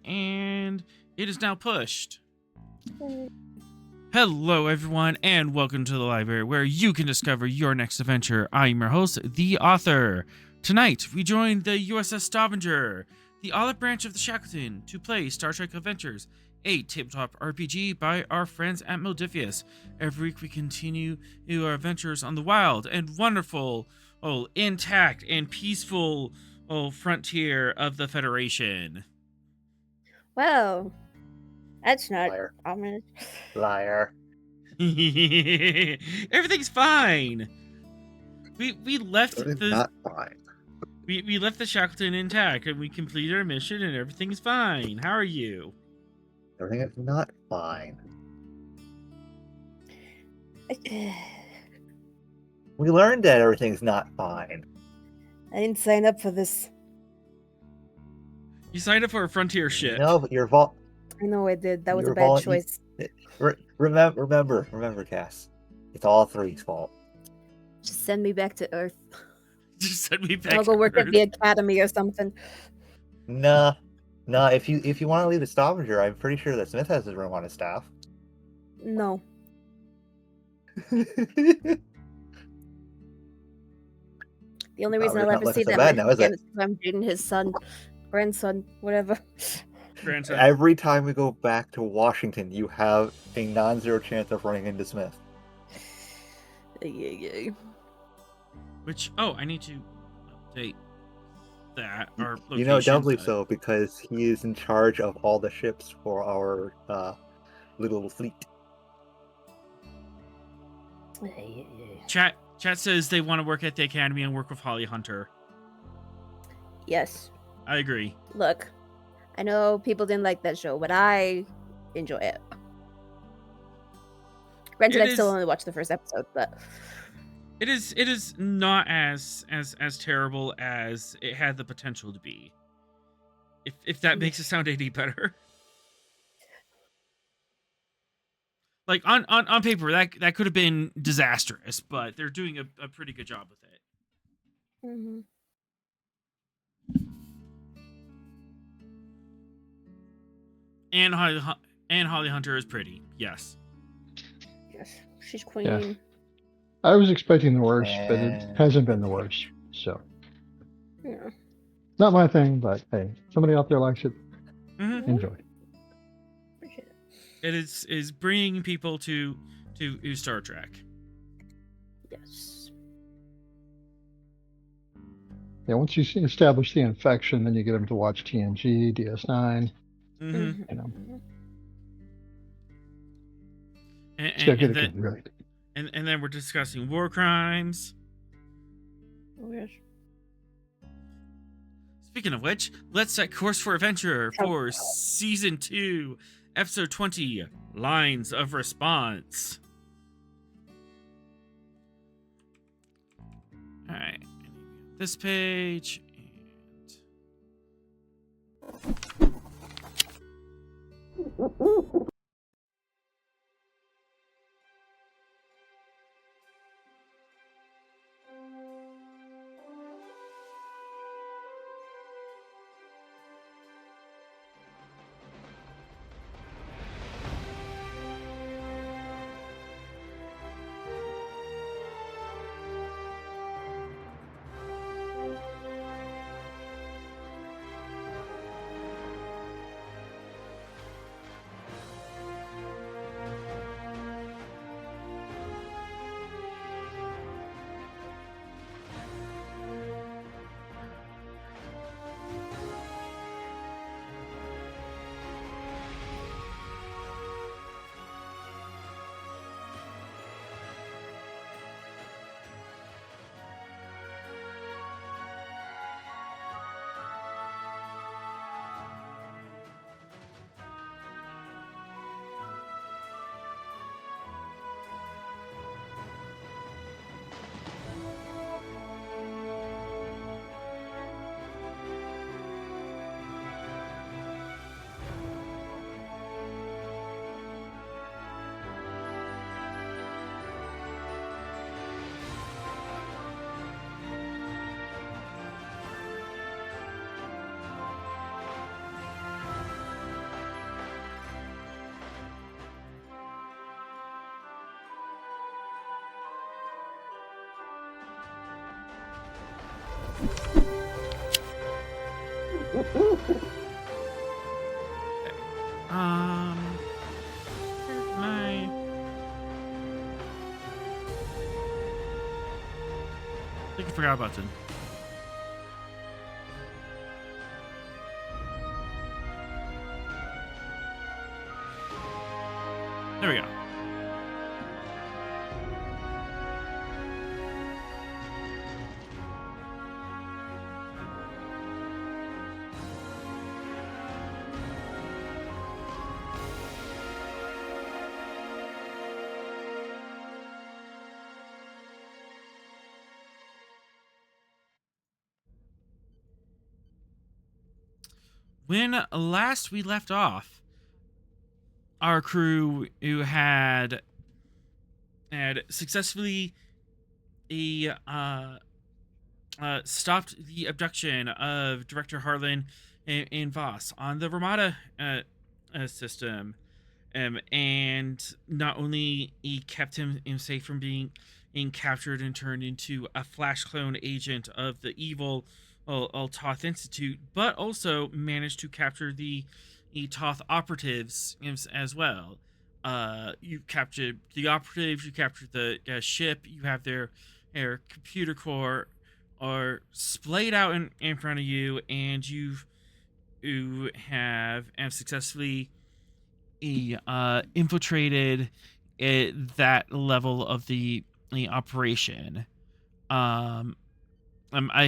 And it is now pushed. Hello, everyone, and welcome to the library where you can discover your next adventure. I am your host, the author. Tonight, we join the USS Stavanger, the olive branch of the Shackleton, to play Star Trek Adventures, a tabletop RPG by our friends at Modifius. Every week, we continue our adventures on the wild and wonderful, intact and peaceful frontier of the Federation. Well, that's not Liar. ominous. Liar. Everything's fine. We left That is the not fine. we left the Shackleton intact and we completed our mission and everything's fine. How are you? Everything is not fine. We learned that everything's not fine. I didn't sign up for this. You signed up for a frontier ship. No, but I know I did. That was a bad choice. Remember, Cass. It's all three's fault. Just send me back to Earth. Just send me back. I'll go work at the academy or something. Nah. If you want to leave the Stavanger, I'm pretty sure that Smith has his room on his staff. No. The only reason I'll ever see that man again is because I'm dating his son, grandson, whatever. Grandson. Every time we go back to Washington, you have a non-zero chance of running into Smith. Yeah. Which, I need to update that. Our location, you know, doubly so, because he is in charge of all the ships for our little fleet. Chat says they want to work at the academy and work with Holly Hunter. Yes. I agree. Look, I know people didn't like that show, but I enjoy it. Granted, I still only watched the first episode, but it is not as terrible as it had the potential to be. If that makes it sound any better. Like on paper, that could have been disastrous, but they're doing a pretty good job with it. Mm-hmm. And Holly Hunter is pretty. Yes. Yes, she's queen. Yeah. I was expecting the worst, but it hasn't been the worst. So, yeah, not my thing, but hey, somebody out there likes it. Mm-hmm. Enjoy. Appreciate it. It is bringing people to Star Trek. Yes. Yeah, once you establish the infection, then you get them to watch TNG, DS9. Mm-hmm. You know. And then we're discussing war crimes. Oh, yes. Speaking of which, let's set course for adventure for Season 2, Episode 20, Lines of Response. Alright, this page, and... I think I forgot about it. There we go. When last we left off, our crew who had successfully stopped the abduction of Director Harlan and Voss on the Ramada system, and not only he kept him safe from being captured and turned into a flash clone agent of the evil Toth Institute, but also managed to capture the Toth operatives as well. You captured the operatives, you captured the ship, you have their computer core are splayed out in front of you, and you have successfully infiltrated that level of the operation. I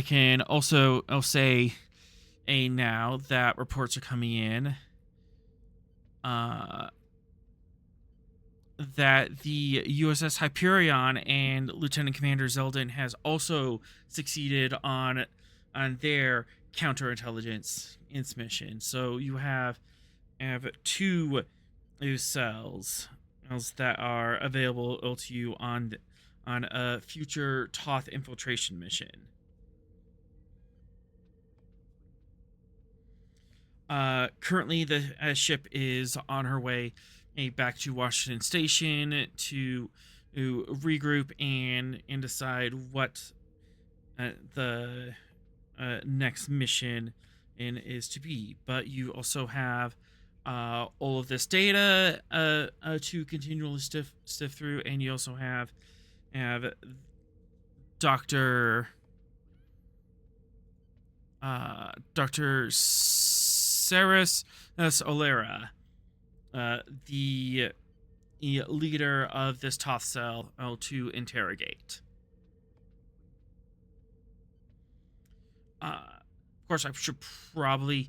can also I'll say now that reports are coming in that the USS Hyperion and Lieutenant Commander Zeldin has also succeeded on their counterintelligence mission. So you have two cells that are available to you on a future Toth infiltration mission. Currently, the ship is on her way back to Washington Station to regroup and decide what the next mission is to be. But you also have all of this data to continually sift through, and you also have Dr. Saris Olera, the leader of this Toth cell, to interrogate. Of course, I should probably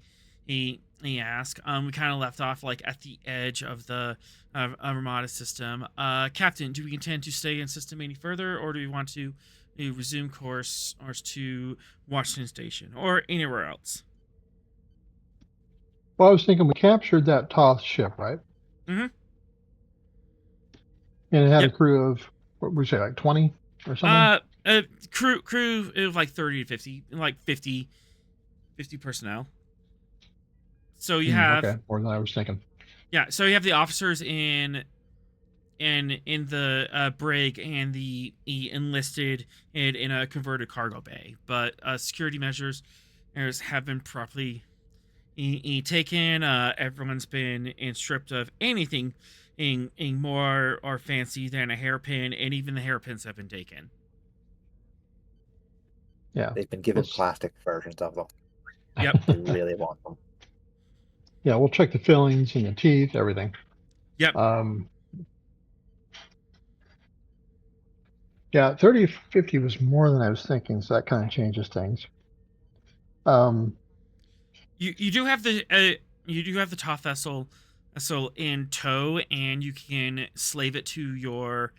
ask. We kind of left off like at the edge of the Armada system. Captain, do we intend to stay in system any further, or do we want to resume course to Washington Station or anywhere else? Well, I was thinking we captured that Toth ship, right? Mm-hmm. And it had a crew of, what would you say, like 20 or something? Crew it was like 30 to 50, like 50 personnel. So you have okay, more than I was thinking. Yeah, so you have the officers in the brig and the enlisted in a converted cargo bay, but security measures have been properly taken. Everyone's been stripped of anything in more or fancy than a hairpin, and even the hairpins have been taken. Yeah, they've been given plastic versions of them. Yep. They really want them. Yeah, we'll check the fillings and the teeth, everything. Yep. Yeah, 30 50 was more than I was thinking, so that kind of changes things. You do have the Toth vessel in tow, and you can slave it to your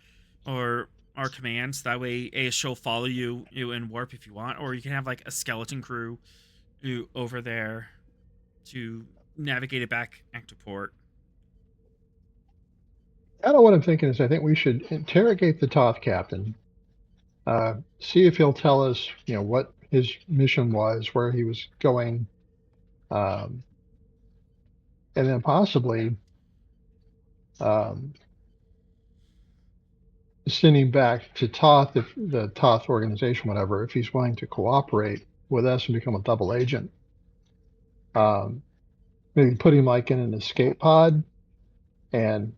or our commands. That way, she'll follow you in warp if you want, or you can have like a skeleton crew over there to navigate it back to port. I know what I'm thinking is I think we should interrogate the Toth captain, see if he'll tell us, what his mission was, where he was going, and then possibly sending back to Toth, if the Toth organization, whatever, if he's willing to cooperate with us and become a double agent. Maybe put him like in an escape pod and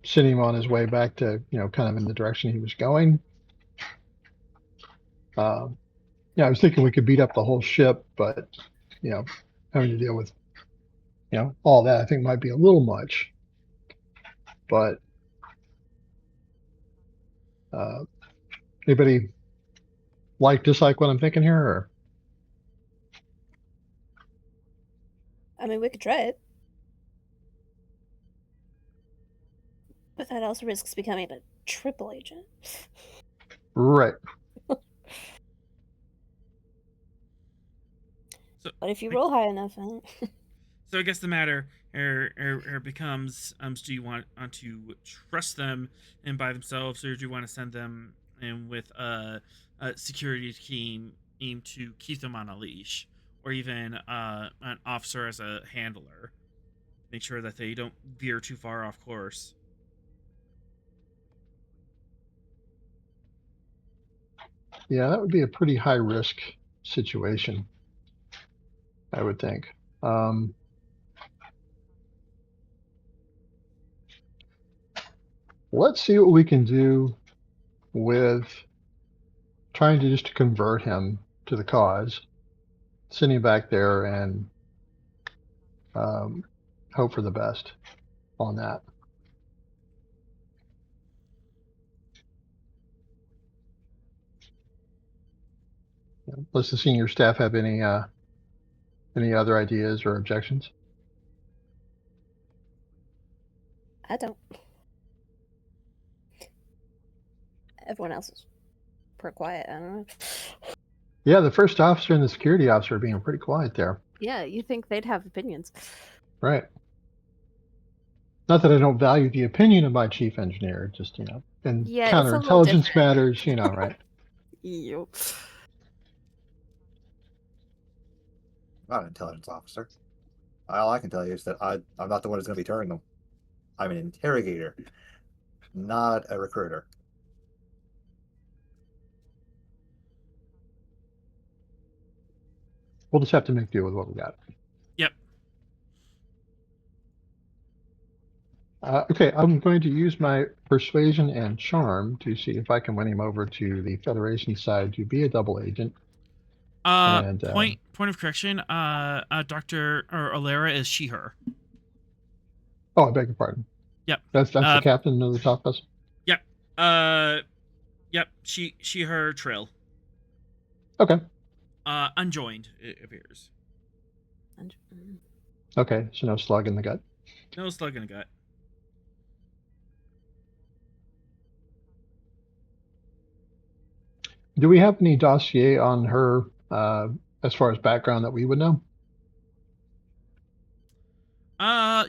send him on his way back to, kind of in the direction he was going. Yeah, I was thinking we could beat up the whole ship, but, having to deal with, all that I think might be a little much. But anybody dislike what I'm thinking here? Or? I mean, we could try it. But that also risks becoming a triple agent. Right. But if you roll high enough, So I guess the matter becomes: do you want to trust them and by themselves, or do you want to send them in with a security team aimed to keep them on a leash, or even an officer as a handler, make sure that they don't veer too far off course? Yeah, that would be a pretty high risk situation, I would think. Let's see what we can do with trying to just convert him to the cause, send him back there, and hope for the best on that. Does the senior staff have any other ideas or objections? I don't. Everyone else is pretty quiet. I don't know. Yeah, the first officer and the security officer are being pretty quiet there. Yeah, you think they'd have opinions. Right. Not that I don't value the opinion of my chief engineer, just, in counterintelligence matters, right? Yep. Not an intelligence officer. All I can tell you is that I'm not the one who's going to be turning them. I'm an interrogator, not a recruiter. We'll just have to make do with what we got. Yep. Okay, I'm going to use my persuasion and charm to see if I can win him over to the Federation side to be a double agent. Point of correction. Dr. or Alera is she, her. Oh, I beg your pardon. Yep. That's the captain of the top vessel. Yep. Yep. She, her, Trill. Okay. Unjoined, it appears. Okay, so no slug in the gut. No slug in the gut. Do we have any dossier on her as far as background that we would know?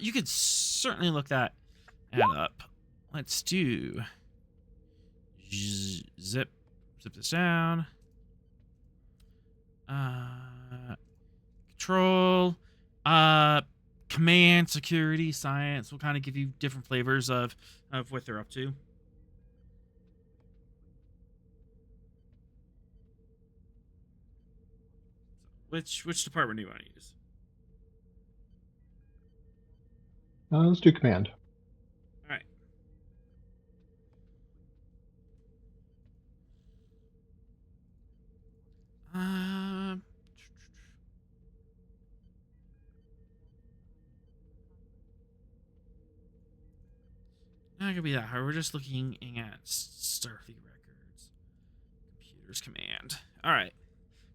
You could certainly look that up. Let's do zip this down. Control, command, security, science will kind of give you different flavors of what they're up to. Which department do you want to use? Let's do command. All right. Not gonna be that hard. We're just looking at Starfleet records. Computers command. All right.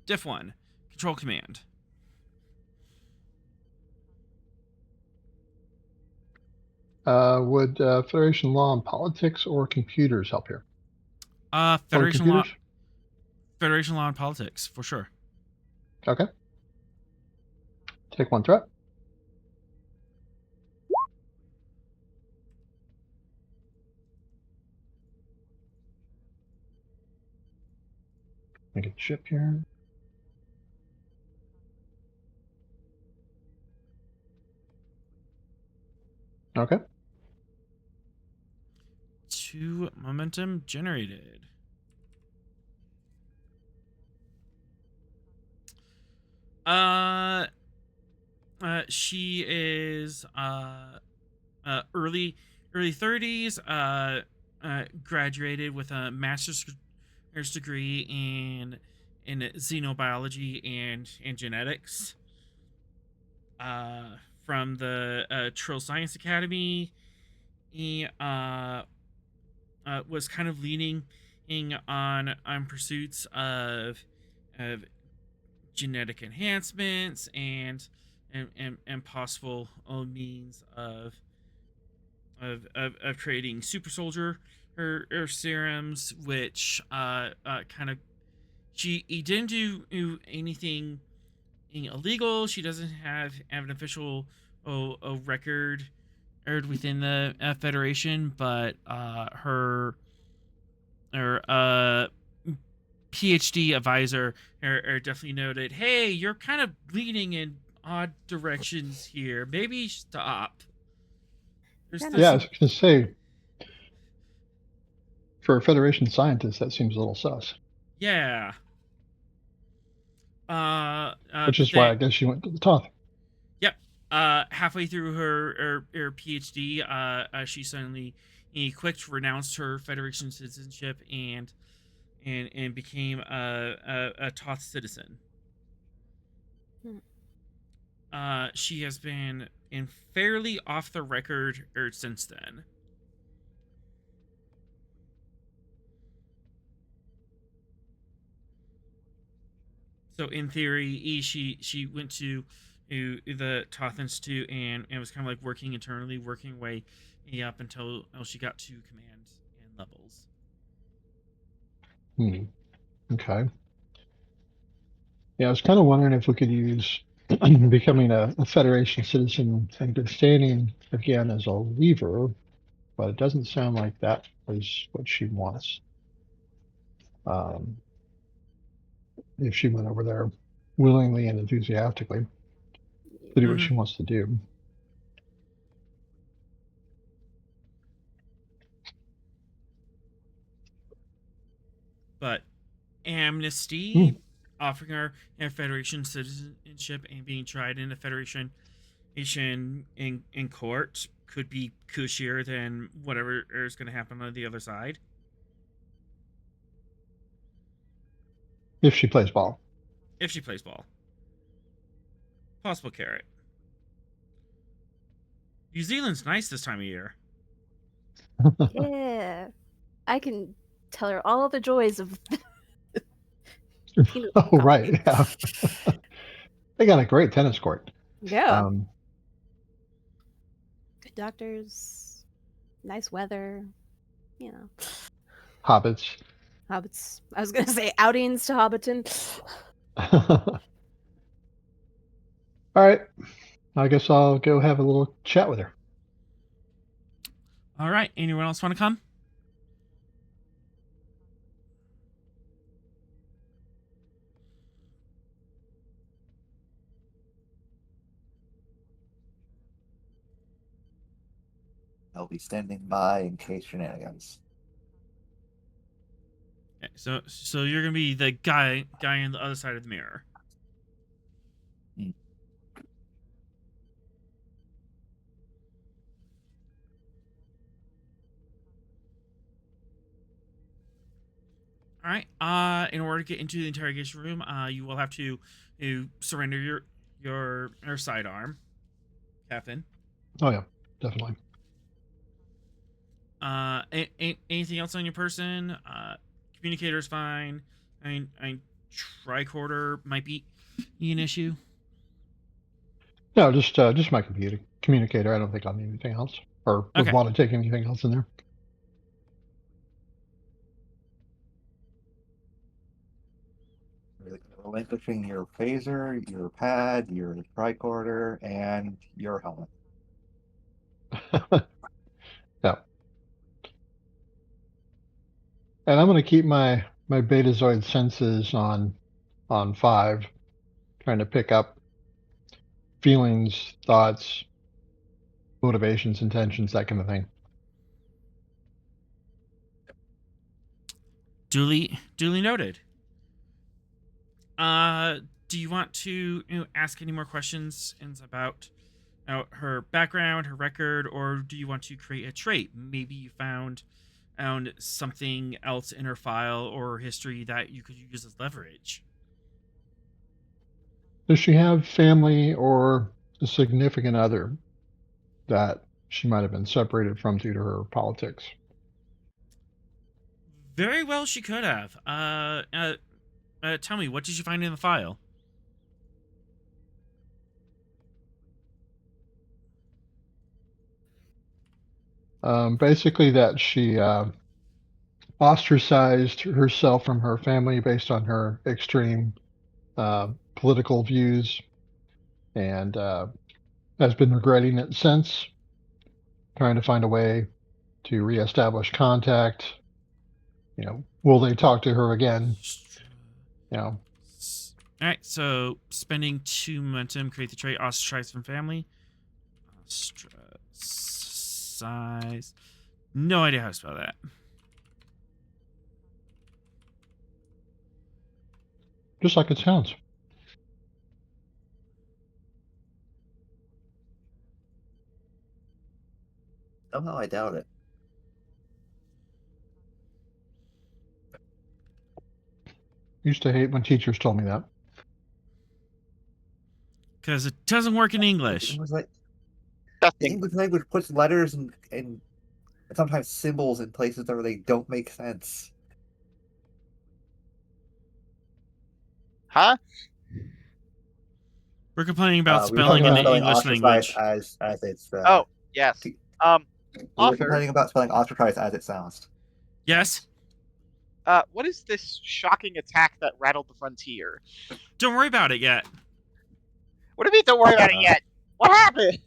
Diff 1. Control command. Would Federation law and politics or computers help here? Federation law. Federation law and politics, for sure. Okay. Take one threat. Make it ship here. Okay. 2 momentum generated. She is early 30s. Graduated with a master's degree in xenobiology and genetics. From the Trill Science Academy. He was kind of leaning on pursuits of genetic enhancements and possible means of creating super soldier or serums, which kind of he didn't do anything illegal. She doesn't have an official a record within the Federation, but her PhD advisor are definitely noted, hey, you're kind of leaning in odd directions here. Maybe stop. Yeah, I was going to say, for a Federation scientist, that seems a little sus. Yeah. Which is why I guess she went to the Toth. Yep. Halfway through her PhD, she suddenly quit, renounced her Federation citizenship, and became a Toth citizen. She has been in fairly off the record since then. So in theory, she went to the Toth Institute and was kind of like working internally, working way up until she got to command and levels. Okay. Yeah, I was kind of wondering if we could use becoming a Federation citizen in good standing again as a lever, but it doesn't sound like that was what she wants. If she went over there willingly and enthusiastically to do what she wants to do. But amnesty, offering her Federation citizenship and being tried in a Federation in court could be cushier than whatever is going to happen on the other side. If she plays ball. If she plays ball. Possible carrot. New Zealand's nice this time of year. Yeah. I can tell her all the joys of oh, right. Yeah. They got a great tennis court. Yeah. Good doctors, nice weather, you know. Hobbits. I was going to say outings to Hobbiton. All right. I guess I'll go have a little chat with her. All right. Anyone else want to come? I'll be standing by in case shenanigans. Okay, so you're gonna be the guy on the other side of the mirror. All right. In order to get into the interrogation room, you will have to surrender your sidearm, Captain. Oh yeah, definitely. Anything else on your person? Communicator's fine. I mean, tricorder might be an issue. No, just my communicator. I don't think I'll need anything else, or would want to take anything else in there. Relinquishing your phaser, your pad, your tricorder, and your helmet. Yeah. And I'm going to keep my Betazoid senses on 5, trying to pick up feelings, thoughts, motivations, intentions, that kind of thing. Duly noted. do you want to ask any more questions about her background, her record, or do you want to create a trait? Maybe you found something else in her file or history that you could use as leverage. Does she have family or a significant other that she might have been separated from due to her politics? Very well, she could have. Tell me, what did you find in the file? Basically, that she ostracized herself from her family based on her extreme political views, and has been regretting it since, trying to find a way to reestablish contact. Will they talk to her again? All right, so spending 2 momentum, create the trait, ostracize from family. Ostracize. No idea how to spell that. Just like it sounds. Somehow I doubt it. Used to hate when teachers told me that. Because it doesn't work in English. It was like the English language puts letters and sometimes symbols in places where they don't make sense. Huh? We're complaining about We were spelling in talking about the English language. As it's. Oh, yes. We were Author, complaining about spelling ostracize as it sounds. Yes? what is this shocking attack that rattled the frontier? Don't worry about it yet. What do you mean, don't worry about it yet? What happened?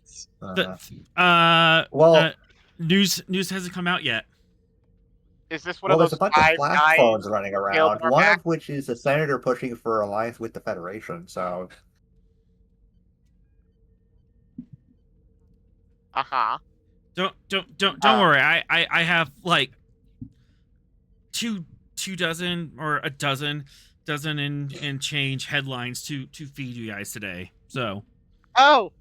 News hasn't come out yet. Is this one of there's those a bunch of five flash guys phones running killed around, in our one back? of which is a senator pushing for alliance with the Federation, so... Uh-huh. Don't worry. I have like two dozen or a dozen and change headlines to feed you guys today. So Oh,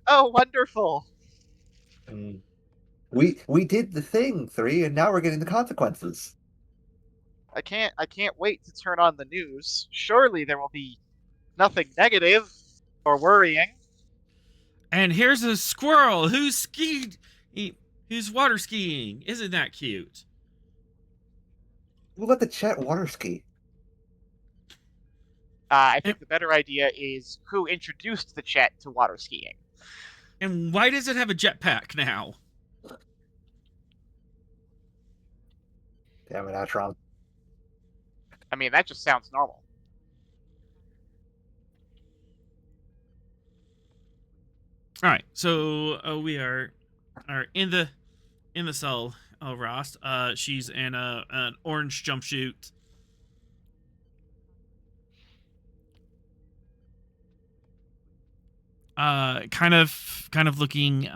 wonderful. We did the thing, 3, and now we're getting the consequences. I can't wait to turn on the news. Surely there will be nothing negative or worrying. and here's a squirrel who's water skiing. Isn't that cute? We'll let the Chet water ski. I think the better idea is who introduced the Chet to water skiing. And why does it have a jetpack now? Damn it, Atron. I mean, that just sounds normal. All right, so we are in the cell. Ross. She's in an orange jumpsuit. Kind of looking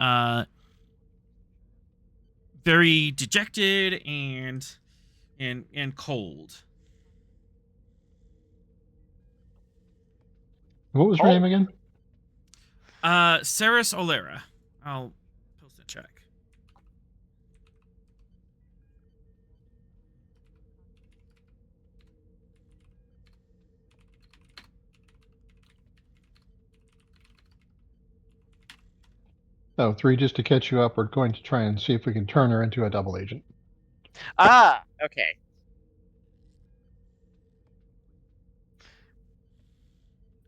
very dejected and cold. What was her name again? Saris Olera. I'll post a check. Oh, 3, just to catch you up, we're going to try and see if we can turn her into a double agent. Ah, okay.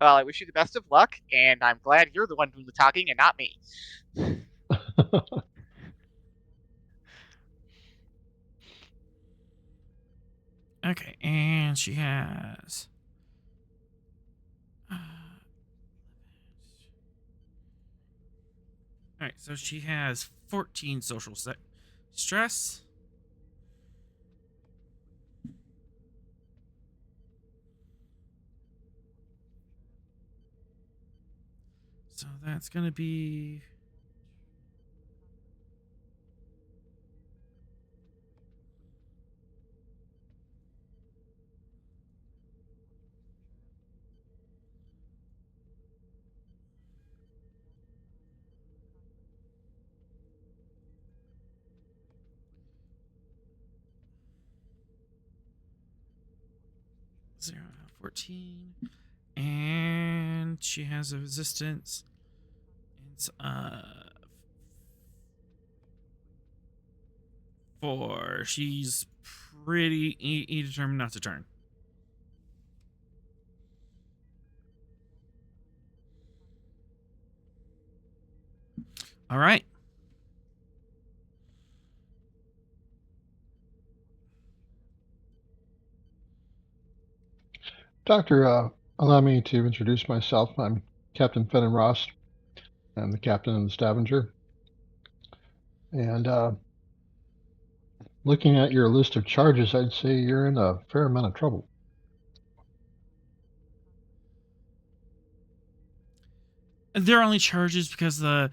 Well, I wish you the best of luck, and I'm glad you're the one doing the talking and not me. Okay, and she has... Alright, so she has 14 social stress. So that's going to be... 0, 14. And she has a resistance. It's 4. She's pretty determined not to turn. All right. Doctor, allow me to introduce myself. I'm Captain Fenton Ross. I'm the captain of the Stavanger. And looking at your list of charges, I'd say you're in a fair amount of trouble. They're only charges because the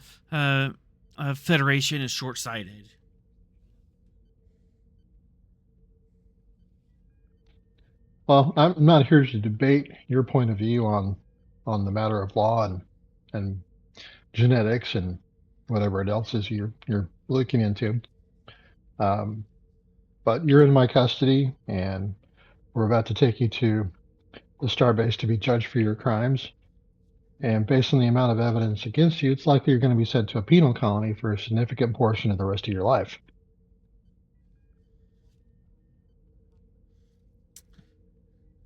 Federation is short-sighted. Well, I'm not here to debate your point of view on the matter of law and genetics and whatever it else is you're looking into. But you're in my custody, and we're about to take you to the Starbase to be judged for your crimes. And based on the amount of evidence against you, it's likely you're going to be sent to a penal colony for a significant portion of the rest of your life.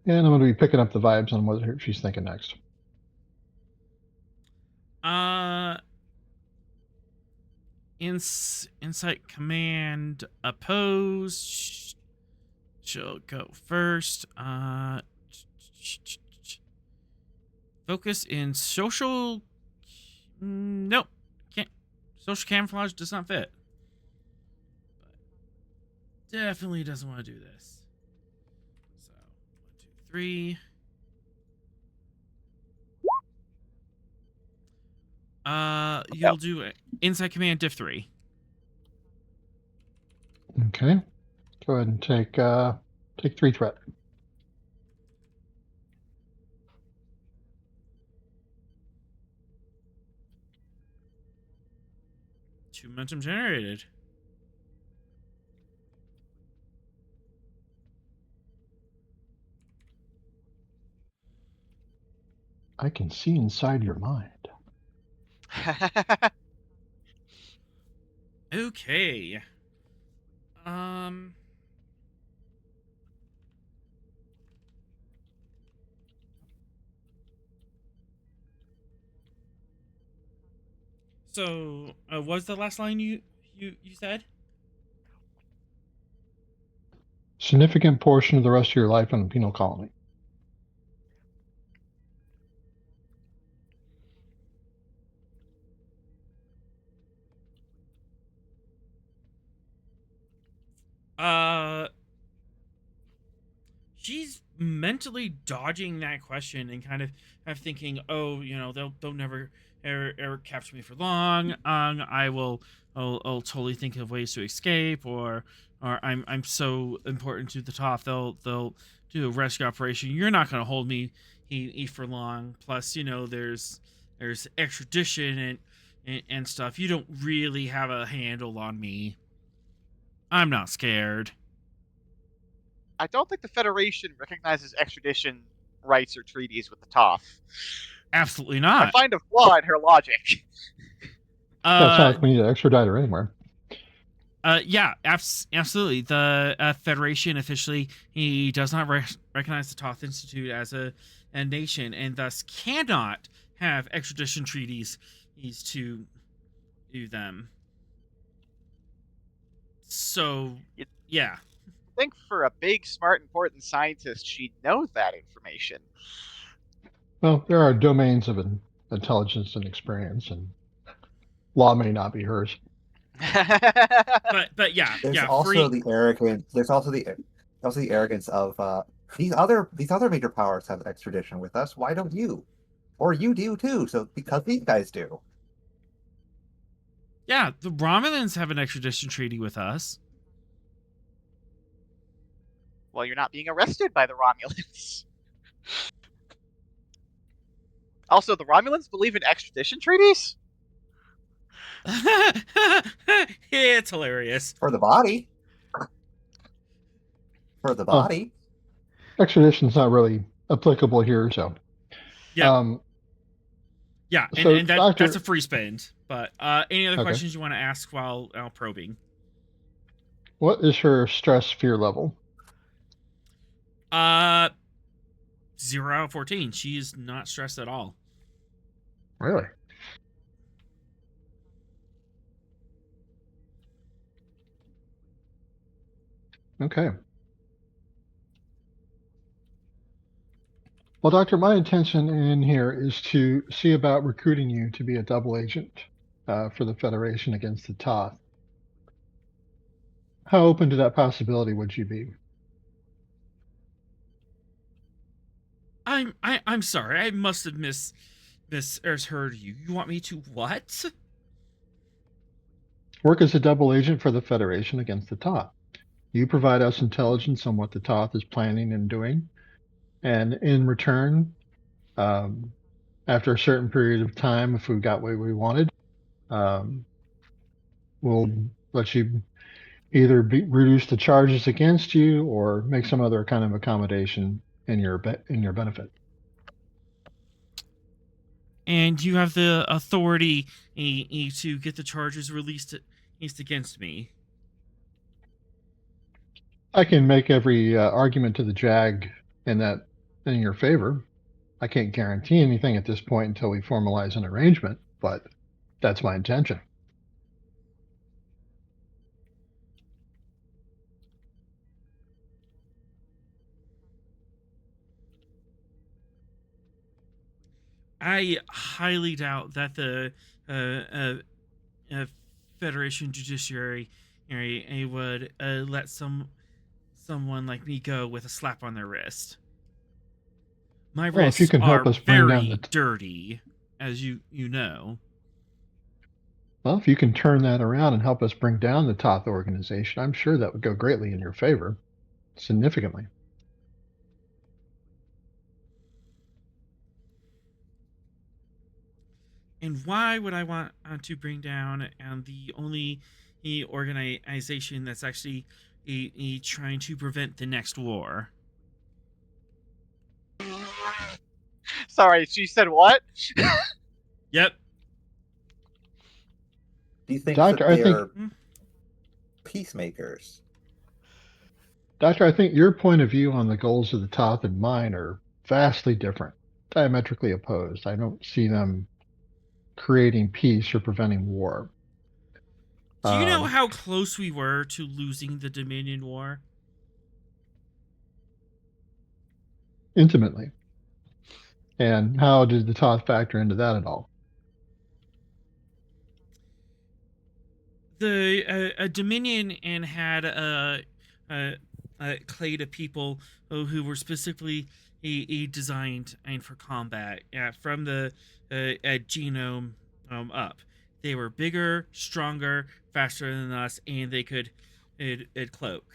And I'm going to be picking up the vibes on what she's thinking next. Insight command opposed. She'll go first. Focus in social. Nope. Can't. Social camouflage does not fit. But definitely doesn't want to do this. So 1, 2, 3. You'll do Insight Command Diff 3. Okay. Go ahead and take 3 threat. Two momentum generated. I can see inside your mind. Okay. So, what's the last line you said? Significant portion of the rest of your life in a penal colony. She's mentally dodging that question and kind of thinking, oh, they'll never ever capture me for long. I'll totally think of ways to escape, or I'm so important to the top, they'll do a rescue operation. You're not going to hold me for long. Plus, there's extradition and stuff. You don't really have a handle on me. I'm not scared. I don't think the Federation recognizes extradition rights or treaties with the TOF. Absolutely not. I find a flaw in her logic. That's not like we need to extradite her anywhere. Yeah, absolutely. The Federation officially, he does not recognize the Toth Institute as a nation, and thus cannot have extradition treaties to do them. So, yeah. I think for a big, smart, important scientist, she'd know that information. Well, there are domains of intelligence and experience, and law may not be hers. but yeah, there's also the arrogance. There's also the arrogance of these other major powers have extradition with us. Why don't you? Or you do too. So because these guys do. Yeah, the Romulans have an extradition treaty with us. Well, you're not being arrested by the Romulans. Also, the Romulans believe in extradition treaties? It's hilarious. For the body. For the body. extradition's not really applicable here, so. Yeah. Yeah, so and Doctor, that's a free spend. But any other Okay. questions you want to ask while probing? What is her stress fear level? 0 out of 14. She is not stressed at all. Really? Okay. Well, Doctor, my intention in here is to see about recruiting you to be a double agent for the Federation against the Toth. How open to that possibility would you be? I'm sorry. I must have misheard you. You want me to what? Work as a double agent for the Federation against the Toth. You provide us intelligence on what the Toth is planning and doing, and in return, after a certain period of time, if we got what we wanted, we'll let you either reduce the charges against you or make some other kind of accommodation in your benefit. And you have the authority to get the charges released against me. I can make every argument to the JAG in your favor. I can't guarantee anything at this point until we formalize an arrangement, but that's my intention. I highly doubt that the Federation Judiciary would let someone like me go with a slap on their wrist. My wrists if you can help are us bring very down dirty, as you know. Well, if you can turn that around and help us bring down the Toth organization, I'm sure that would go greatly in your favor, significantly. And why would I want to bring down the only organization that's actually trying to prevent the next war? Sorry, she said what? Yep. Do you think Doctor, that they're peacemakers? Doctor, I think your point of view on the goals of the Toth and mine are vastly different, diametrically opposed. I don't see them creating peace or preventing war. Do you know how close we were to losing the Dominion War? Intimately. And how did the Toth factor into that at all? The Dominion and had a clade of people who were specifically designed for combat from the genome up. They were bigger, stronger, faster than us, and they could cloak.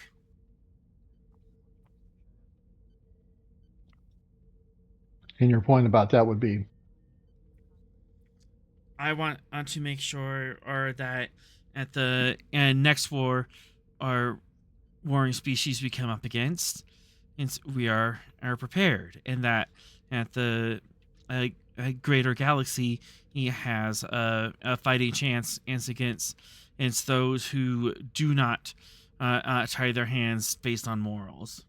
And your point about that would be? I want to make sure that at the next war, our warring species we come up against, and we are prepared, and that at the greater galaxy he has a fighting chance against those who do not tie their hands based on morals.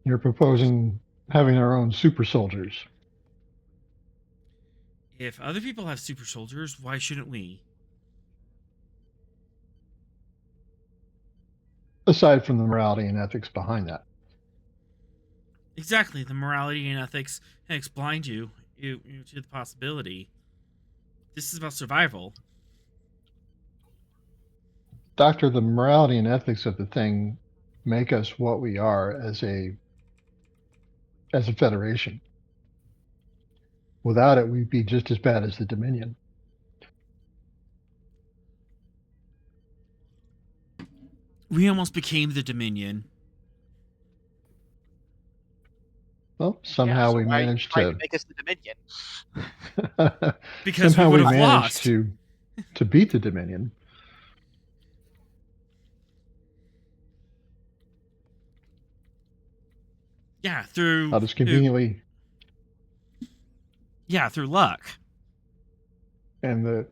You're proposing having our own super soldiers. If other people have super soldiers, why shouldn't we? Aside from the morality and ethics behind that. Exactly. The morality and ethics blind you to the possibility. This is about survival. Doctor, the morality and ethics of the thing make us what we are as a federation. Without it, we'd be just as bad as the Dominion. We almost became the Dominion. Well, somehow we managed to make us the Dominion. Because somehow we would have have managed lost to beat the Dominion. Yeah, through I'll just conveniently. Yeah, through luck. And the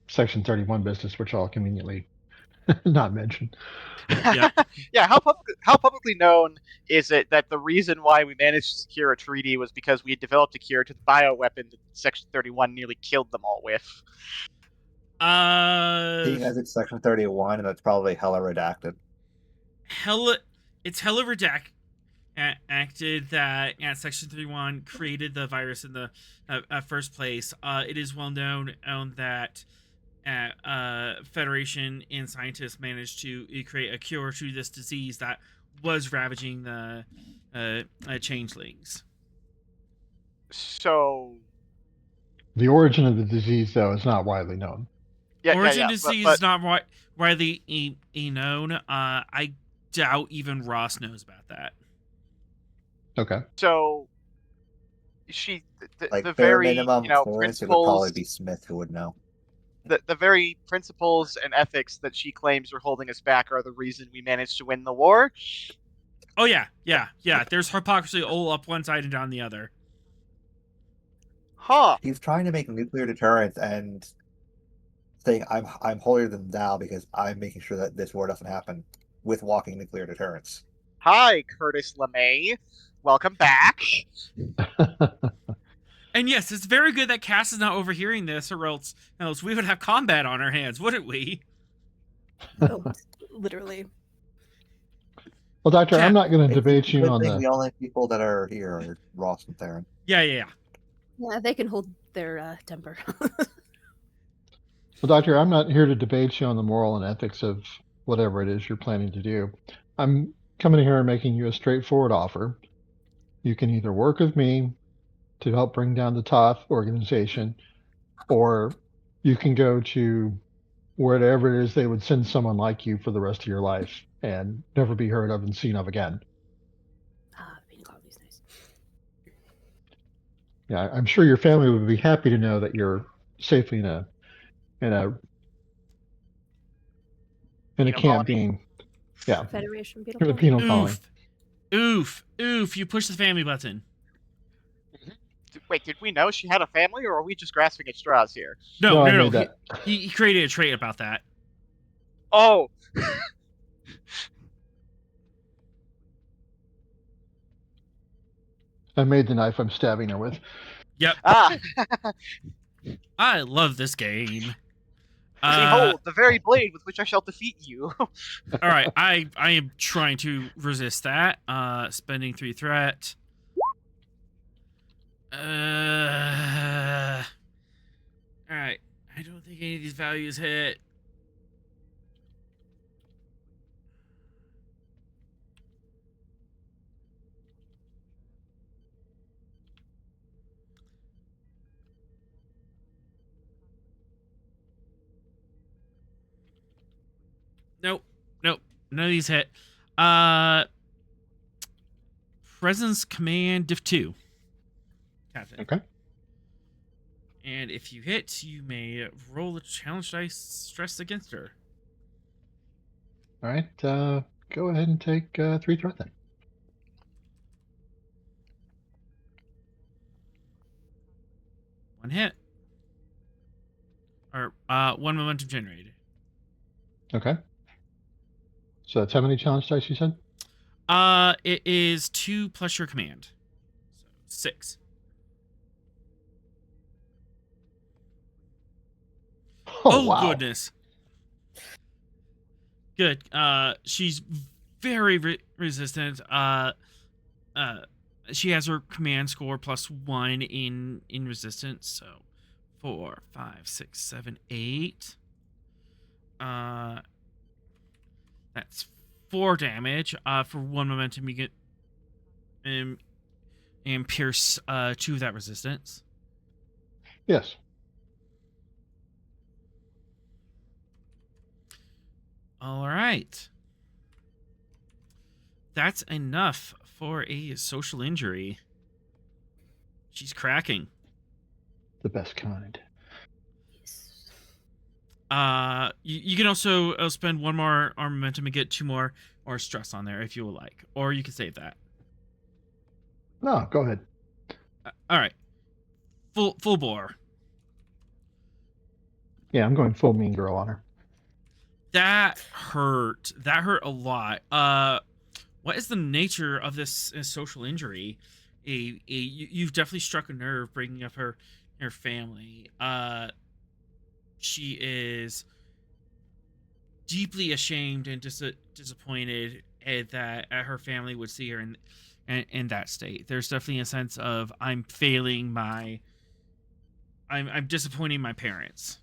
Section 31 business, which I'll conveniently not mention. Yeah. Yeah, how publicly known is it that the reason why we managed to secure a treaty was because we had developed a cure to the bioweapon that Section 31 nearly killed them all with? Seeing as it's Section 31, and that's probably hella redacted. It's hella redacted that Section 31 created the virus in the first place. It is well known that Federation and scientists managed to create a cure to this disease that was ravaging the changelings. So the origin of the disease, though, is not widely known. Origin of the disease is not widely known. I doubt even Ross knows about that. Okay. So like the bare very minimum, principles, it would probably be Smith who would know. The very principles and ethics that she claims were holding us back are the reason we managed to win the war. Oh yeah. There's hypocrisy all up one side and down the other. Huh. He's trying to make nuclear deterrence and saying I'm holier than thou because I'm making sure that this war doesn't happen with walking nuclear deterrence. Hi, Curtis LeMay. Welcome back. And yes, it's very good that Cass is not overhearing this, or else we would have combat on our hands, wouldn't we? Oh, literally. Well, Doctor, I'm not going to debate you on the only people that are here are Ross and Theron. Yeah. Yeah, they can hold their temper. Well, Doctor, I'm not here to debate you on the moral and ethics of whatever it is you're planning to do. I'm coming here and making you a straightforward offer. You can either work with me to help bring down the Toth organization, or you can go to wherever it is they would send someone like you for the rest of your life and never be heard of and seen of again. Pina coffee's nice. Yeah, I'm sure your family would be happy to know that you're safely in a camp being, Federation in a penal colony. Oof! You push the family button. Wait, did we know she had a family, or are we just grasping at straws here? No. He created a trait about that. Oh. I made the knife I'm stabbing her with. Yep. Ah. I love this game. Behold, the very blade with which I shall defeat you. All right, I am trying to resist that. Spending 3 threat. All right. I don't think any of these values hit. Nope. None of these hit. Presence command diff 2. Captain. Okay. And if you hit, you may roll a challenge dice stress against her. All right. Go ahead and take 3 threat then. One hit. Or 1 momentum generated. Okay. So that's how many challenge dice you said? It is 2 plus your command. So 6. Oh wow. Goodness. Good. She's very resistant. She has her command score plus 1 in resistance. So 4, 5, 6, 7, 8. That's 4 damage. For 1 momentum, you get and pierce 2 of that resistance. Yes. All right. That's enough for a social injury. She's cracking. The best kind. You can also spend 1 more momentum and get 2 more or stress on there if you would like, or you can save that. No, go ahead. All right. Full bore. Yeah, I'm going full mean girl on her. That hurt. That hurt a lot. What is the nature of this social injury? You've definitely struck a nerve, bringing up her family. She is deeply ashamed and disappointed that her family would see her in that state. There's definitely a sense of I'm disappointing my parents.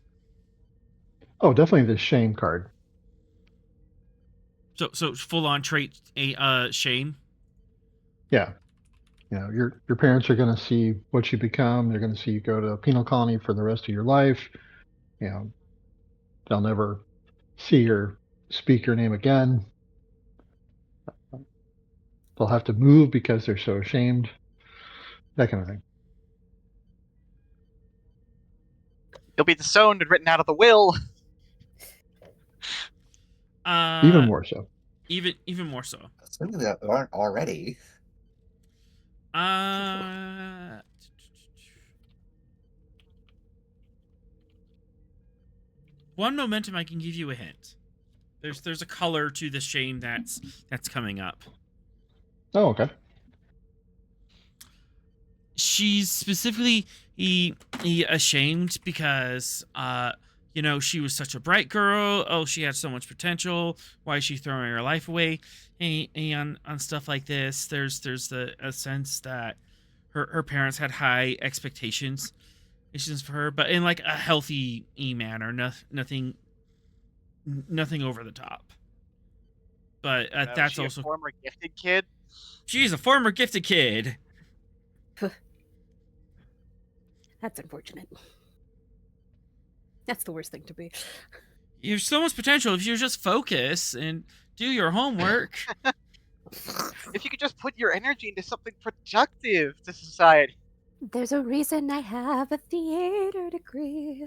Oh, definitely the shame card. So full on trait shame. Yeah. You know, your parents are going to see what you become. They're going to see you go to a penal colony for the rest of your life. You know, they'll never see or speak your name again. They'll have to move because they're so ashamed. That kind of thing. You'll be disowned and written out of the will. Even more so. Even more so. Assuming that aren't already. One momentum, I can give you a hint. There's a color to the shame that's coming up. Oh, okay. She's specifically ashamed because she was such a bright girl. Oh, she had so much potential. Why is she throwing her life away? And on stuff like this, there's a sense that her parents had high expectations for her, but in like a healthy manner. Nothing over the top. But that's she also a former gifted kid. She's a former gifted kid. That's unfortunate. That's the worst thing to be. You have so much potential if you just focus and do your homework. If you could just put your energy into something productive to society. There's a reason I have a theater degree.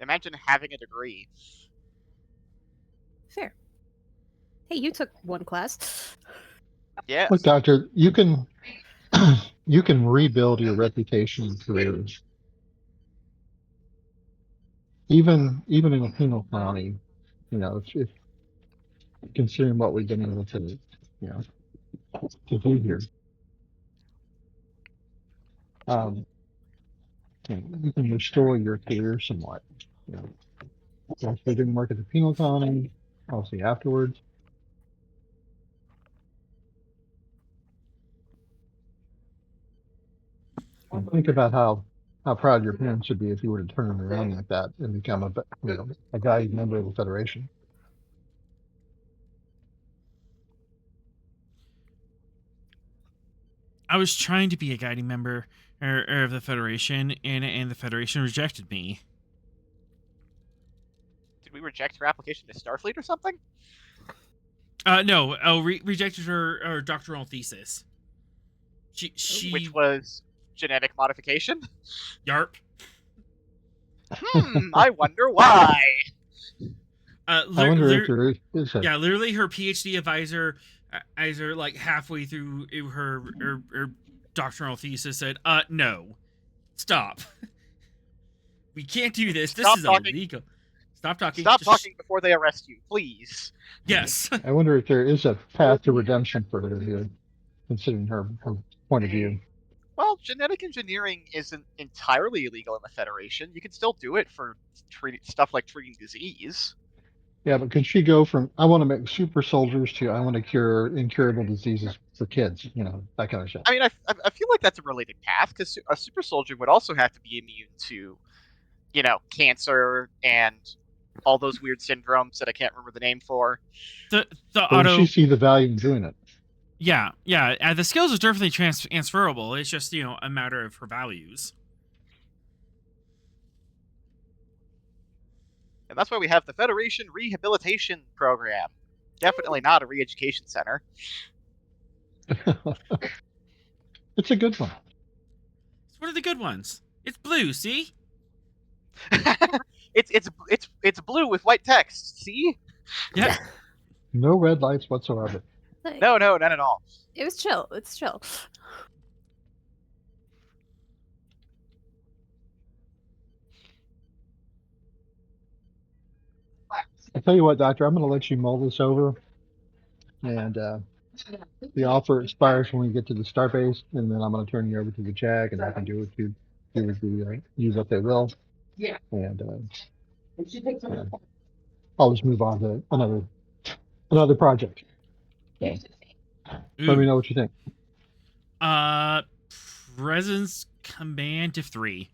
Imagine having a degree. Fair. Hey, you took one class. Yes. Look, Doctor, you can rebuild your reputation through even in a penal colony. You know, if considering what we've been able to, to do here, you can restore your career somewhat. Once they didn't work at the penal colony, obviously afterwards. And think about how proud your parents would be if you were to turn around like that and become a valued member of the Federation. I was trying to be a guiding member of the Federation, and the Federation rejected me. Did we reject her application to Starfleet or something? No. Rejected her doctoral thesis. She Which was genetic modification? Yarp. I wonder why. I wonder if there is Yeah, literally her PhD advisor, like halfway through her doctoral thesis said, no. Stop. We can't do this. This is illegal. Stop talking. Stop talking before they arrest you, please. Yes. I wonder if there is a path to redemption for her here, considering her point of view. Well, genetic engineering isn't entirely illegal in the Federation. You can still do it for stuff like treating disease. Yeah, but could she go from I want to make super soldiers to I want to cure incurable diseases for kids, that kind of shit. I mean, I feel like that's a related path, because a super soldier would also have to be immune to, cancer and all those weird syndromes that I can't remember the name for. Does she see the value in doing it? Yeah. The skills are definitely transferable. It's just, a matter of her values. And that's why we have the Federation Rehabilitation Program. Definitely not a re-education center. It's a good one. It's one of the good ones. It's blue, see? It's blue with white text, see? Yeah. No red lights whatsoever. Like, No, not at all. it was chill. It's chill. I tell you what, Doctor, I'm going to let you mull this over, and the offer expires when we get to the starbase, and then I'm going to turn you over to the JAG, and I can do use what they will. Yeah. And I'll just move on to another project. So, let me know what you think. Presence command to 3.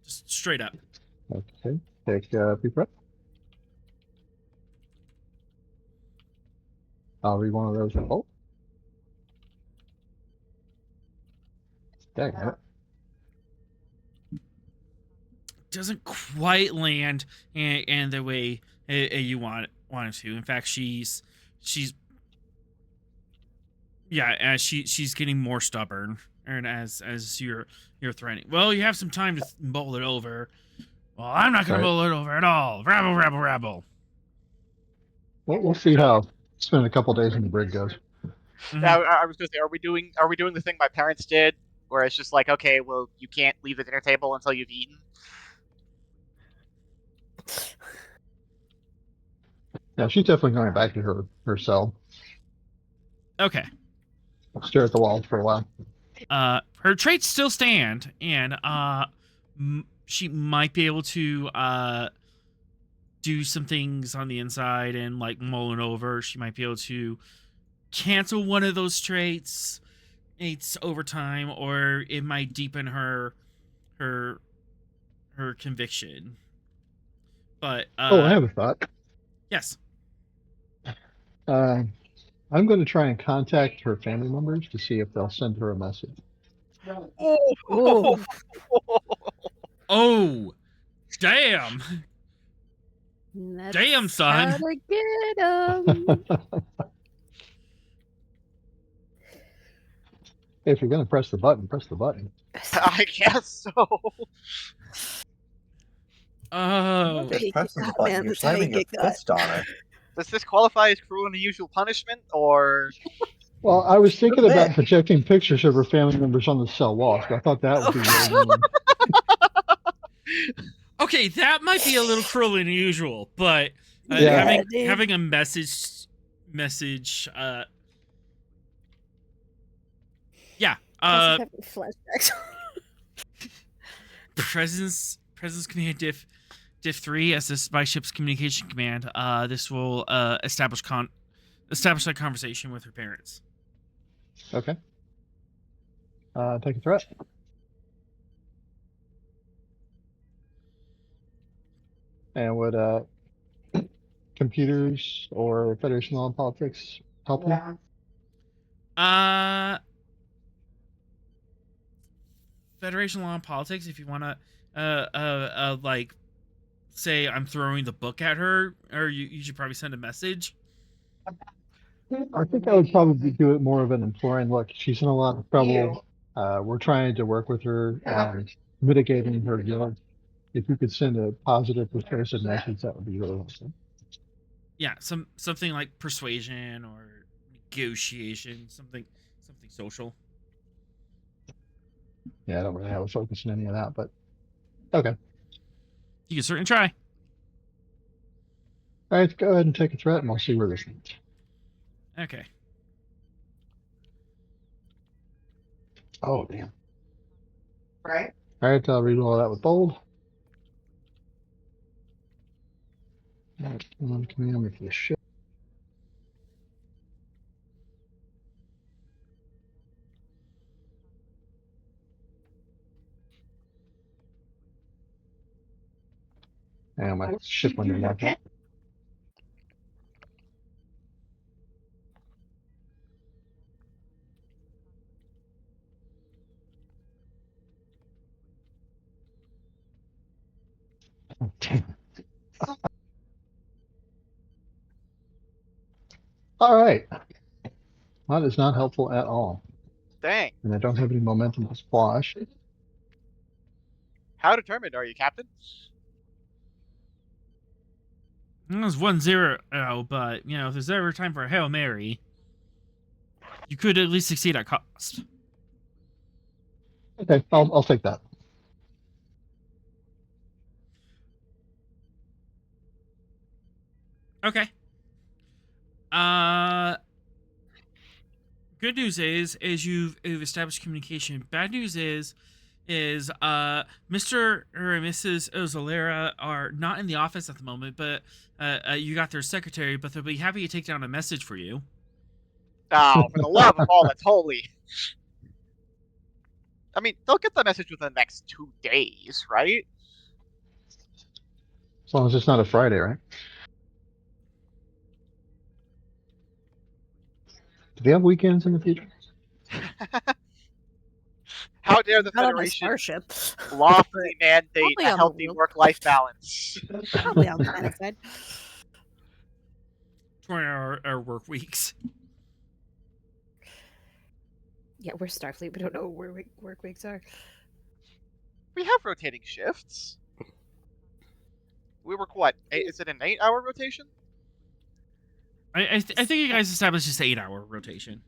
Just straight up. Okay. Take a deep breath. I'll read one of those. Oh. Dang it. Doesn't quite land and the way you want it to. In fact, she's as she's getting more stubborn, and as you're threatening. Well, you have some time to mull it over. Well, I'm not gonna mull it over at all. Rabble. Well, we'll see how spend a couple days in the brig goes. Mm-hmm. I was gonna say, are we doing the thing my parents did, where it's just like, okay, well, you can't leave the dinner table until you've eaten? Yeah, she's definitely going back to her cell. Okay. Stare at the wall for a while. Her traits still stand, and she might be able to do some things on the inside and like mull it over. She might be able to cancel one of those traits over time, or it might deepen her conviction. But I have a thought. Yes. I'm going to try and contact her family members to see if they'll send her a message. Oh, oh, damn. Damn, son. Gotta get 'em. If you're going to press the button, press the button. I guess so. Oh. Just press the button. You're slamming your fist on it. Does this qualify as cruel and unusual punishment, or? Well, I was thinking about projecting pictures of her family members on the cell wall, so I thought that would be really Okay, that might be a little cruel and unusual, but having a message flashbacks. presence command diff 3 as the spy ship's communication command. This will establish that conversation with her parents. Okay. Take a threat. And would computers or Federation law and politics help you? Federation law and politics, if you want to like say I'm throwing the book at her, or you should probably send a message. I think I would probably do it more of an imploring look. She's in a lot of trouble. We're trying to work with her on mitigating her guilt. If you could send a positive, persuasive message, that would be really awesome. Yeah, something like persuasion or negotiation, something social. Yeah, I don't really have a focus on any of that, but okay. You can certainly try. All right, go ahead and take a threat, and we'll see where this leads. Okay. Oh, damn. Right. All right, I'll read all that with bold. All right, come on for the ship. And my ship went in like that. All right. That is not helpful at all. Dang. And I don't have any momentum to squash. How determined are you, Captain? It was 1-0, but you know, if there's ever time for a Hail Mary, you could at least succeed at cost. Okay, I'll take that. Okay. Good news is you've established communication. Bad news is Mr. or Mrs. Ozalera are not in the office at the moment, but you got their secretary, but they'll be happy to take down a message for you. Oh, for the love of all that's holy. I mean, they'll get the message within the next 2 days, right? As long as it's not a Friday, right? Do they have weekends in the future? How dare the Not on a Federation starship. lawfully mandate Probably a on the healthy moon. work-life balance? Probably on the planet side. 20-hour work weeks. Yeah, we're Starfleet. We don't know where work weeks are. We have rotating shifts. We work what? Is it an 8-hour rotation? I think you guys established just 8-hour rotation.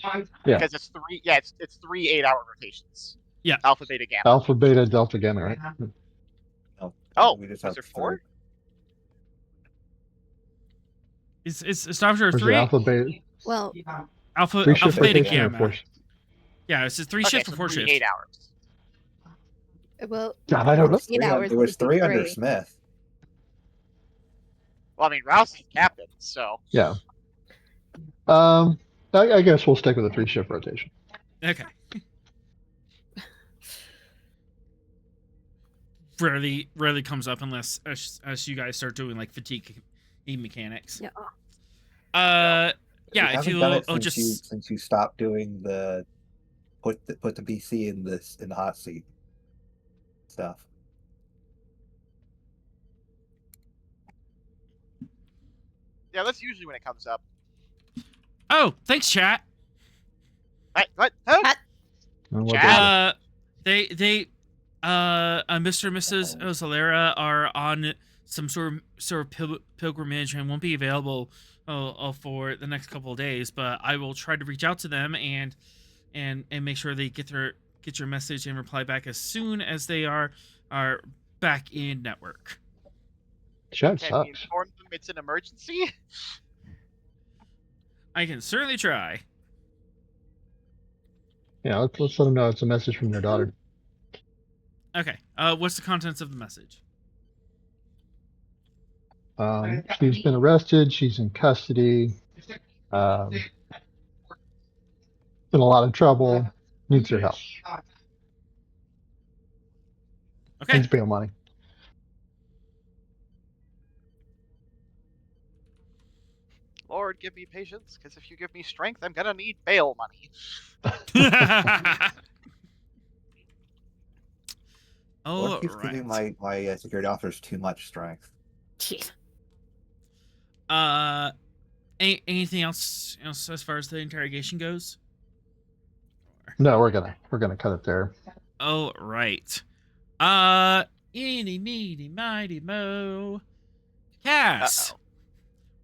Yeah. Because it's 3. Yeah, it's 3 8-hour rotations. Yeah. Alpha, beta, gamma. Alpha, beta, delta, gamma, right? No, Oh, we just was have there 3. 4? It's Stavanger Or is it 3. alpha, beta? Well, Alpha, Three shift beta, rotation or gamma. 4? Yeah, it's just 3 shift so or 4 3 shift. 8 hours. well, God, I don't know. 16 hours. It was would be 3 under three. Smith. Well, I mean, Rouse is captain, so... Yeah. I guess we'll stick with a 3-shift rotation. Okay. Rarely comes up unless as you guys start doing like fatigue mechanics. Yeah. Yeah. You If haven't you done it just since you stopped doing the put the BC in the hot seat stuff. Yeah, that's usually when it comes up. Oh, thanks, chat. What? Huh? And what Chad? They Mr. and Mrs. Ozalera are on some sort of pilgrimage and won't be available for the next couple of days, but I will try to reach out to them and make sure they get your message and reply back as soon as they are back in network. Chad Can we sucks. inform them it's an emergency? I can certainly try. Yeah, let's let them know it's a message from their daughter. Okay. What's the contents of the message? She's been arrested. She's in custody. In a lot of trouble. Needs your help. Okay. Needs bail money. Lord, give me patience, because if you give me strength, I'm gonna need bail money. Lord keeps right. giving my security officers too much strength. Jeez. Anything else as far as the interrogation goes? No, we're gonna cut it there. Oh, right. Eeny, meeny, mighty, mo. Cass.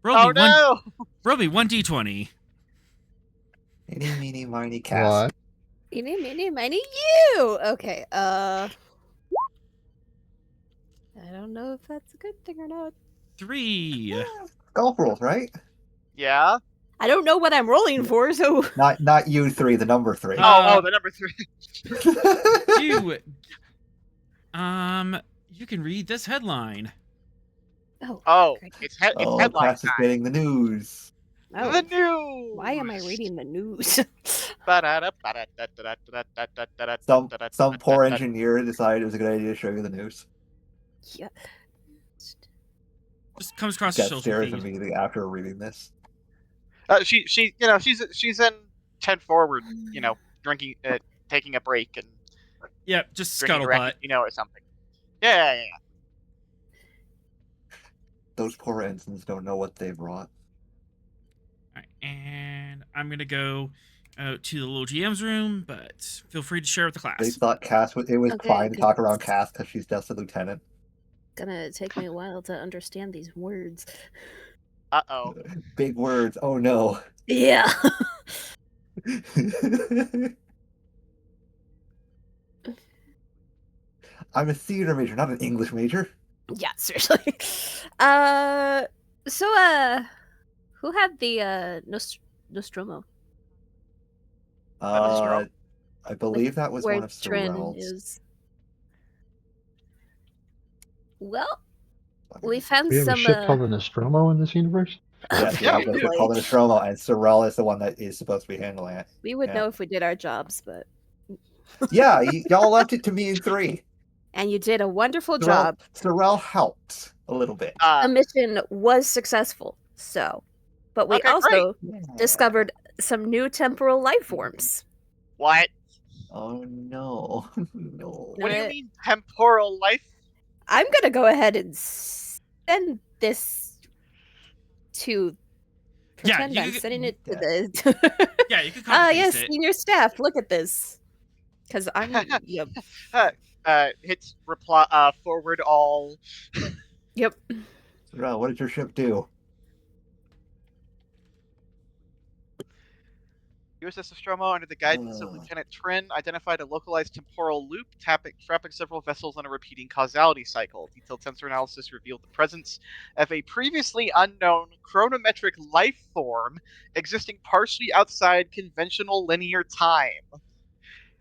Oh no! Roll me 1d20. Eeny, meeny, miny, Cass. What? Eeny, meeny, miny, you! Okay, I don't know if that's a good thing or not. 3. Golf rules, right? Yeah? I don't know what I'm rolling for, so... Not you 3, the number 3. Oh, the number 3. You can read this headline. Oh, great. it's Oh, headline Cass is time. getting the news. Oh, The news! why am I reading the news? Some poor engineer decided it was a good idea to show you the news. Yeah. Just comes across the Jet social stares feed. immediately after reading this. She's in 10 forward, drinking, taking a break and Yep, just drinking scuttlebutt. or something. Yeah. Those poor ensigns don't know what they've wrought. Alright, and I'm gonna go to the little GM's room, but feel free to share with the They class. thought Cass it was Okay, fine to okay. talk around Cass because she's just a lieutenant. gonna take me a while to understand these words. Uh-oh. Big words. Oh no. Yeah. I'm a theater major, not an English major. Yeah, seriously. Who had the Nostromo? I believe that was Where one of Trin Sorrel's. is. Well, we found We have a some. ship called the Nostromo in this universe? Yes, we have a ship called the Nostromo, and Sorrel is the one that is supposed to be handling it. We would know if we did our jobs, but yeah, y'all left it to me in 3. And you did a wonderful job. Sorrel helped a little bit. The mission was successful, but we also discovered some new temporal life forms. What? Oh no. No. What do you mean temporal life? I'm gonna go ahead and send this to pretend I'm sending it to the yeah, you can copy yes, it. senior staff, look at this. Because I'm yep. Hits reply forward all. Yep. Sorrel, what did your ship do? USS Nostromo, under the guidance of Lieutenant Trin, identified a localized temporal loop, trapping several vessels on a repeating causality cycle. Detailed sensor analysis revealed the presence of a previously unknown chronometric life form existing partially outside conventional linear time.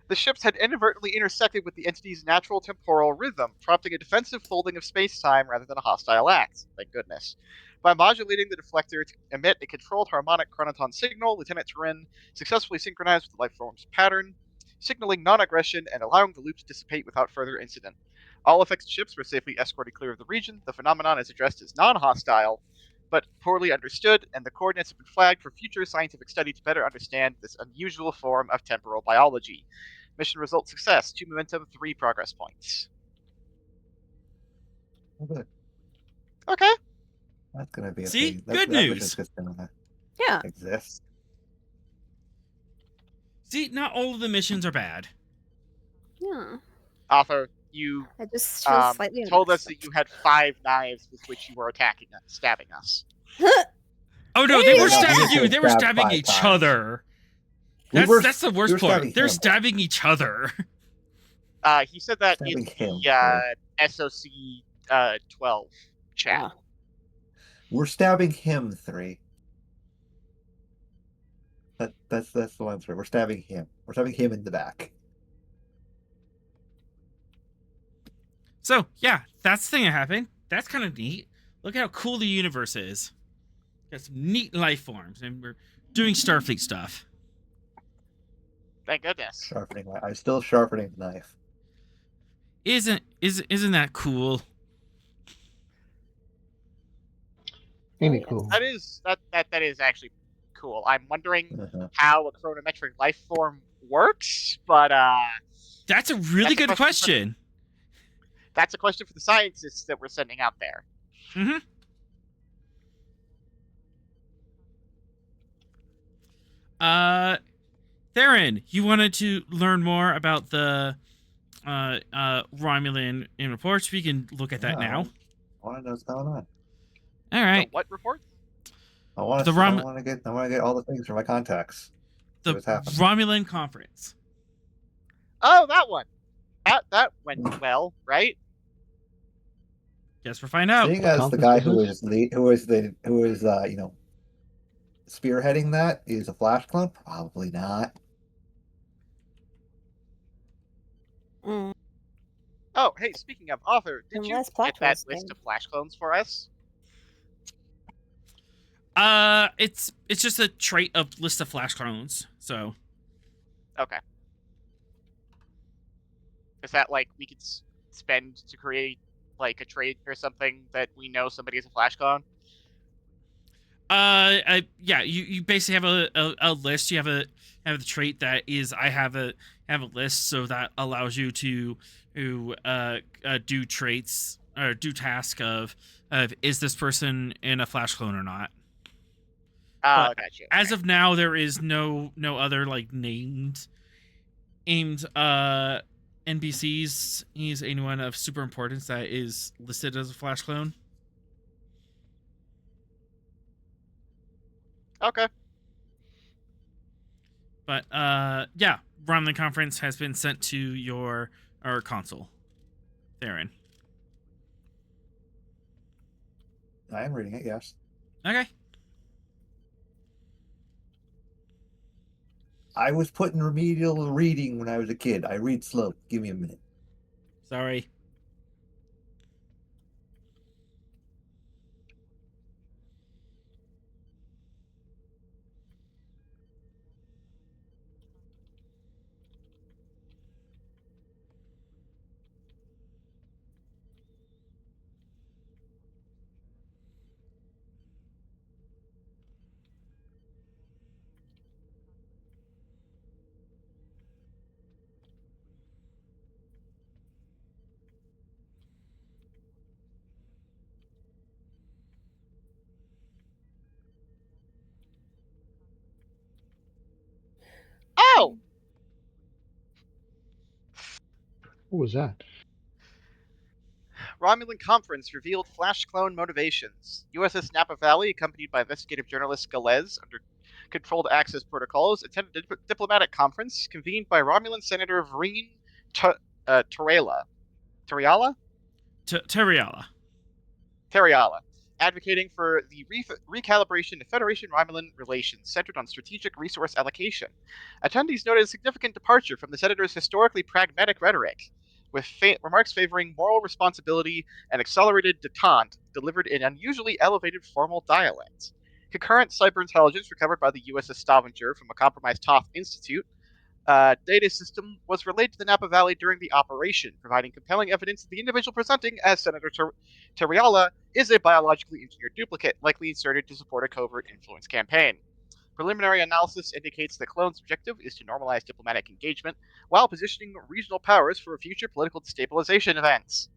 The ships had inadvertently intersected with the entity's natural temporal rhythm, prompting a defensive folding of space-time rather than a hostile act. Thank goodness. By modulating the deflector to emit a controlled harmonic chronoton signal, Lieutenant Turin successfully synchronized with the life form's pattern, signaling non-aggression and allowing the loop to dissipate without further incident. All affected ships were safely escorted clear of the region. The phenomenon is addressed as non-hostile, but poorly understood, and the coordinates have been flagged for future scientific study to better understand this unusual form of temporal biology. Mission result success, 2 momentum, 3 progress points. Okay. That's gonna be a thing. Good that news. Mission's just gonna exist. See, not all of the missions are bad. Yeah. Arthur, you I just feel slightly told us that you had 5 knives with which you were stabbing us. Oh no, they were stabbing you. They were stabbing each other. That's the worst part. They're stabbing each other. He said that in the SOC 12 chat. We're stabbing him 3. That's the one 3. We're stabbing him. We're stabbing him in the back. So yeah, that's the thing that happened. That's kind of neat. Look how cool the universe is. Got some neat life forms, and we're doing Starfleet stuff. Thank goodness. I'm still sharpening the knife. Isn't that cool? Ain't it cool? That is actually cool. I'm wondering how a chronometric life form works, but that's a really good question. That's a question for the scientists that we're sending out there. Mm-hmm. Theron, you wanted to learn more about the Romulan reports. We can look at that now. I want to know what's going on. All right. The what report? I want to get all the things from my contacts. The Romulan conference. Oh, that one. That went well, right? Guess we'll find out. Seeing as the guy who is spearheading that is a Flash clone, probably not. Mm. Oh, hey, speaking of Arthur, did you get that list of Flash clones for us? It's just a trait of list of Flash clones, so. Okay. Is that like we could spend to create like a trait or something that we know somebody is a Flash clone? Yeah, you basically have a list. You have the trait that is I have a list, so that allows you to do traits or do task of is this person in a Flash clone or not. Oh, gotcha. Okay. As of now, there is no other like aimed NPCs is anyone of super importance that is listed as a Flash clone. Okay. But yeah, Romulan conference has been sent to your console, Theron. I am reading it. Yes. Okay. I was put in remedial reading when I was a kid. I read slow. Give me a minute. Sorry. Oh! What was that? Romulan Conference revealed Flash clone motivations. USS Napa Valley, accompanied by investigative journalist Galez under controlled access protocols, attended a diplomatic conference convened by Romulan Senator Vreen Terriala. Terriala, advocating for the recalibration of Federation-Romulan relations centered on strategic resource allocation. Attendees noted a significant departure from the Senator's historically pragmatic rhetoric, with remarks favoring moral responsibility and accelerated detente delivered in unusually elevated formal dialect. Concurrent cyber intelligence recovered by the USS Stavanger from a compromised Toth Institute data system was relayed to the Napa Valley during the operation, providing compelling evidence that the individual presenting as Senator Terriala is a biologically engineered duplicate, likely inserted to support a covert influence campaign. Preliminary analysis indicates the clone's objective is to normalize diplomatic engagement while positioning regional powers for future political destabilization events.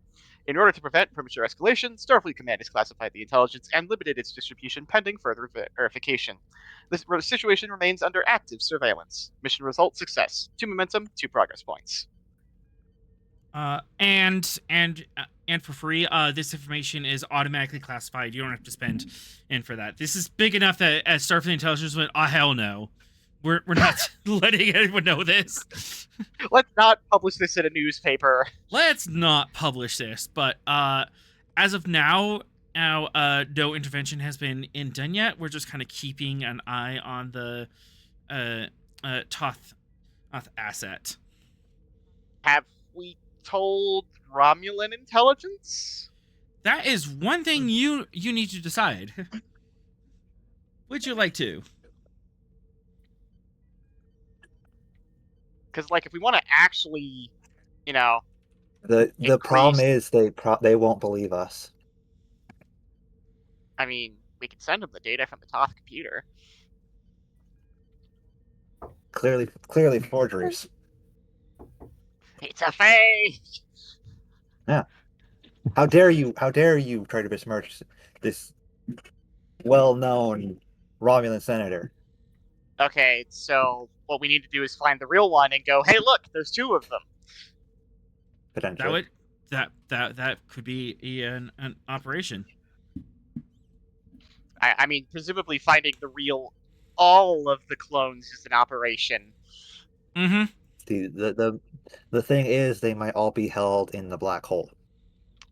In order to prevent premature escalation, Starfleet Command has classified the intelligence and limited its distribution pending further verification. The situation remains under active surveillance. Mission result success. 2 momentum, 2 progress points. And for free, this information is automatically classified. You don't have to spend in for that. This is big enough that as Starfleet Intelligence went, oh hell no, we're not letting anyone know this. Let's not publish this in a newspaper. Let's not publish this. But as of now, no intervention has been done yet. We're just kind of keeping an eye on the Toth asset. Have we told Romulan intelligence? That is one thing you need to decide. Would you like to? Because, like, if we want to actually, the problem is they won't believe us. I mean, we can send them the data from the Toth computer. Clearly forgeries. It's a fake. Yeah. How dare you try to besmirch this well-known Romulan senator? Okay, so what we need to do is find the real one and go, hey, look, there's 2 of them. Potentially. That could be an operation. I mean, presumably finding all of the clones is an operation. Mm-hmm. The thing is, they might all be held in the black hole.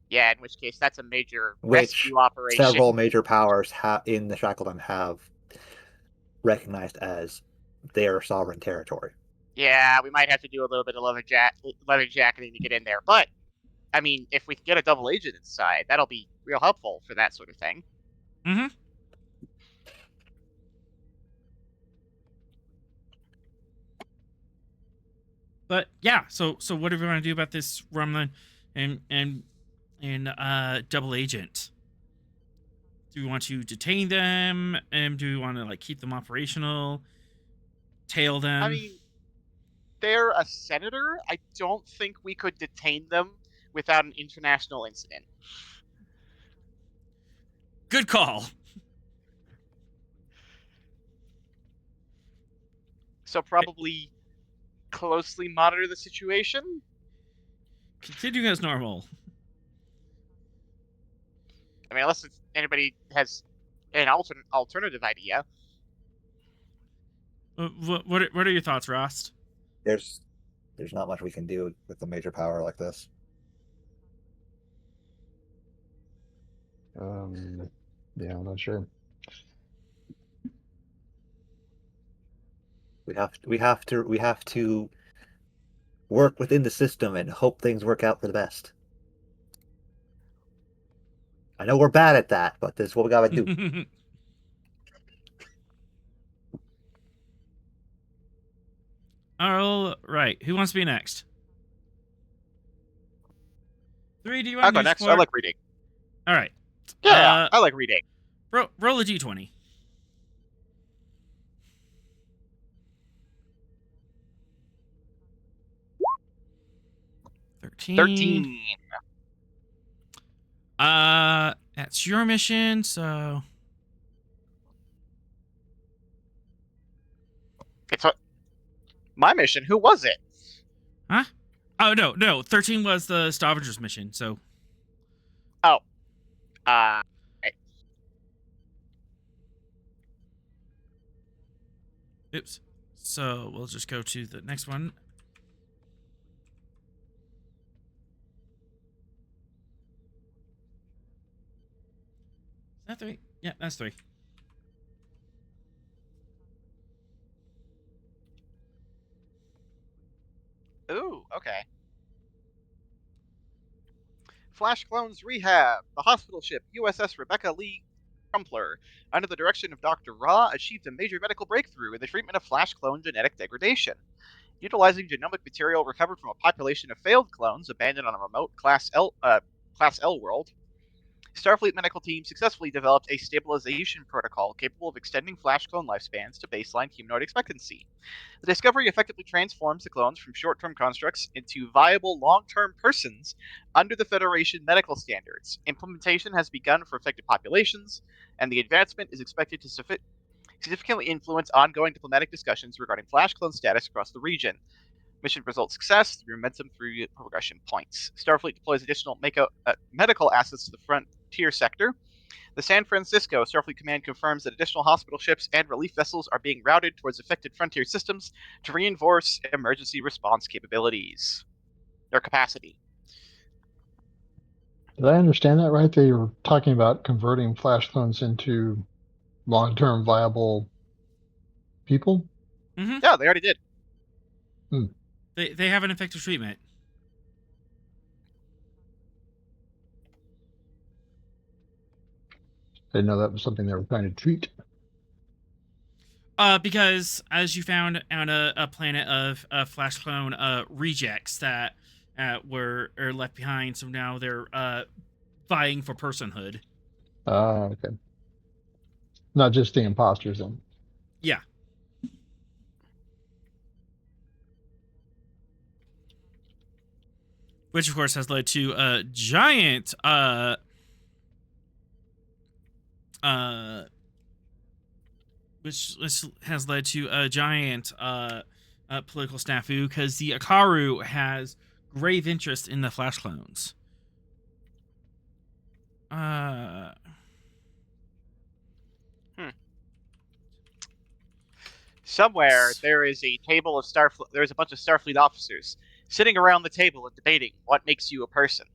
Yeah, in which case that's a major rescue operation. Several major powers in the Shackleton have recognized as their sovereign territory. Yeah, we might have to do a little bit of leather jacketing to get in there. But, I mean, if we can get a double agent inside, that'll be real helpful for that sort of thing. Mm-hmm. But yeah, so what do we want to do about this Romulan and double agent? Do we want to detain them? Do we want to like keep them operational? Tail them? I mean, they're a senator. I don't think we could detain them without an international incident. Good call. So probably closely monitor the situation. Continuing as normal. I mean, unless anybody has an alternative idea. What are your thoughts, Rost? There's not much we can do with a major power like this. Yeah, I'm not sure. We have to work within the system and hope things work out for the best. I know we're bad at that, but this is what we gotta do. All right. Who wants to be next? 3, do you I'll want go to next. support? I like reading. All right. Yeah, I like reading. Roll a d20. $13. That's your mission, so It's what my mission. Who was it? huh? Oh no. 13 was the Stavenger's mission, so Oh. oops. So we'll just go to the next one. Is that 3? Yeah, that's 3. Ooh, okay. Flash Clones Rehab. The hospital ship USS Rebecca Lee Crumpler, under the direction of Dr. Ra, achieved a major medical breakthrough in the treatment of Flash clone genetic degradation. Utilizing genomic material recovered from a population of failed clones abandoned on a remote Class L world, Starfleet medical team successfully developed a stabilization protocol capable of extending Flash clone lifespans to baseline humanoid expectancy. The discovery effectively transforms the clones from short-term constructs into viable long-term persons under the Federation medical standards. Implementation has begun for affected populations, and the advancement is expected to significantly influence ongoing diplomatic discussions regarding Flash clone status across the region. Mission result success through momentum through progression points. Starfleet deploys additional medical assets to the frontier sector. The San Francisco Starfleet Command confirms that additional hospital ships and relief vessels are being routed towards affected frontier systems to reinforce emergency response capabilities. Their capacity. Did I understand that right? They were talking about converting flash clones into long-term viable people? Mm-hmm. Yeah, they already did. They have an effective treatment. I didn't know that was something they were trying to treat. Because as you found on a planet of Flash clone rejects that were left behind, so now they're vying for personhood. Okay. Not just the imposters then. Yeah. Which of course has led to a giant which has led to a giant political snafu because the Akaru has grave interest in the Flash clones. Somewhere there is a table of Starfleet. There's a bunch of Starfleet officers sitting around the table and debating what makes you a person,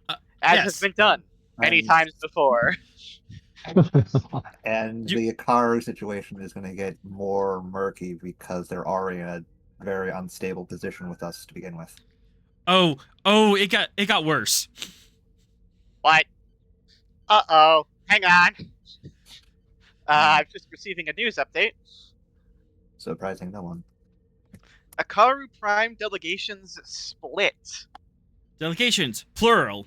as yes. has been done many times before. And the Akaru situation is going to get more murky because they're already in a very unstable position with us to begin with. Oh, it got worse. What? Uh-oh. Hang on. I'm just receiving a news update. Surprising no one. Akaru Prime delegations split. Delegations, plural.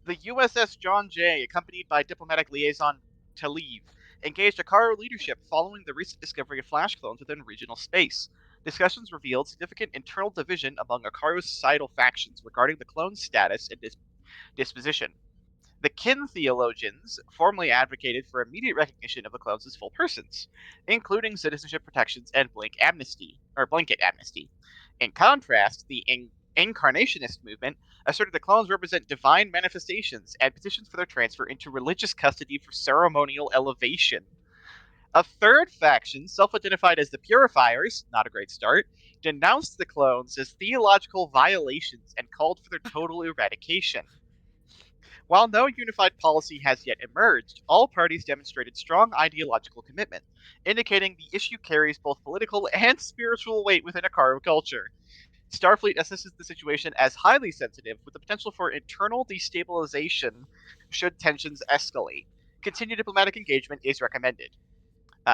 The USS John Jay, accompanied by diplomatic liaison Talib, engaged Akaru leadership following the recent discovery of Flash clones within regional space. Discussions revealed significant internal division among Akaru's societal factions regarding the clone's status and disposition. The Kin theologians formally advocated for immediate recognition of the clones as full persons, including citizenship protections and blanket amnesty. In contrast, the incarnationist movement asserted the clones represent divine manifestations and petitions for their transfer into religious custody for ceremonial elevation. A third faction, self-identified as the Purifiers, not a great start, denounced the clones as theological violations and called for their total eradication. While no unified policy has yet emerged, all parties demonstrated strong ideological commitment, indicating the issue carries both political and spiritual weight within Akaru culture. Starfleet assesses the situation as highly sensitive, with the potential for internal destabilization should tensions escalate. Continued diplomatic engagement is recommended.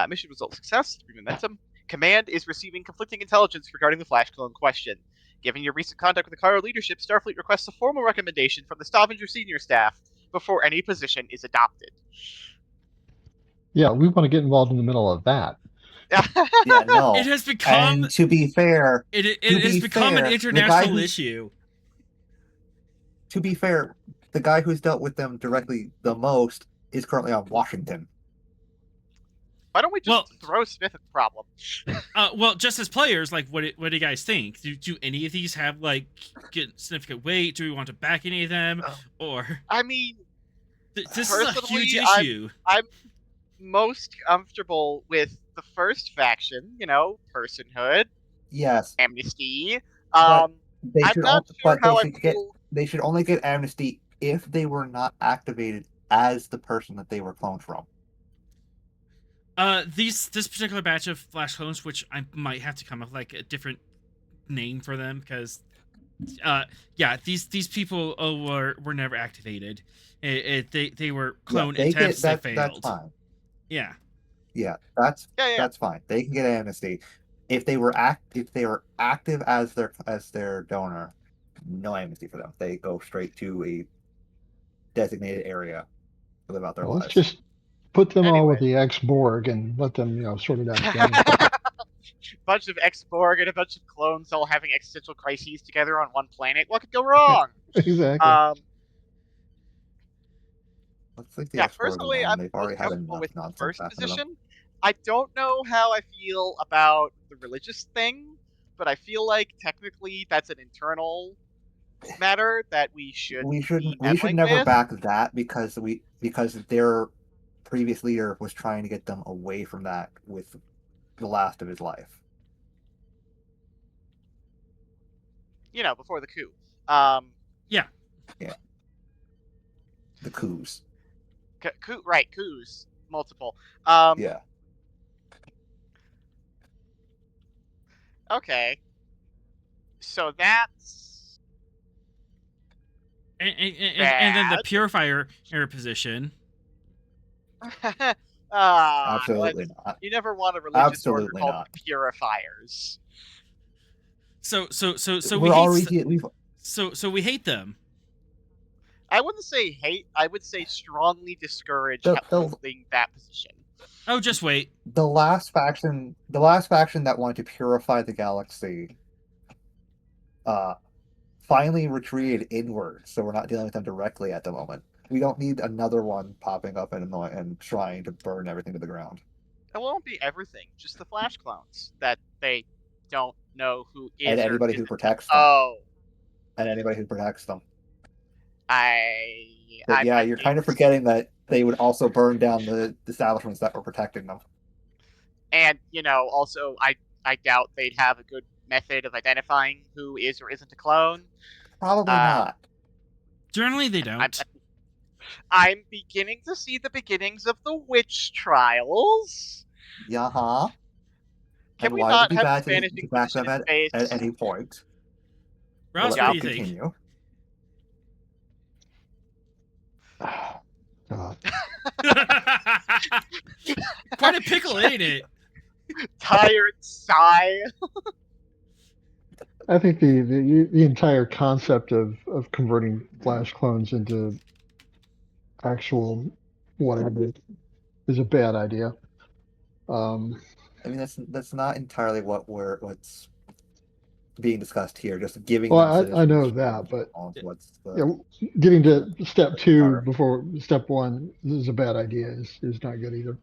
Mission result success, 3 momentum. Command is receiving conflicting intelligence regarding the Flash clone question. Given your recent contact with the Cairo leadership, Starfleet requests a formal recommendation from the Stavanger senior staff before any position is adopted. Yeah, we want to get involved in the middle of that. Yeah, no. It has become. And to be fair, It has become an international issue. To be fair, the guy who's dealt with them directly the most is currently on Washington. Why don't we just throw Smith at the problem? Well, just as players, like, what do you guys think? Do any of these have, like, significant weight? Do we want to back any of them? Or I mean, this is a huge issue. I'm most comfortable with the first faction, you know, personhood. Yes. Amnesty. They I'm should not sure how I feel. They should only get amnesty if they were not activated as the person that they were cloned from. This particular batch of Flash clones, which I might have to come up with like a different name for them, because yeah, these people were never activated. They were cloned attempts that failed. That's fine. Yeah. Yeah, that's fine. They can get amnesty if they were active as their donor. No amnesty for them. They go straight to a designated area to live out their lives. Let's just put them all with the ex-Borg and let them, sort it out. Bunch of ex-Borg and a bunch of clones all having existential crises together on one planet. What could go wrong? Exactly. Let's think the personally, I'm they've already had comfortable with the first happen position. I don't know how I feel about the religious thing, but I feel like technically that's an internal matter that we should never back that because their previous leader was trying to get them away from that with the last of his life. Before the coup. Yeah. The coups. Coups. Multiple. Yeah. Okay. So that's... And then the Purifier position. Absolutely not. You never want a religious order called the Purifiers. So we hate them. I wouldn't say hate. I would say strongly discourage holding that position. Oh, just wait. The last faction that wanted to purify the galaxy, finally retreated inward. So we're not dealing with them directly at the moment. We don't need another one popping up and trying to burn everything to the ground. It won't be everything. Just the Flash clones that they don't know who is. And anybody who protects them. Oh. And anybody who protects them. You're kind of forgetting that they would also burn down the establishments that were protecting them. And, also, I doubt they'd have a good method of identifying who is or isn't a clone. Probably not. Generally, they don't. I'm beginning to see the beginnings of the witch trials. Yeah. Can we not have Spanish Inquisition at any point? Ross, what do you think? God. Quite a pickle, ain't it? Tired sigh. I think the entire concept of converting Flash clones into actual whatever is a bad idea. I mean, that's not entirely what's being discussed here. Just giving. Well, I know that, but getting to step 2 before step 1 is a bad idea. Is not good either.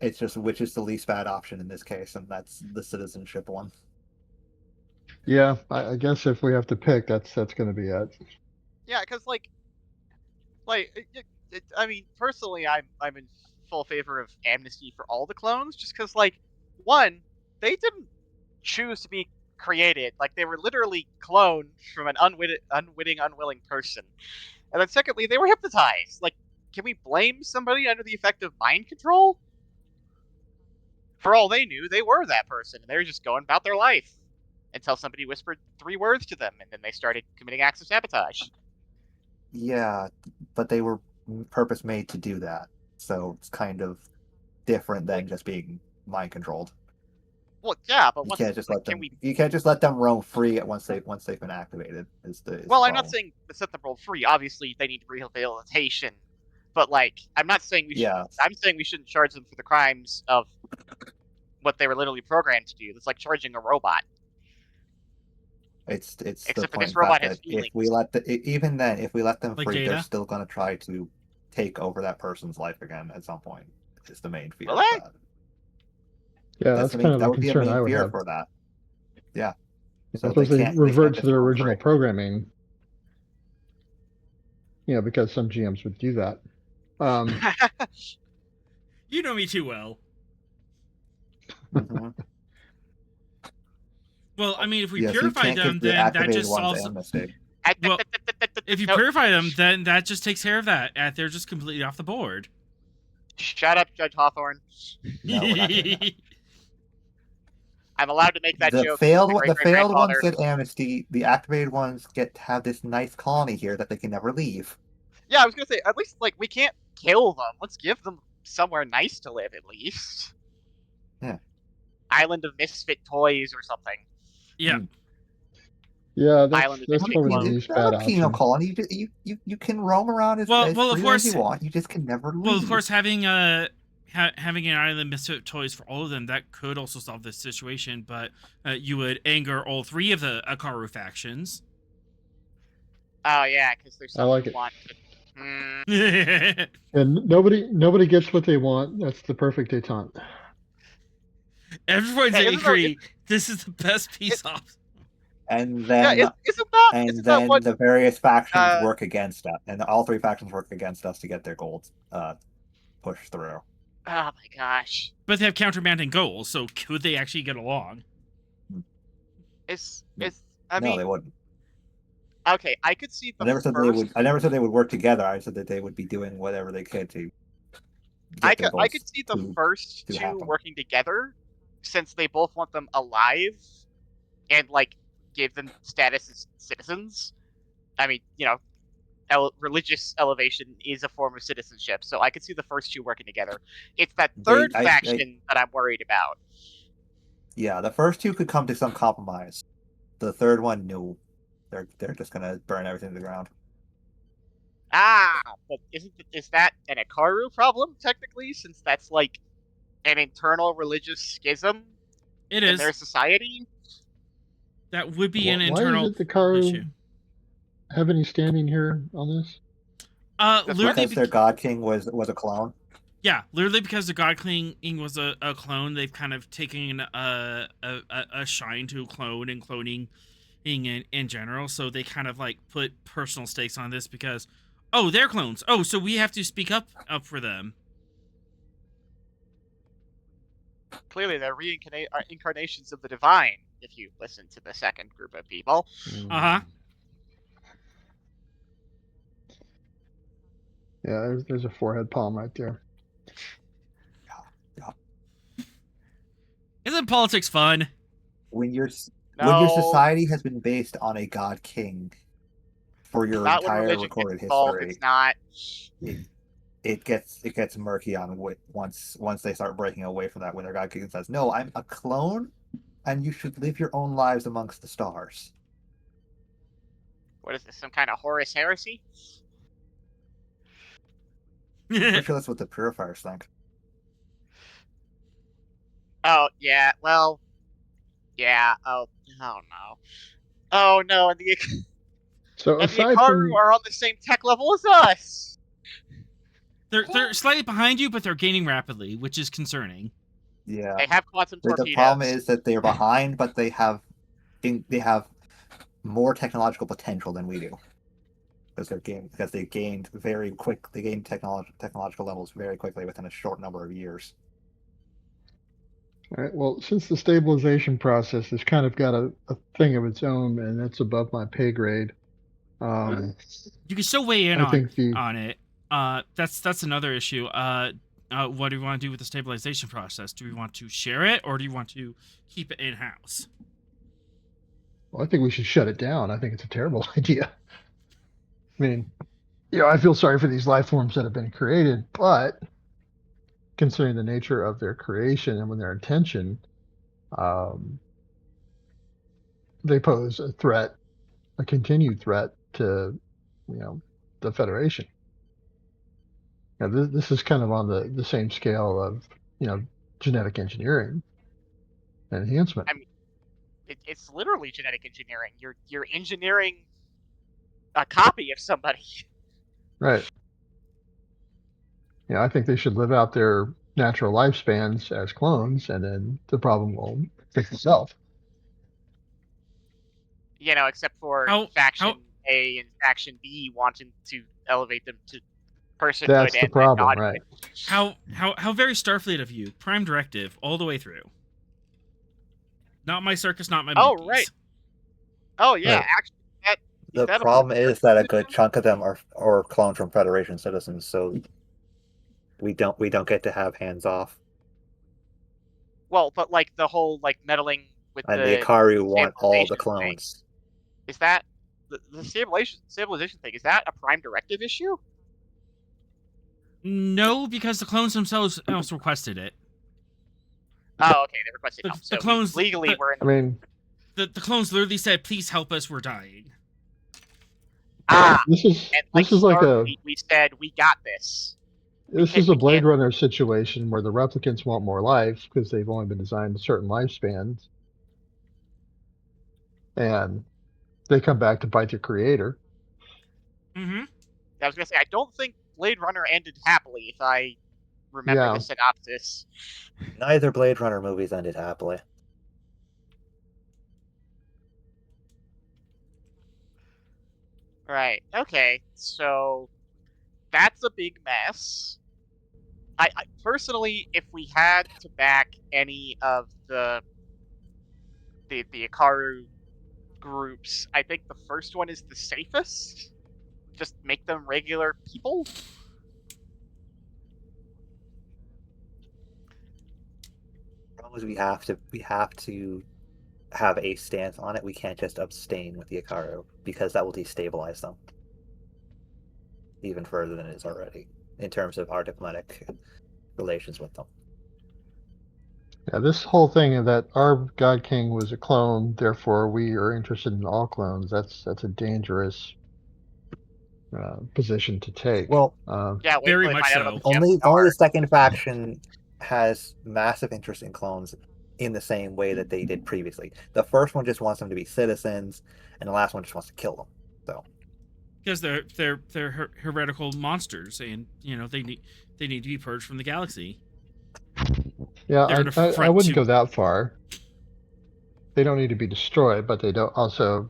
It's just which is the least bad option in this case, and that's the citizenship one. Yeah, I guess if we have to pick, that's going to be it. Yeah, because I mean, personally, I'm in full favor of amnesty for all the clones, just because one, they didn't choose to be created. Like, they were literally cloned from an unwitting, unwilling person. And then secondly, they were hypnotized. Like, can we blame somebody under the effect of mind control? For all they knew, they were that person, and they were just going about their life until somebody whispered 3 words to them, and then they started committing acts of sabotage. Yeah, but they were purpose made to do that, so it's kind of different than just being mind controlled. Well, yeah, but you can't just let them. You can't just let them roam free once they've been activated. I'm not saying to set them roam free. Obviously, they need rehabilitation, but I'm not saying we should. Yeah. I'm saying we shouldn't charge them for the crimes of what they were literally programmed to do. It's like charging a robot. It's except the for point this robot that has feelings. if we let even then, if we let them Like free, Data? they're still going to try to take over that person's life again at some point. Is the main fear Will of they? that. Yeah, that's kind of that the would be a concern I main would fear have. for that. Yeah. So suppose they revert to their original free. programming. Because some GMs would do that. You know me too well. Mm-hmm. Well, I mean, if we Yes, purify them, then that just solves. Well, if you purify them, then that just takes care of that. They're just completely off the board. Shut up, Judge Hawthorne. No, we're not doing that. I'm allowed to make that the joke. The failed ones get amnesty. The activated ones get to have this nice colony here that they can never leave. Yeah, I was gonna say, at least we can't kill them. Let's give them somewhere nice to live, at least. Yeah. Island of Misfit Toys or something. Yeah. Yeah, that's probably the least bad option. Penal colony. You can roam around as freely as you want. You just can never leave. Well, of course, having having an island of misfit toys for all of them, that could also solve this situation, but you would anger all 3 of the Akaru factions. Oh yeah, because there's some who want to. And nobody gets what they want. That's the perfect detente. Everyone's angry. This is the best peace off. And then, the various factions work against us, and all 3 factions work against us to get their goals pushed through. Oh my gosh! But they have countermanding goals, so could they actually get along? I mean, no, they wouldn't. Okay, I could see the I never said they would work together. I said that they would be doing whatever they could to. I could see the first 2 working together, since they both want them alive, and give them status as citizens. I mean, religious elevation is a form of citizenship, so I could see the first 2 working together. It's that third faction that I'm worried about. Yeah, the first 2 could come to some compromise. The third one, no. They're just gonna burn everything to the ground. But is that an Akaru problem, technically, since that's an internal religious schism in their society? That would be an internal issue. Why does the Akaru have any standing here on this? Because their God King was a clone. Yeah, literally because the God King was a clone, they've kind of taken a shine to clone and cloning in general, so they kind of put personal stakes on this because, oh, they're clones. Oh, so we have to speak up for them. Clearly, they're incarnations of the divine, if you listen to the second group of people. Uh-huh. Yeah, there's a forehead palm right there. Yeah. Isn't politics fun? When your society has been based on a God King for your entire recorded history, it's not. It gets murky on once they start breaking away from that. When their God King says, "No, I'm a clone, and you should live your own lives amongst the stars." What is this? Some kind of Horus heresy? I'm sure that's what the purifiers think. Oh yeah, well, yeah. Oh no. Oh no, and the Akaru are on the same tech level as us. They're slightly behind you, but they're gaining rapidly, which is concerning. Yeah. They have quantum torpedoes. The problem is that they're behind, but they have more technological potential than we do. Because they gained very quick. They gained technological levels very quickly within a short number of years. All right. Well, since the stabilization process has kind of got a thing of its own, and that's above my pay grade. You can still weigh in on it. That's another issue. What do we want to do with the stabilization process? Do we want to share it, or do you want to keep it in house? Well, I think we should shut it down. I think it's a terrible idea. I mean, I feel sorry for these life forms that have been created, but considering the nature of their creation and their intention, they pose a threat, a continued threat to, the Federation. Now, this is kind of on the same scale of, genetic engineering and enhancement. I mean, it's literally genetic engineering. You're engineering a copy of somebody. Right. I think they should live out their natural lifespans as clones, and then the problem will fix itself. Except for Faction A and Faction B wanting to elevate them to personhood. That's the problem, right? How very Starfleet of you. Prime directive all the way through. Not my circus, not my monkeys. Oh, right. Oh, yeah. Right. Actually, the problem is that a good chunk of them are clones from Federation citizens, so we don't get to have hands off. Well, but the whole meddling with and the Ikaru want all the clones. Thing. Is that the stabilization thing? Is that a Prime Directive issue? No, because the clones themselves also requested it. Oh, okay, they requested help. The clones legally we're in. I mean, the clones literally said, "Please help us, we're dying." This is like we said we got this. This is a Blade Runner situation where the replicants want more life because they've only been designed to certain lifespans, and they come back to bite their creator. Mm-hmm. I was gonna say I don't think Blade Runner ended happily, if I remember the synopsis. Neither Blade Runner movies ended happily. Right. Okay. So that's a big mess. I personally, if we had to back any of the Ikaru groups, I think the first one is the safest. Just make them regular people. The problem is we have to have a stance on it. We can't just abstain with the Ikaru because that will destabilize them even further than it is already in terms of our diplomatic relations with them. Yeah, this whole thing that our God King was a clone, therefore we are interested in all clones. That's a dangerous position to take. Well, yeah, very much so. Only the second faction has massive interest in clones in the same way that they did previously. The first one just wants them to be citizens, and the last one just wants to kill them. So. Because they're heretical monsters, and they need to be purged from the galaxy. Yeah, I wouldn't go that far. They don't need to be destroyed, but they don't also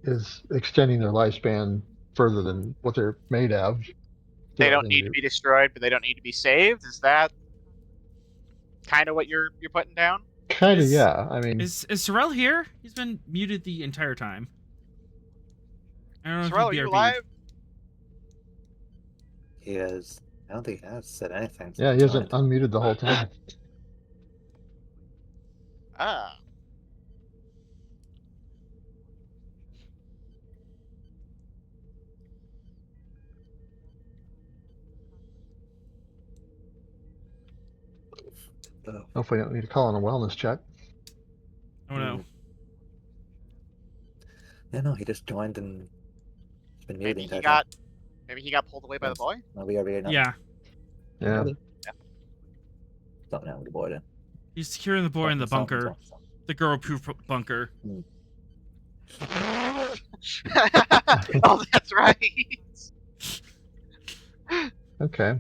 is extending their lifespan further than what they're made of. They don't need to be destroyed, but they don't need to be saved. Is that kind of what you're putting down? Kind of, yeah. I mean, is Sorrel here? He's been muted the entire time. I don't know Sorrel, are you alive? He is. I don't think he has said anything. Yeah, he hasn't unmuted the whole time. Ah. Hopefully, I don't need to call on a wellness check. Oh no. Yeah, no, he just joined and he's been muted. Maybe he got pulled away by the boy? No, we already know. Yeah. Something happened with the boy then. He's securing the boy in the bunker. The girl-proof bunker. Oh, that's right. Okay.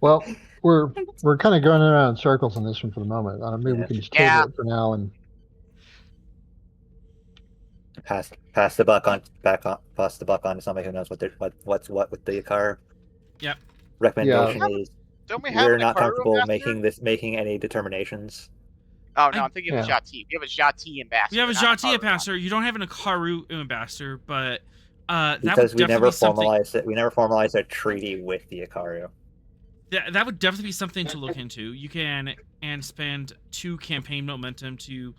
Well, we're kind of going around in circles on this one for the moment. Maybe we can just table it for now and pass the buck on to somebody who knows what's what with the car. Yep. Recommendation is don't we have we're not Nakaru comfortable ambassador? making any determinations. Oh no, I'm thinking of Jati. We have a Jati ambassador. We have a Jati ambassador. You don't have an Akaru ambassador, but because we never formalized it. We never formalized a treaty with the Akaru. That would definitely be something to look into. You can spend 2 campaign momentum to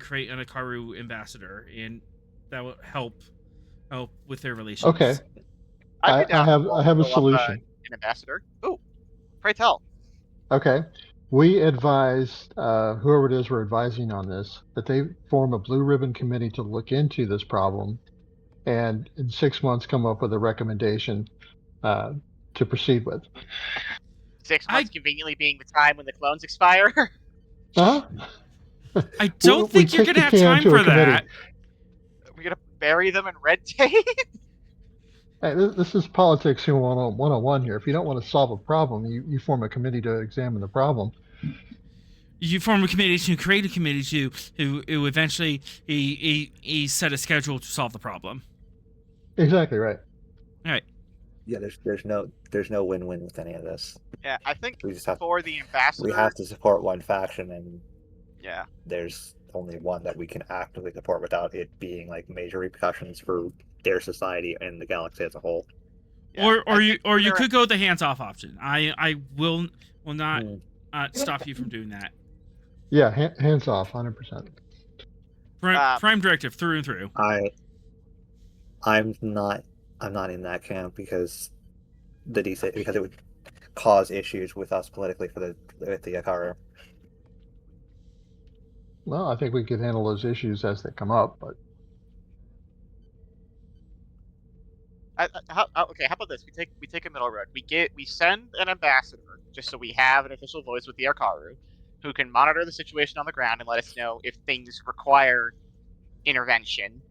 create an Akaru ambassador, and that will help with their relations. Okay. I have a solution. An ambassador. Oh, pray tell. Okay. We advised whoever it is we're advising on this that they form a blue ribbon committee to look into this problem, and in 6 months come up with a recommendation to proceed with. 6 months conveniently being the time when the clones expire. Huh? I don't think you're gonna have time for that. We're gonna bury them in red tape. Hey, this is politics 101 here. If you don't want to solve a problem, you form a committee to examine the problem. You form a committee to create a committee to eventually set a schedule to solve the problem. Exactly right. All right. Yeah, there's no win-win with any of this. Yeah, I think we just have, for the ambassador, we have to support one faction, and yeah, there's only one that we can actively support without it being like major repercussions for their society and the galaxy as a whole. Yeah, or you could go the hands-off option. I will not stop you from doing that. Yeah, hands off, 100%. Prime directive through and through. I'm not in that camp because it would cause issues with us politically with the Akaru. Well, I think we could handle those issues as they come up, but okay, how about this? We take a middle road. We send an ambassador just so we have an official voice with the Akaru, who can monitor the situation on the ground and let us know if things require intervention.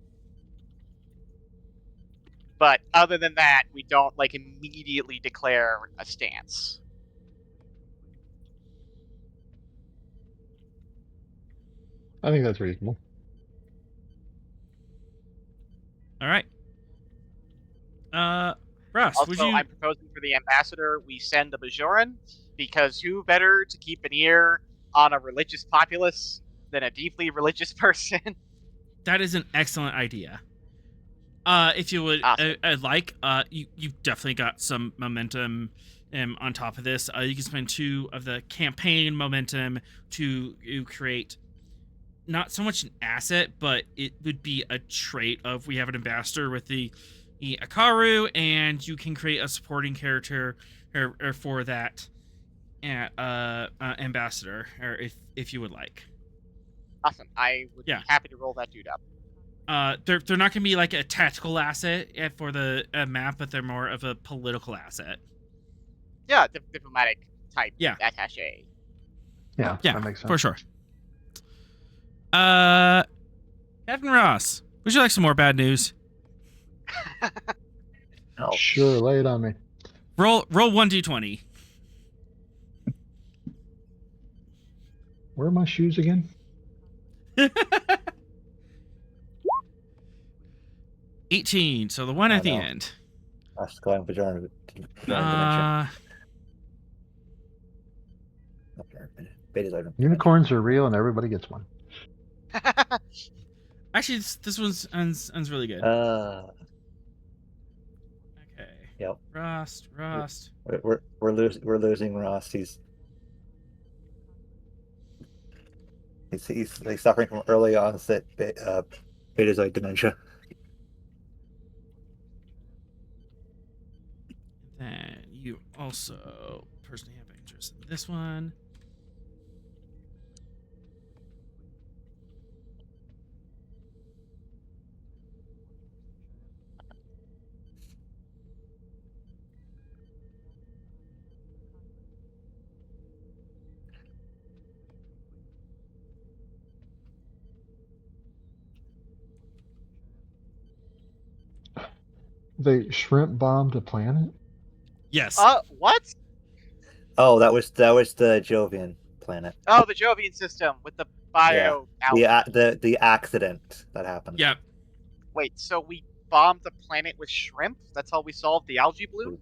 But other than that, we don't immediately declare a stance. I think that's reasonable. All right. Russ, also, I'm proposing for the ambassador we send a Bajoran, because who better to keep an ear on a religious populace than a deeply religious person? That is an excellent idea. If you would awesome. You've definitely got some momentum on top of this. You can spend 2 of the campaign momentum to create not so much an asset, but it would be a trait of we have an ambassador with the Akaru, and you can create a supporting character or for that ambassador, or if you would like. Awesome. I would be happy to roll that dude up. They're not going to be like a tactical asset for the map, but they're more of a political asset. Yeah, diplomatic type attaché. Yeah, that makes sense. For sure. Kevin Ross, would you like some more bad news? No. Sure, lay it on me. Roll 1d20. Where are my shoes again? 18, so the one at the end. That's going Bajoran dimension. Unicorns are real and everybody gets one. Actually, this one's ends really good. Okay. Yep. Rust. We're losing Ross. He's suffering from early onset betazoid dementia. Then you also personally have interest in this one. They shrimp bombed a planet? Yes. What? Oh, that was the Jovian planet. Oh, the Jovian system with the bio. Yeah. The accident that happened. Yep. Wait, so we bombed the planet with shrimp? That's how we solved the algae bloom?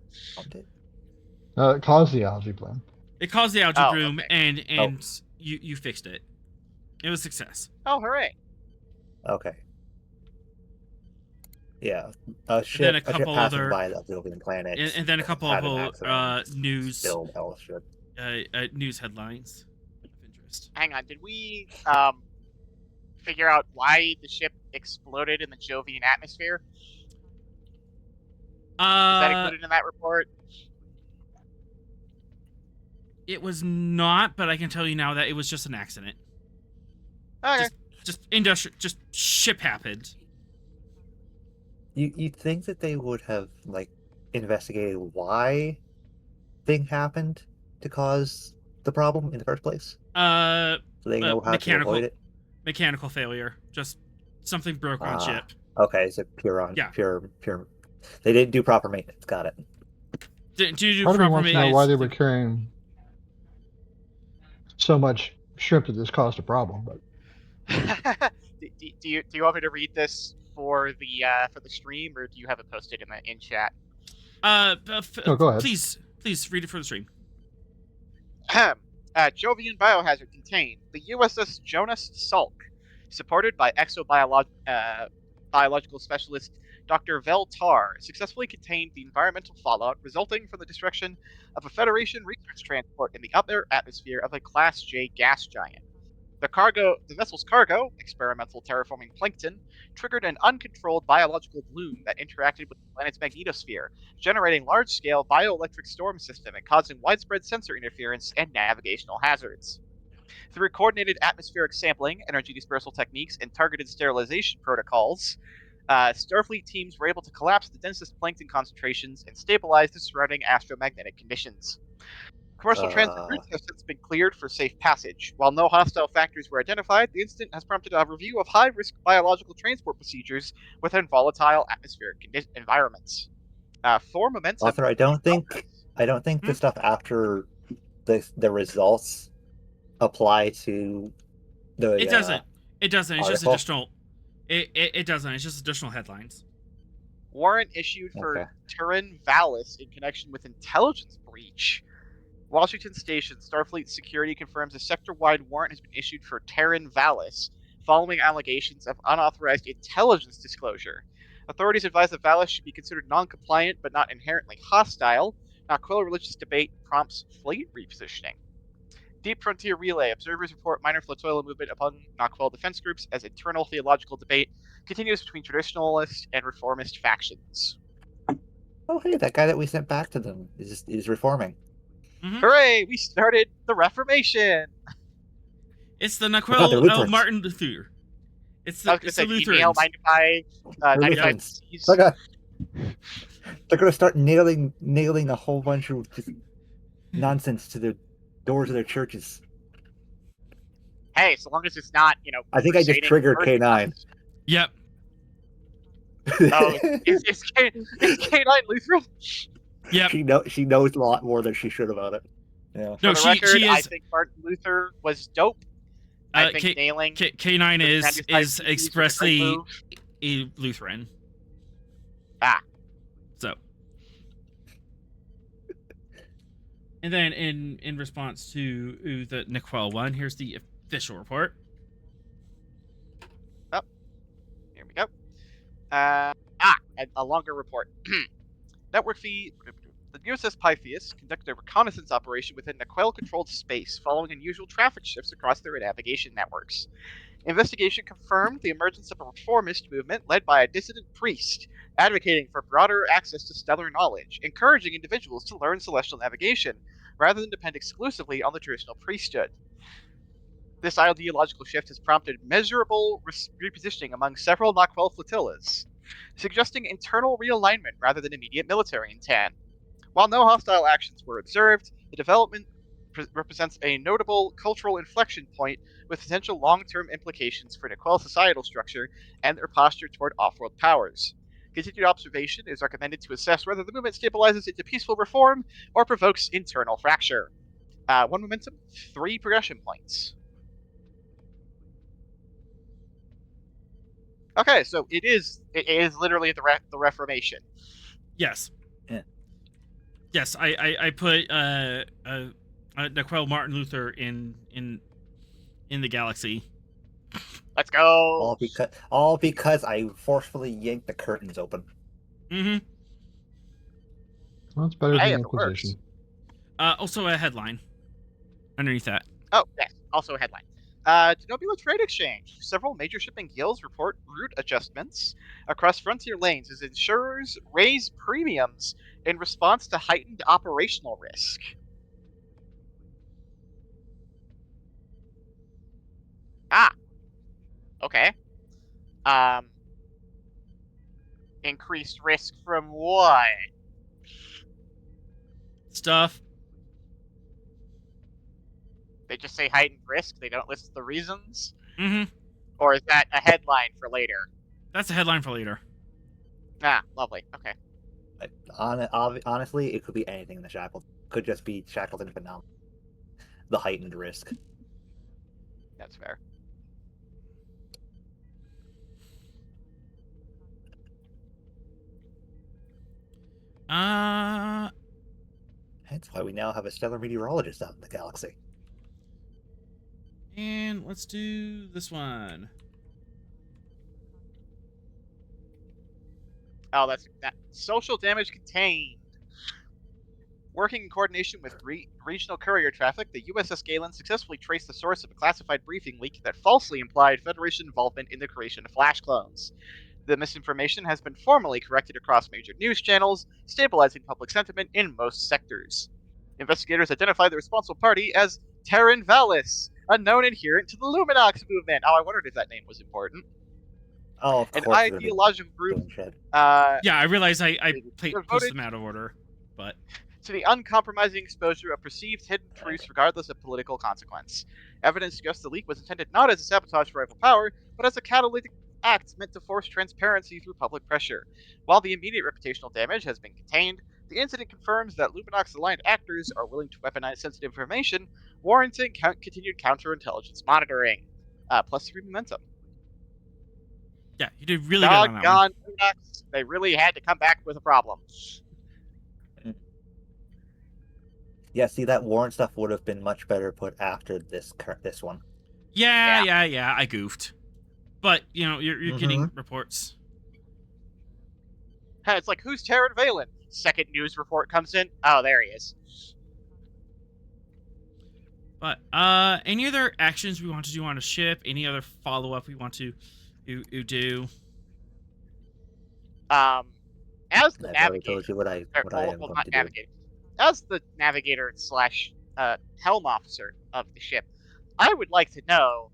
It caused the algae bloom. It caused the algae bloom, okay. and you fixed it. It was a success. Oh, hooray! Okay. Yeah, a ship passing by the Jovian planet, and then a couple of news news headlines of interest. Hang on, did we figure out why the ship exploded in the Jovian atmosphere? Is that included in that report? It was not, but I can tell you now that it was just an accident. Okay. Just ship happened. You'd think that they would have investigated why thing happened to cause the problem in the first place. So they know how to avoid it. Mechanical failure. Just something broke on ship. Okay, so pure. They didn't do proper maintenance. Got it. Did you do proper maintenance? Wants to know why they were carrying so much shrimp that this caused a problem. But do you want me to read this for the stream, or do you have it posted in chat? Go ahead. Please read it for the stream. Jovian biohazard contained. The USS Jonas Salk, supported by biological specialist Dr. Vel Tar, successfully contained the environmental fallout resulting from the destruction of a Federation research transport in the upper atmosphere of a Class J gas giant. The vessel's cargo, experimental terraforming plankton, triggered an uncontrolled biological bloom that interacted with the planet's magnetosphere, generating large-scale bioelectric storm system and causing widespread sensor interference and navigational hazards. Through coordinated atmospheric sampling, energy dispersal techniques, and targeted sterilization protocols, Starfleet teams were able to collapse the densest plankton concentrations and stabilize the surrounding astromagnetic conditions. Commercial transit routes have since been cleared for safe passage. While no hostile factors were identified, the incident has prompted a review of high-risk biological transport procedures within volatile atmospheric environments. For momentum. Author, I don't think the stuff after the results apply to the. It doesn't. It doesn't. It's just additional. It doesn't. It's just additional headlines. Warrant issued for Turin Vallis in connection with intelligence breach. Washington Station, Starfleet Security confirms a sector-wide warrant has been issued for Terran Vallis, following allegations of unauthorized intelligence disclosure. Authorities advise that Vallis should be considered non-compliant but not inherently hostile. Naquil religious debate prompts fleet repositioning. Deep Frontier Relay. Observers report minor flotilla movement among Naquil defense groups as internal theological debate continues between traditionalist and reformist factions. Oh, hey, that guy that we sent back to them is reforming. Mm-hmm. Hooray! We started the Reformation. It's the Naquil Martin Luther. It's the Lutherans. Minded by 95 They're gonna start nailing a whole bunch of just nonsense to the doors of their churches. Hey, so long as it's not, I think I just triggered K9. Yep. Oh, is K9 Lutheran? Yep. She knows a lot more than she should about it. Yeah. No, she is. I think Martin Luther was dope. I think nailing K9 is expressly a Lutheran. So. And then in response to the Naquil one, here's the official report. Oh, here we go. A longer report. Network feed. The USS Pythias conducted a reconnaissance operation within Naquil-controlled space following unusual traffic shifts across their navigation networks. Investigation confirmed the emergence of a reformist movement led by a dissident priest, advocating for broader access to stellar knowledge, encouraging individuals to learn celestial navigation, rather than depend exclusively on the traditional priesthood. This ideological shift has prompted measurable repositioning among several Naquil flotillas, suggesting internal realignment rather than immediate military intent. While no hostile actions were observed, the development represents a notable cultural inflection point with potential long-term implications for Naquil societal structure and their posture toward off-world powers. Continued observation is recommended to assess whether the movement stabilizes into peaceful reform or provokes internal fracture. 1 momentum, 3 progression points. Okay, so it is literally the Reformation. Yes. Yeah. Yes, I put Naquel Martin Luther in the galaxy. Let's go. All because I forcefully yanked the curtains open. Mm-hmm. Well, it's better Hey, than if it works. Inquisition. Also a headline underneath that. Oh, yes. Also a headline. Denobula Trade Exchange. Several major shipping guilds report route adjustments across frontier lanes as insurers raise premiums in response to heightened operational risk. Ah. Okay. Increased risk from what? Stuff. They just say heightened risk. They don't list the reasons. Mm-hmm. Or is that a headline for later? That's a headline for later. Ah, lovely. Okay. Honestly, it could be anything in the Shackleton. Could just be Shackleton phenomenon. The heightened risk. That's fair. That's why we now have a stellar meteorologist out in the galaxy. And let's do this one. Oh, that's that. Social damage contained. Working in coordination with regional courier traffic, the USS Galen successfully traced the source of a classified briefing leak that falsely implied Federation involvement in the creation of flash clones. The misinformation has been formally corrected across major news channels, stabilizing public sentiment in most sectors. Investigators identified the responsible party as Terran Valis, a known adherent to the Luminox movement. Oh, I wondered if that name was important. Oh, of An course. ideological group. Yeah, I realize I posted devoted them out of order, but to the uncompromising exposure of perceived hidden truths regardless of political consequence. Evidence suggests the leak was intended not as a sabotage for rival power, but as a catalytic act meant to force transparency through public pressure. While the immediate reputational damage has been contained, the incident confirms that Luminox-aligned actors are willing to weaponize sensitive information, warranting continued counterintelligence monitoring. +3 momentum. yeah, you did really good on that one. Doggone Luminox, they really had to come back with a problem. Yeah, see, that warrant stuff would have been much better put after this one. Yeah, I goofed. But, you're getting reports. Hey, it's like, who's Terran Valen? Second news report comes in. Oh, there he is. But, any other actions we want to do on a ship? Any other follow-up we want to do? As the I've navigator... already told you what I am going to do. As the navigator / helm officer of the ship, I would like to know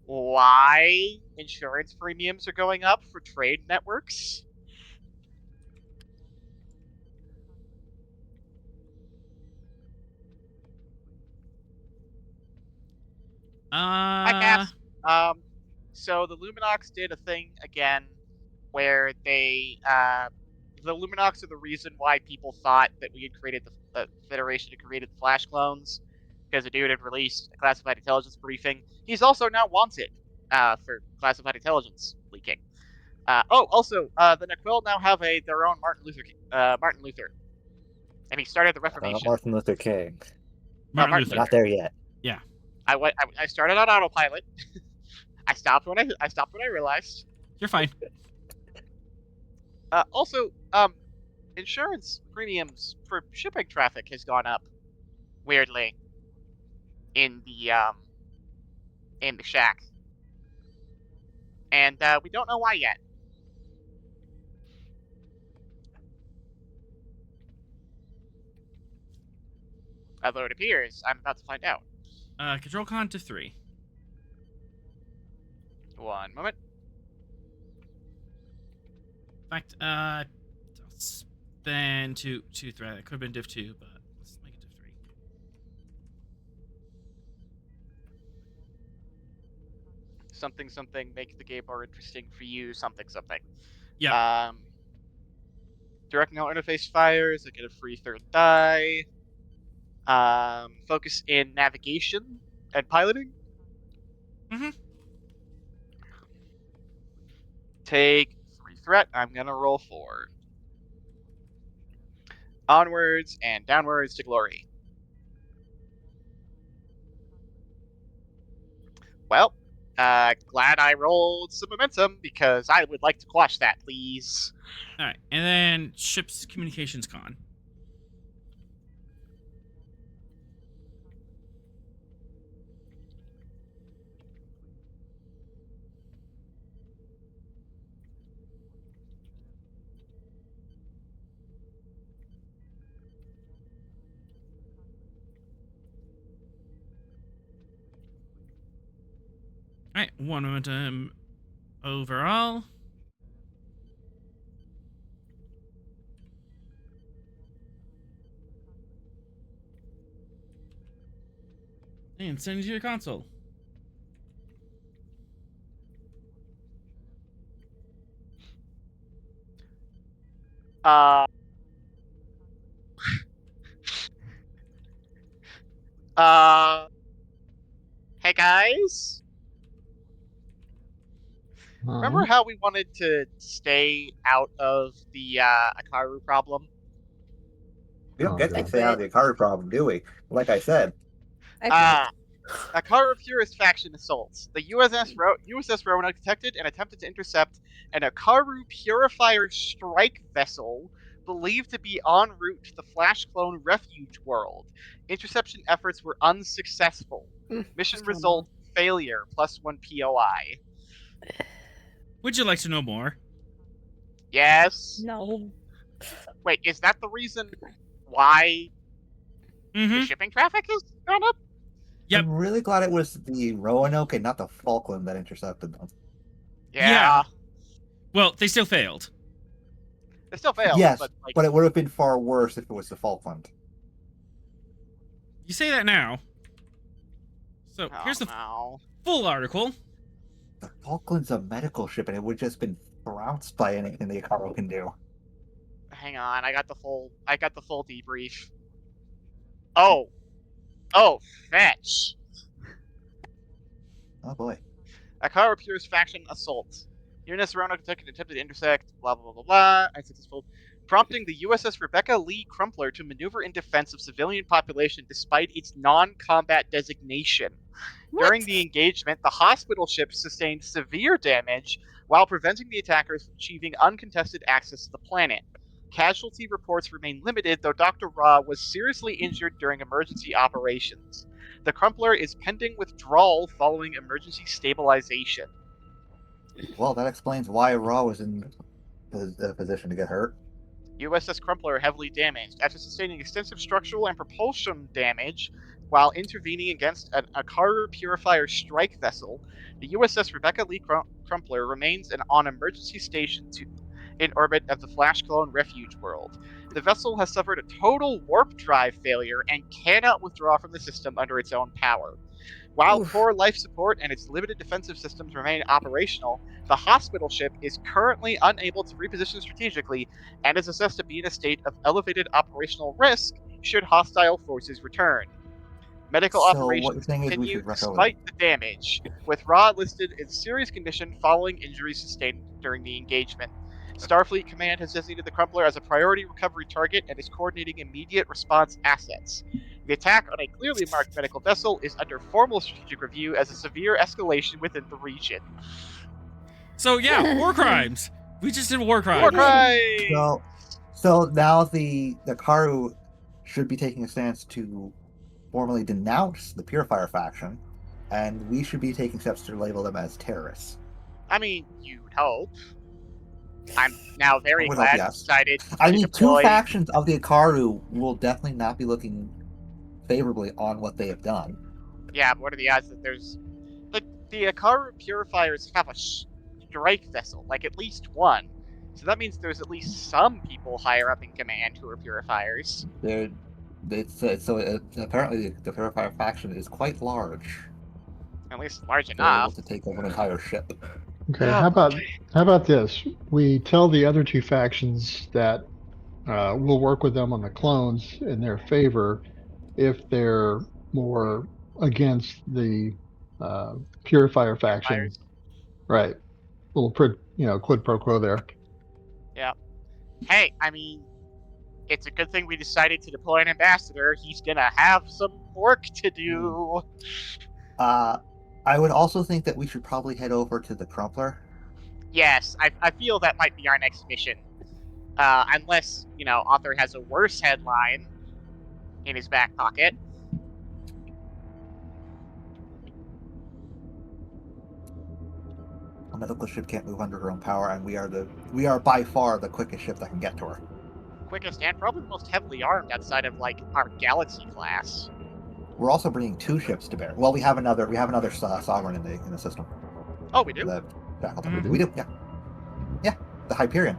why insurance premiums are going up for trade networks. Hi, Cass. So the Luminox did a thing again where they, the Luminox are the reason why people thought that we had created the Federation had created the Flash clones, because the dude had released a classified intelligence briefing. He's also now wanted for classified intelligence leaking. Also, the Naquil now have their own Martin Luther, and he started the Reformation. Martin Luther King. Martin Luther. Not there yet. Yeah. I started on autopilot. I stopped when I realized. You're fine. Also, insurance premiums for shipping traffic has gone up weirdly in the shack, and we don't know why yet. Although it appears I'm about to find out. Control con to 3. 1 moment. In fact, I'll spend 2 threat. It could have been div 2, but let's make it div 3. Something, make the game more interesting for you. Something. Yeah. Direct null interface fires. I get a free 3rd die. Focus in navigation and piloting. Take 3 threat. I'm gonna roll 4. Onwards and downwards to glory. Well, glad I rolled some momentum because I would like to quash that, please. All right, and then ship's communications con. All right, 1 momentum overall. And send it to your console. Hey guys. Remember how we wanted to stay out of the Akaru problem? We don't get to stay out of the Akaru problem, do we? Like I said. Akaru Purist faction assaults. The USS Roanoke detected and attempted to intercept an Akaru Purifier strike vessel believed to be en route to the Flash Clone Refuge world. Interception efforts were unsuccessful. Mission result, failure, +1 POI. Would you like to know more? Yes. No. Wait, is that the reason why the shipping traffic is gone up? Yep. I'm really glad it was the Roanoke and not the Falkland that intercepted them. Yeah. Well, they still failed. They still failed. Yes, but it would have been far worse if it was the Falkland. You say that now. So here's the full article. The Falkland's a medical ship, and it would have just been trounced by anything the Akaru can do. Hang on, I got the full debrief. Oh, fetch. Oh boy. Akaru Purist faction assault. UNS Roanoke attempted to intersect, blah blah blah blah blah, unsuccessful, prompting the USS Rebecca Lee Crumpler to maneuver in defense of civilian population despite its non-combat designation. What? During the engagement, the hospital ship sustained severe damage while preventing the attackers from achieving uncontested access to the planet. Casualty reports remain limited, though Dr. Ra was seriously injured during emergency operations. The Crumpler is pending withdrawal following emergency stabilization. Well, that explains why Ra was in the position to get hurt. USS Crumpler heavily damaged. After sustaining extensive structural and propulsion damage while intervening against an Akaru Purifier strike vessel, the USS Rebecca Lee Crumpler remains on emergency station in orbit of the Flash Clone Refuge world. The vessel has suffered a total warp drive failure and cannot withdraw from the system under its own power. While core life support and its limited defensive systems remain operational, the hospital ship is currently unable to reposition strategically and is assessed to be in a state of elevated operational risk should hostile forces return. Medical operations continue despite the damage, with Ra listed in serious condition following injuries sustained during the engagement. Starfleet Command has designated the Crumpler as a priority recovery target and is coordinating immediate response assets. The attack on a clearly marked medical vessel is under formal strategic review as a severe escalation within the region. So yeah, war crimes. We just did war crimes. War crimes! So now the Akaru should be taking a stance to formally denounce the Purifier faction, and we should be taking steps to label them as terrorists. I mean, you'd hope. I'm now very glad you decided to I mean, deploy... 2 factions of the Akaru will definitely not be looking favorably on what they have done. Yeah, but what are the odds that there's... The Akaru Purifiers have a strike vessel, like at least one. So that means there's at least some people higher up in command who are Purifiers. Apparently the Purifier faction is quite large. At least large They're enough. able to take over an entire ship. Okay, how about this? We tell the other 2 factions that we'll work with them on the clones in their favor if they're more against the Purifier faction. Purifiers. Right. Little, quid pro quo there. Yeah. Hey, I mean, it's a good thing we decided to deploy an ambassador. He's gonna have some work to do. I would also think that we should probably head over to the Crumpler. Yes, I feel that might be our next mission. Unless, author has a worse headline in his back pocket. A medical ship can't move under her own power, and we are by far the quickest ship that can get to her. Quickest and probably the most heavily armed outside of our Galaxy class. We're also bringing 2 ships to bear. Well, we have another Sovereign in the system. Oh, we do? Mm-hmm. We do, yeah. Yeah, the Hyperion.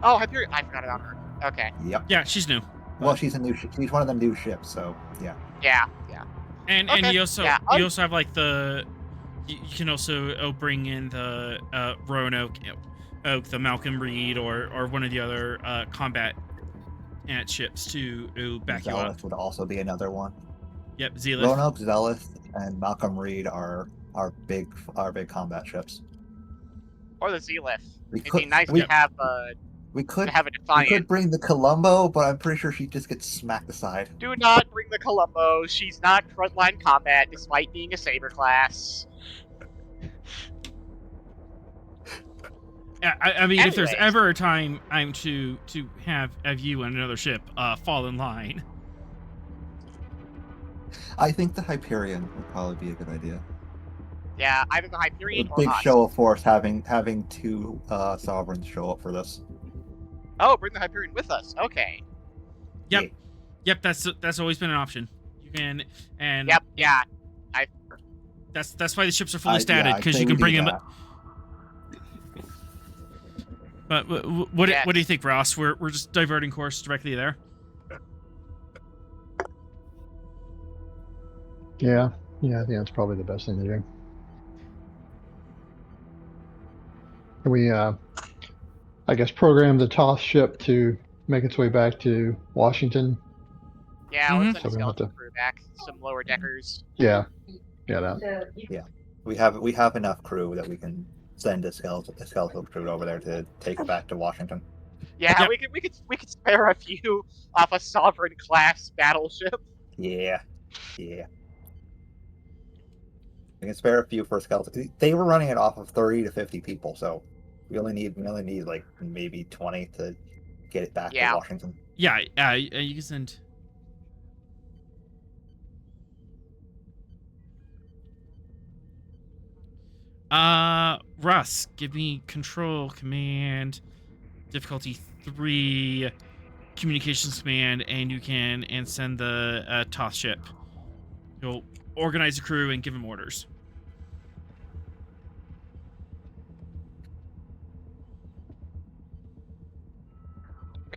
Oh, Hyperion. I forgot about her. Okay. Yep. Yeah, she's new. Well, she's she's one of them new ships, so yeah. Yeah. And Okay. you also Yeah, you also have you can also bring in the Roanoke, the Malcolm Reed, or one of the other combat ships to back you up. Zealous would also be another one. Yep, Zealous. Roanoke, Zealous, and Malcolm Reed are big combat ships. Or the Zealith. It'd be nice to have a Defiant. We could bring the Columbo, but I'm pretty sure she just gets smacked aside. Do not bring the Columbo. She's not frontline combat, despite being a Saber class. I mean, if there's ever a time I'm to have you and another ship fall in line. I think the Hyperion would probably be a good idea. Yeah, either the Hyperion or big us. show of force having 2 sovereigns show up for this. Oh, bring the Hyperion with us. Okay. Yep. Yep, that's always been an option. You can Yep, yeah. That's why the ships are fully statted, because you can bring them. But what do you think, Ross? We're just diverting course directly there. Yeah, I think that's probably the best thing to do. Can we, I guess, program the Toth ship to make its way back to Washington? Yeah, let's send a skeleton crew back. Some lower deckers. Yeah. Yeah, we have enough crew that we can send a skeletal crew over there to take it back to Washington. Yeah, we could spare a few off a Sovereign class battleship. Yeah. We can spare a few for a skeleton. They were running it off of 30 to 50 people, so we only need like maybe 20 to get it back to Washington. Yeah, you can send. Russ, give me control command, difficulty 3, communications command, and you can send the Toth ship. You'll organize a crew and give them orders.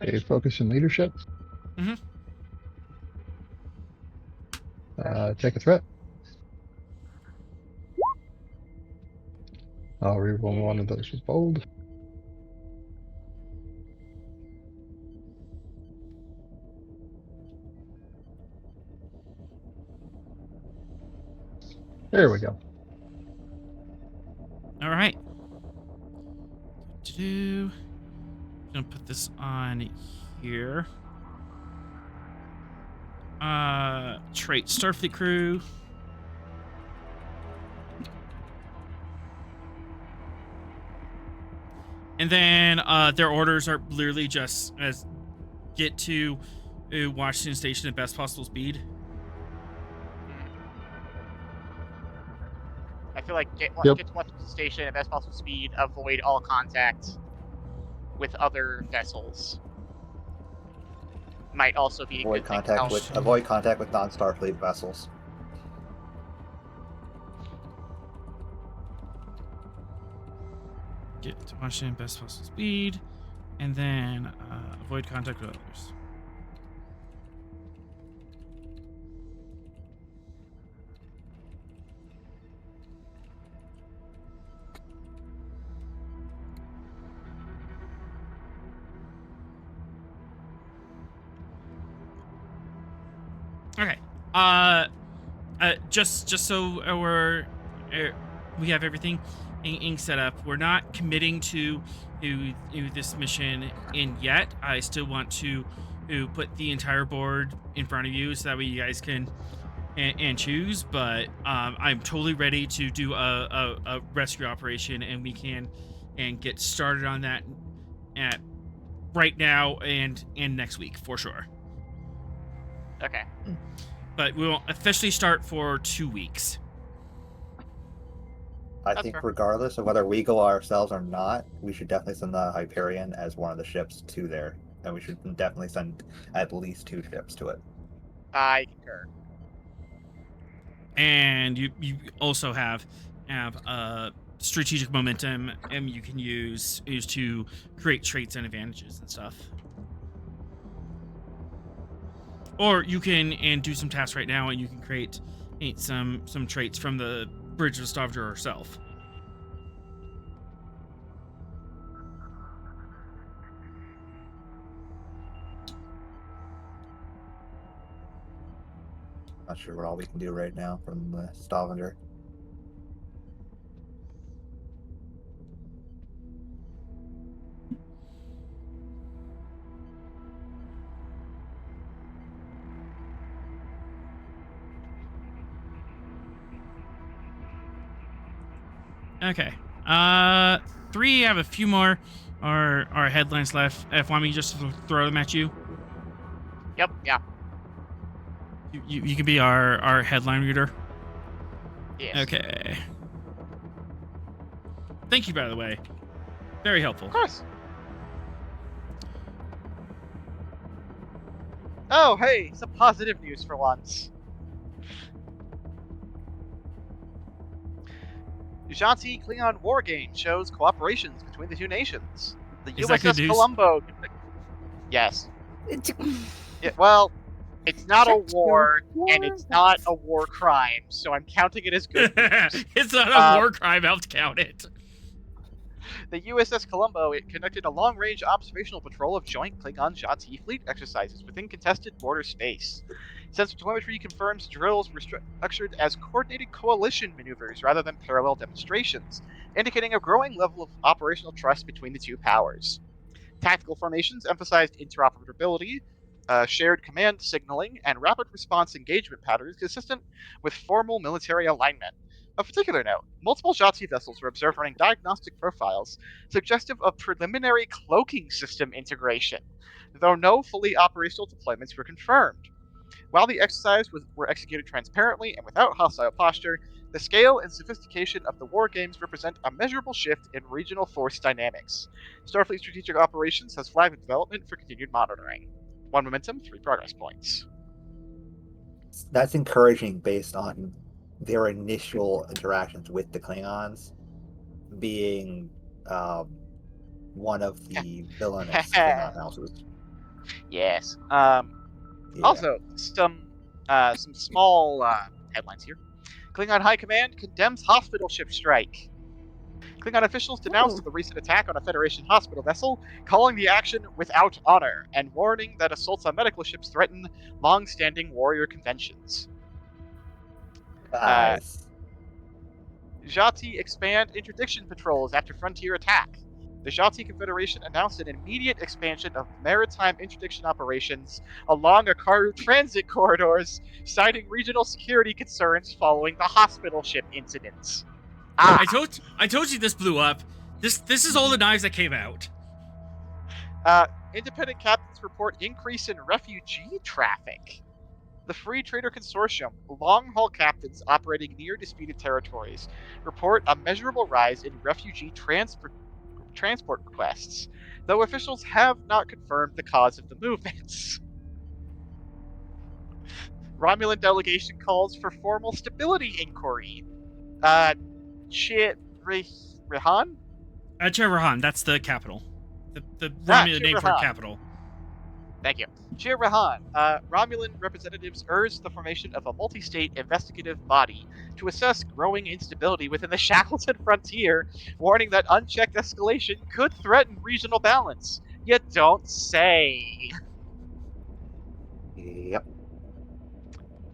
Okay, focus in leadership. Mm-hmm. Take a threat. I'll reroll one of those with bold. There we go. All right. I'm gonna put this on here. Trait Starfleet crew. And then their orders are literally just as get to Washington Station at best possible speed. I feel like get to Washington Station at best possible speed, avoid all contact with other vessels. Might also be avoid contact with non-Starfleet vessels. Get to Washington best possible speed, and then avoid contact with others. Okay. Just so we have everything in set up. We're not committing to this mission in yet. I still want to put the entire board in front of you so that way you guys can and choose. But I'm totally ready to do a rescue operation, and we can get started on that at right now and next week for sure. Okay. But we will officially start for 2 weeks. I That's think fair. regardless of whether we go ourselves or not, we should definitely send the Hyperion as one of the ships to there. And we should definitely send at least 2 ships to it. I concur. And you also have strategic momentum, and you can use to create traits and advantages and stuff. Or you can do some tasks right now, and you can create some traits from the Bridge of Stavanger herself. Not sure what all we can do right now from the Stavanger. Okay. 3 have a few more our headlines left. If want me just to throw them at you? Yep. Yeah. You can be our headline reader. Yes. Okay. Thank you, by the way. Very helpful. Of course. Oh, hey, some positive news for once. Ushanti Klingon war game shows cooperations between the two nations. The Is that good USS news? Colombo. Yes. Well, it's not a war, and it's not a war crime, so I'm counting it as good news. It's not a war crime. I'll count it. The USS Colombo conducted a long-range observational patrol of joint Klingon-Zhati fleet exercises within contested border space. Sensor telemetry confirms drills were structured as coordinated coalition maneuvers rather than parallel demonstrations, indicating a growing level of operational trust between the two powers. Tactical formations emphasized interoperability, shared command signaling, and rapid response engagement patterns consistent with formal military alignment. Of particular note, multiple Zhati vessels were observed running diagnostic profiles suggestive of preliminary cloaking system integration, though no fully operational deployments were confirmed. While the exercise were executed transparently and without hostile posture, the scale and sophistication of the war games represent a measurable shift in regional force dynamics. Starfleet Strategic Operations has flagged the development for continued monitoring. 1 momentum, 3 progress points. That's encouraging based on their initial interactions with the Klingons being one of the villainous Klingon houses. Yes. Yeah. Also, some small headlines here. Klingon High Command condemns hospital ship strike. Klingon officials denounced the recent attack on a Federation hospital vessel, calling the action without honor, and warning that assaults on medical ships threaten long-standing warrior conventions. Nice. Zhati expand interdiction patrols after frontier attack. The Zhati Confederation announced an immediate expansion of maritime interdiction operations along Akaru transit corridors, citing regional security concerns following the hospital ship incidents. I told you this blew up. This is all the knives that came out. Independent captains report increase in refugee traffic. The Free Trader Consortium, long-haul captains operating near disputed territories, report a measurable rise in refugee transport requests, though officials have not confirmed the cause of the movements. Romulan delegation calls for formal stability inquiry. Rehan? Cherahan, that's the capital. The Romulan name for capital. Thank you. Chir Rehan, Romulan representatives urged the formation of a multi-state investigative body to assess growing instability within the Shackleton frontier, warning that unchecked escalation could threaten regional balance. Yet don't say. Yep.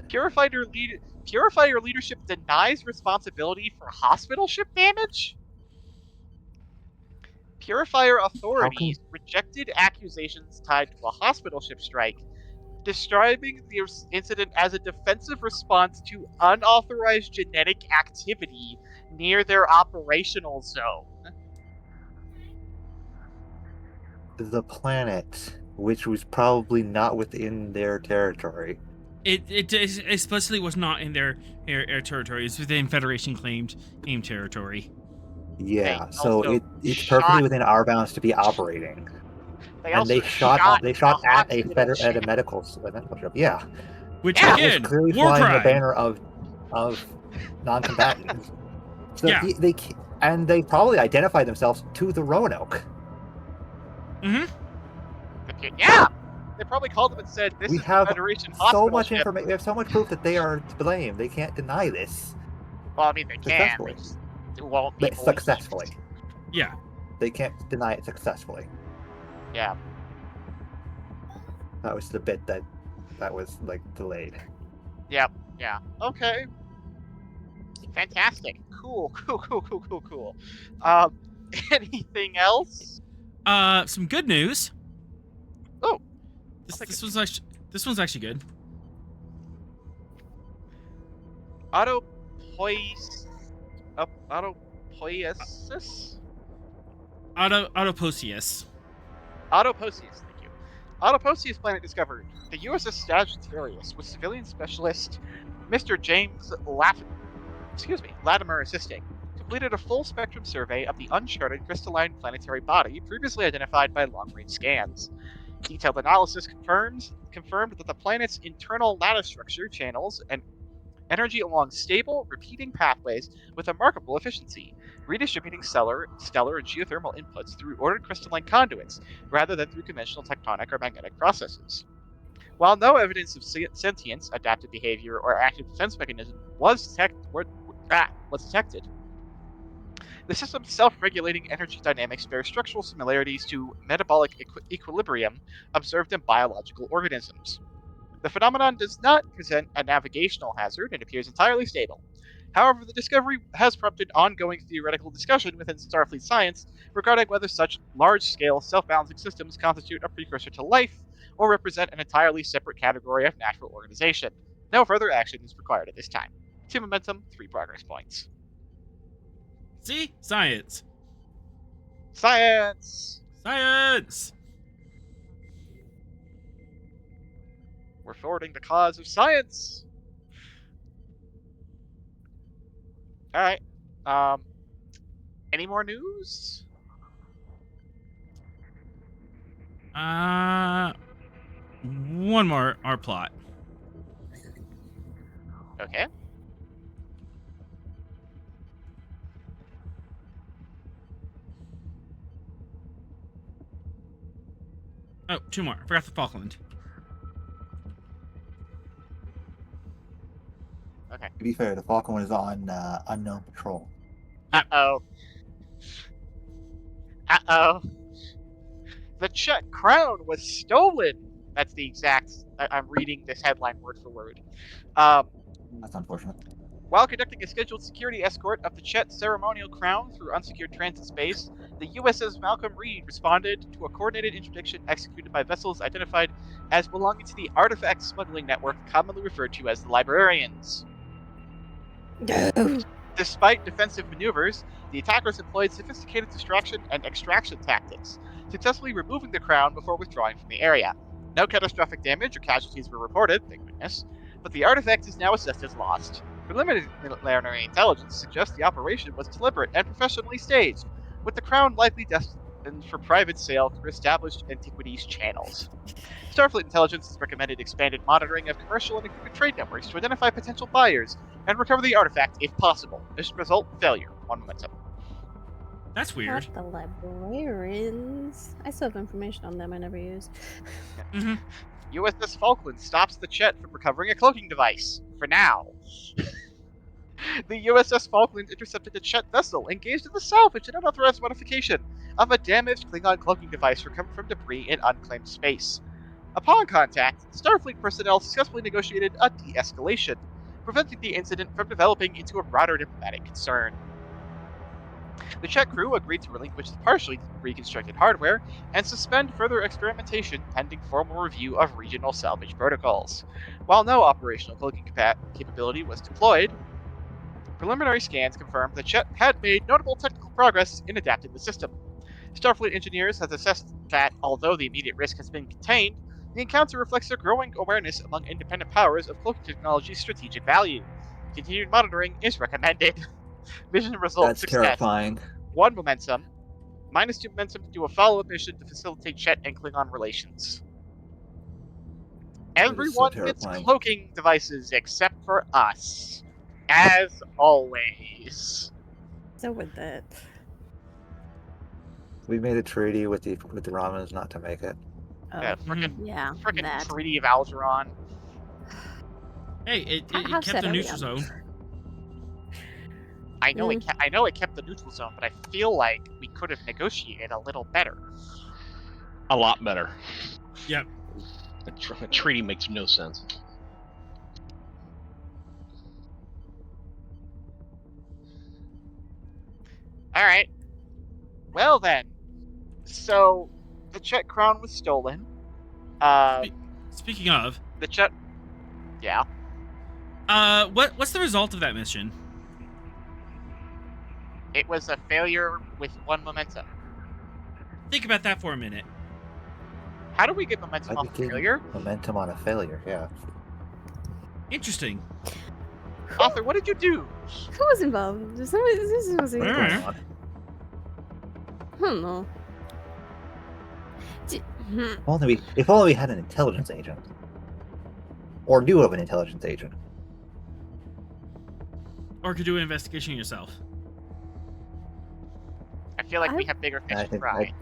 Purifier leadership denies responsibility for hospital ship damage? Purifier authorities rejected accusations tied to a hospital ship strike, describing the incident as a defensive response to unauthorized genetic activity near their operational zone. The planet, which was probably not within their territory. It explicitly was not in their air territory. It's within Federation claimed territory. Yeah, so it's perfectly within our bounds to be operating. They shot at a medical ship. Yeah, which again, was clearly war flying crime. the banner of non-combatants. So yeah, they probably identified themselves to the Roanoke. Mm-hmm. Yeah, they probably called them and said, "This is the Federation hospital so much ship." information. We have so much proof that they are to blame. They can't deny this. Well, I mean, they can. They just won't be successfully. Yeah, they can't deny it successfully. Yeah, that was the bit that was like delayed. Yep. Yeah. Okay. Fantastic. Cool. Anything else? Some good news. Oh, this one's actually good. Autopoiesis? Autoposius. Autoposius, thank you. Autoposius planet discovered. The USS Sagittarius, with civilian specialist Mr. James Latimer assisting, completed a full spectrum survey of the uncharted crystalline planetary body previously identified by long-range scans. Detailed analysis confirmed that the planet's internal nanostructure channels and energy along stable, repeating pathways with remarkable efficiency, redistributing stellar and geothermal inputs through ordered crystalline conduits rather than through conventional tectonic or magnetic processes. While no evidence of sentience, adaptive behavior, or active defense mechanism was detected, the system's self-regulating energy dynamics bear structural similarities to metabolic equilibrium observed in biological organisms. The phenomenon does not present a navigational hazard and appears entirely stable. However, the discovery has prompted ongoing theoretical discussion within Starfleet science regarding whether such large-scale self-balancing systems constitute a precursor to life or represent an entirely separate category of natural organization. No further action is required at this time. 2 momentum, 3 progress points. See? Science. Science! Science! We're forwarding the cause of science! Alright. Any more news? One more, our plot. Okay. Oh, 2 more. I forgot the Falkland. Okay. To be fair, the Falcon is on unknown patrol. Uh-oh. The Chet crown was stolen. That's the exact... I'm reading this headline word for word. That's unfortunate. While conducting a scheduled security escort of the Chet ceremonial crown through unsecured transit space, the USS Malcolm Reed responded to a coordinated interdiction executed by vessels identified as belonging to the artifact smuggling network commonly referred to as the Librarians. Despite defensive maneuvers, the attackers employed sophisticated distraction and extraction tactics, successfully removing the crown before withdrawing from the area. No catastrophic damage or casualties were reported, thank goodness, but the artifact is now assessed as lost. Preliminary intelligence suggests the operation was deliberate and professionally staged, with the crown likely destined for private sale through established antiquities channels. Starfleet Intelligence has recommended expanded monitoring of commercial and equipment trade networks to identify potential buyers and recover the artifact if possible. Mission result, failure. 1 momentum. That's weird. Not the Librarians. I still have information on them I never used. Mm-hmm. USS Falkland stops the Chet from recovering a cloaking device. For now. The USS Falkland intercepted a Chet vessel engaged in the salvage and unauthorized modification of a damaged Klingon cloaking device recovered from debris in unclaimed space. Upon contact, Starfleet personnel successfully negotiated a de-escalation, preventing the incident from developing into a broader diplomatic concern. The Chet crew agreed to relinquish the partially reconstructed hardware and suspend further experimentation pending formal review of regional salvage protocols. While no operational cloaking capability was deployed, preliminary scans confirmed that Chet had made notable technical progress in adapting the system. Starfleet engineers have assessed that, although the immediate risk has been contained, the encounter reflects their growing awareness among independent powers of cloaking technology's strategic value. Continued monitoring is recommended. Mission result That's success. terrifying. 1 momentum. -2 momentum to do a follow-up mission to facilitate Chet and Klingon relations. Everyone gets cloaking devices except for us. As always. So with that. We made a treaty with the Romans not to make it. Oh, Frickin' Treaty of Algeron. Hey, it kept the neutral zone. I know it kept the neutral zone, but I feel like we could have negotiated a little better. A lot better. Yep. A treaty makes no sense. All right. Well then, so the Chet crown was stolen. Speaking of the Chet, yeah. What's the result of that mission? It was a failure with 1 momentum. Think about that for a minute. How do we get momentum off a failure? Momentum on a failure, yeah. Interesting. Author, what did you do? Who was involved? This was What's going on? I don't know. If only we had an intelligence agent. Or knew of an intelligence agent. Or could do an investigation yourself. I feel like we have bigger fish to fry.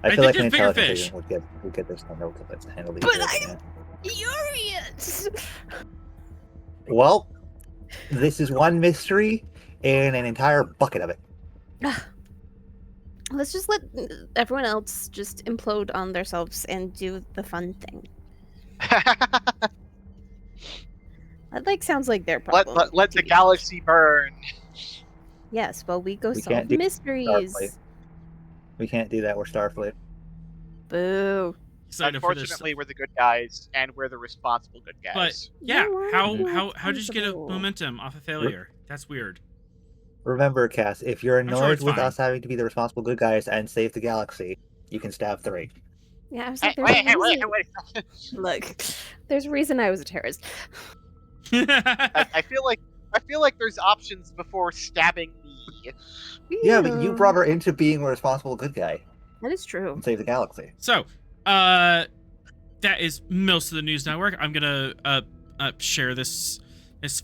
I feel like an bigger intelligence fish. agent would get this handled easier. But I'm furious! Well, this is one mystery and an entire bucket of it. Let's just let everyone else just implode on themselves and do the fun thing. That sounds like their problem. Let the galaxy burn. Yes, well, we go We solve can't do mysteries. Starfleet. We can't do that. We're Starfleet. Boo. Unfortunately, we're the good guys, and we're the responsible good guys. But yeah, how did you get a momentum off a failure? That's weird. Remember, Cass, if you're annoyed it's with fine. us having to be the responsible good guys and save the galaxy, you can stab 3. Yeah, I was Hey, like, wait. Look, there's a reason I was a terrorist. I feel like there's options before stabbing me. Yeah, but you brought her into being a responsible good guy That is true. and save the galaxy. So, that is most of the news network. I'm gonna share this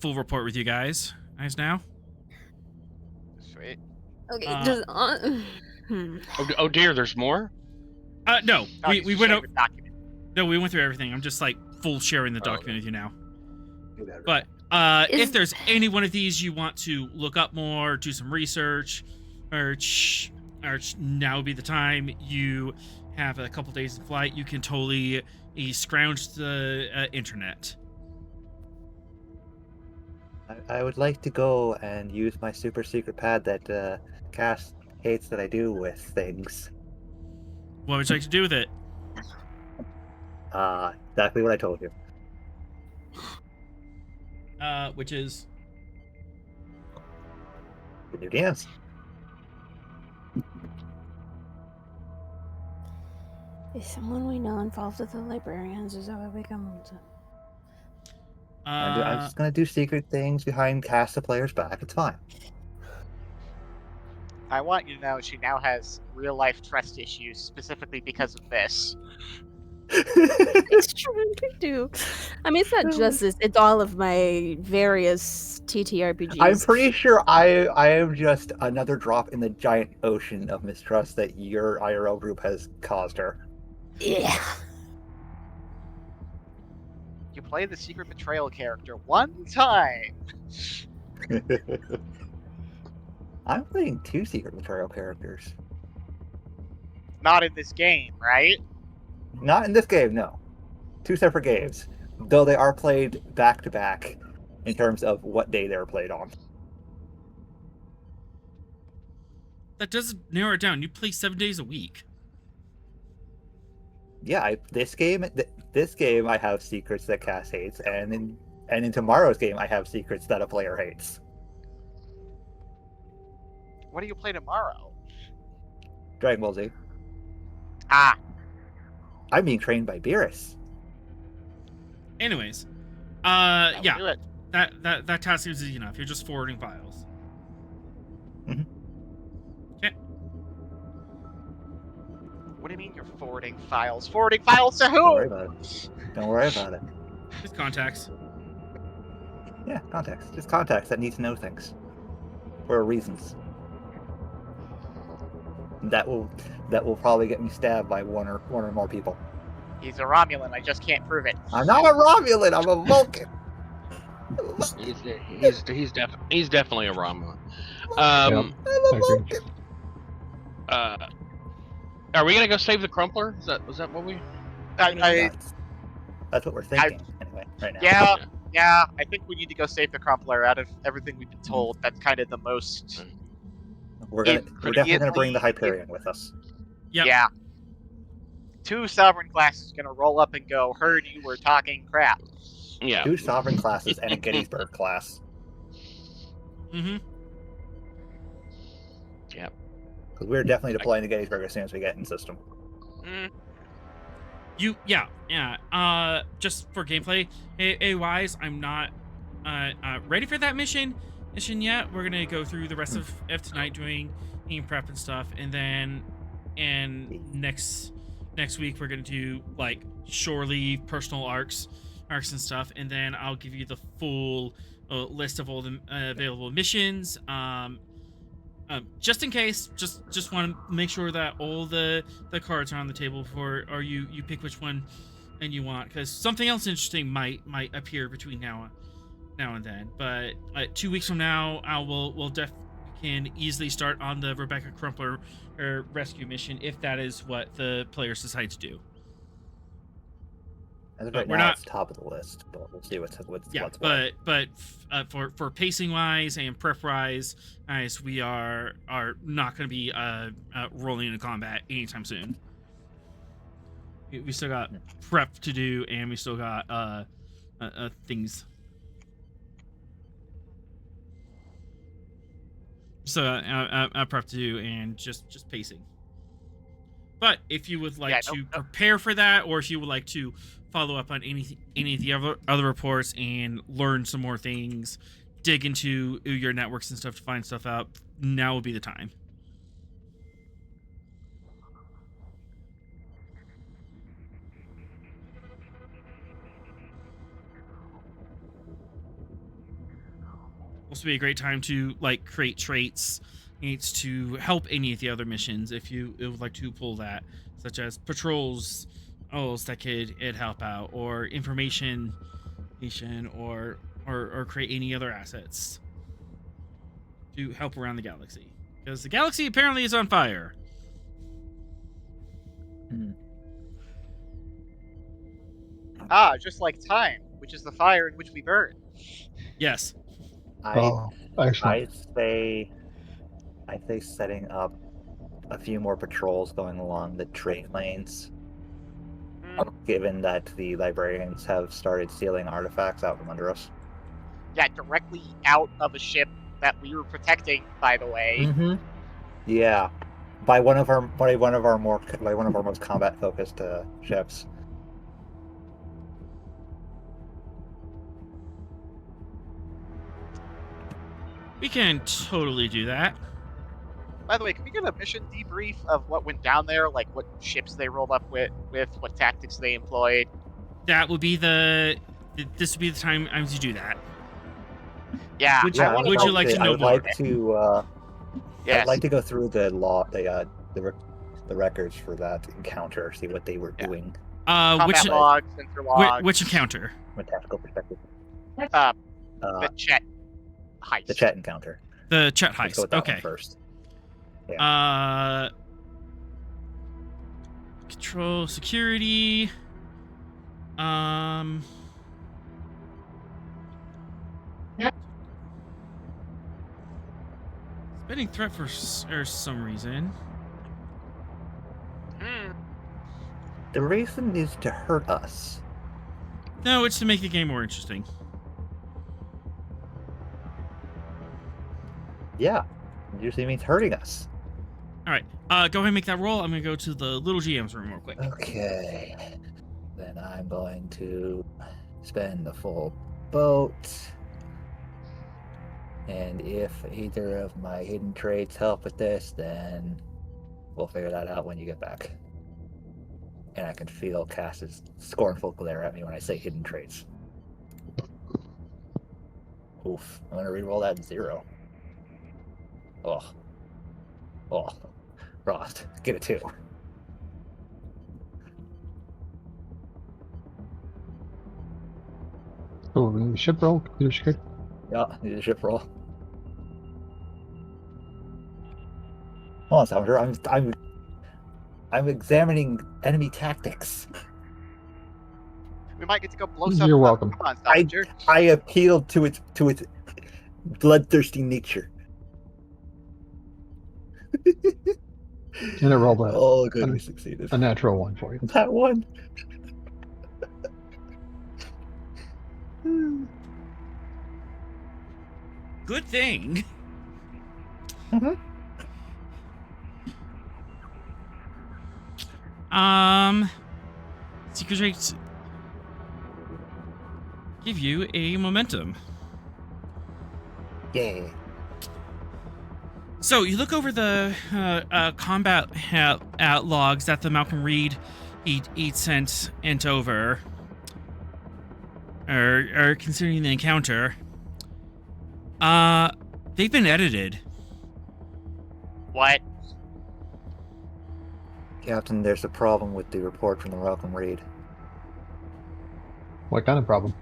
full report with you guys now. Sweet. Okay, just Oh dear, there's more? No, No, we went over the document. No, we went through everything. I'm just like full sharing the document with you now. Do that. But if there's any one of these you want to look up more, do some research, or now would be the time. You have a couple days of flight. You can totally scrounge the internet. I would like to go and use my super secret pad that Cass hates that I do with things. What would you like to do with it? Exactly what I told you. Which is The new dance. is someone we know involved with the librarians? Is that what we come to? I'm just gonna do secret things behind Cass the player's back. It's fine. I want you to know she now has real life trust issues specifically because of this. It's true, we do. I mean, it's not just this, it's all of my various TTRPGs. I'm pretty sure I am just another drop in the giant ocean of mistrust that your IRL group has caused her. Yeah. You play the secret betrayal character one time. I'm playing 2 secret betrayal characters. Not in this game, right? Not in this game, no. Two separate games, though they are played back to back in terms of what day they were played on. That doesn't narrow it down. You play 7 days a week. Yeah, this game I have secrets that Cass hates, and in tomorrow's game I have secrets that a player hates. What do you play tomorrow? Dragon Ball Z. Ah. I'm being trained by Beerus. Anyways, Do it. that task is easy enough. You're just forwarding files. Mm-hmm. Okay. What do you mean you're forwarding files? Forwarding files to who? Don't worry about it. Don't worry about it. Just contacts. Yeah, contacts. Just contacts that need to know things. For reasons. That will probably get me stabbed by one or more people. He's a Romulan. I just can't prove it. I'm not a Romulan. I'm a Vulcan. He's definitely a Romulan. I'm a Vulcan. Are we gonna go save the Crumpler? Was that what we? That's what we're thinking anyway right now. Yeah. I think we need to go save the Crumpler. Out of everything we've been told, that's kind of the most. We're definitely gonna bring the Hyperion with us. Yep. Yeah. 2 Sovereign classes gonna roll up and go, heard you were talking crap. Yeah. 2 Sovereign classes and a Gettysburg class. Mm-hmm. Yep. Because we're definitely deploying the Gettysburg as soon as we get in system. Just for gameplay wise, I'm not ready for that mission yet. We're gonna go through the rest of tonight doing game prep and stuff, and next week we're gonna do like shore leave, personal arcs and stuff, and then I'll give you the full list of all the available missions. Just in case, just want to make sure that all the cards are on the table before, or you pick which one and you want, because something else interesting might appear between now and then. But 2 weeks from now, we'll can easily start on the Rebecca Crumpler rescue mission if that is what the players decide to do. As of right now, it's top of the list, but we'll see what's for pacing wise and prep wise, guys, we are not going to be rolling into combat anytime soon. We still got prep to do, and we still got things. So prep to do and just pacing. But if you would like to prepare for that, or if you would like to follow up on any of the other reports and learn some more things, dig into your networks and stuff to find stuff out, now would be the time. Also be a great time to like create traits needs to help any of the other missions if you would like to pull that, such as patrols that could help out, or information or create any other assets to help around the galaxy, because the galaxy apparently is on fire. Just like time, which is the fire in which we burn. Yes. I say setting up a few more patrols going along the trade lanes, given that the librarians have started stealing artifacts out from under us. Yeah, directly out of a ship that we were protecting, by the way. Mm-hmm. Yeah, by one of our most combat focused ships. We can totally do that. By the way, can we get a mission debrief of what went down there? Like what ships they rolled up with what tactics they employed? That would be this would be the time to do that. Yeah. Would you like to know more? I'd like to go through the records for that encounter, see what they were doing. Combat logs, sensor logs. Which encounter? From a tactical perspective. The Chet heist. The Chet encounter. The Chet heist. Let's go with that okay. one first. Control security. Spending threat for some reason. The reason is to hurt us. No, it's to make the game more interesting. Yeah, it usually means hurting us. All right, go ahead and make that roll. I'm gonna go to the little GM's room real quick. Okay, then I'm going to spend the full boat. And if either of my hidden traits help with this, then we'll figure that out when you get back. And I can feel Cass's scornful glare at me when I say hidden traits. Oof, I'm gonna reroll that 0. Oh, Frost, get a 2. Oh, ship roll, computer script. Yeah, need a ship roll. Hold on, Stavanger. I'm examining enemy tactics. We might get to go blow stuff up. You're welcome. Come on, Stavanger. I appealed to its bloodthirsty nature. And I rolled that. Oh, good, we succeeded. A natural 1 for you. That one. Good thing. Secret traits give you a momentum. Yeah. So you look over the combat logs that the Malcolm Reed he'd sent over, or considering the encounter. They've been edited. What? Captain, there's a problem with the report from the Malcolm Reed. What kind of problem?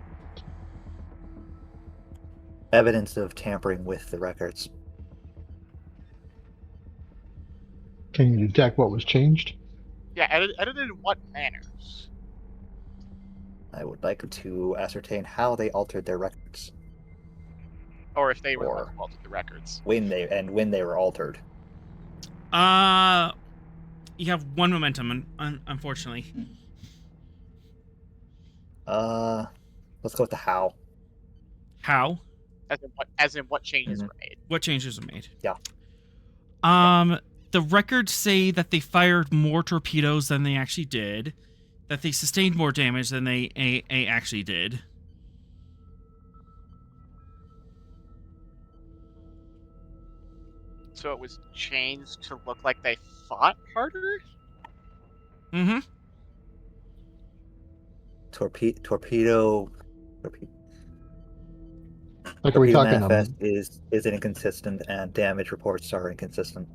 Evidence of tampering with the records. Can you detect what was changed? Yeah, edited in what manners? I would like to ascertain how they altered their records. Or if they were altered the records. When they were altered. You have 1 momentum, unfortunately. Let's go with the how. How? As in what changes were made. What changes were made? Yeah. The records say that they fired more torpedoes than they actually did, that they sustained more damage than they actually did. So it was changed to look like they fought harder? Mm-hmm. Torpedo. Like, are we talking manifest is inconsistent, and damage reports are inconsistent.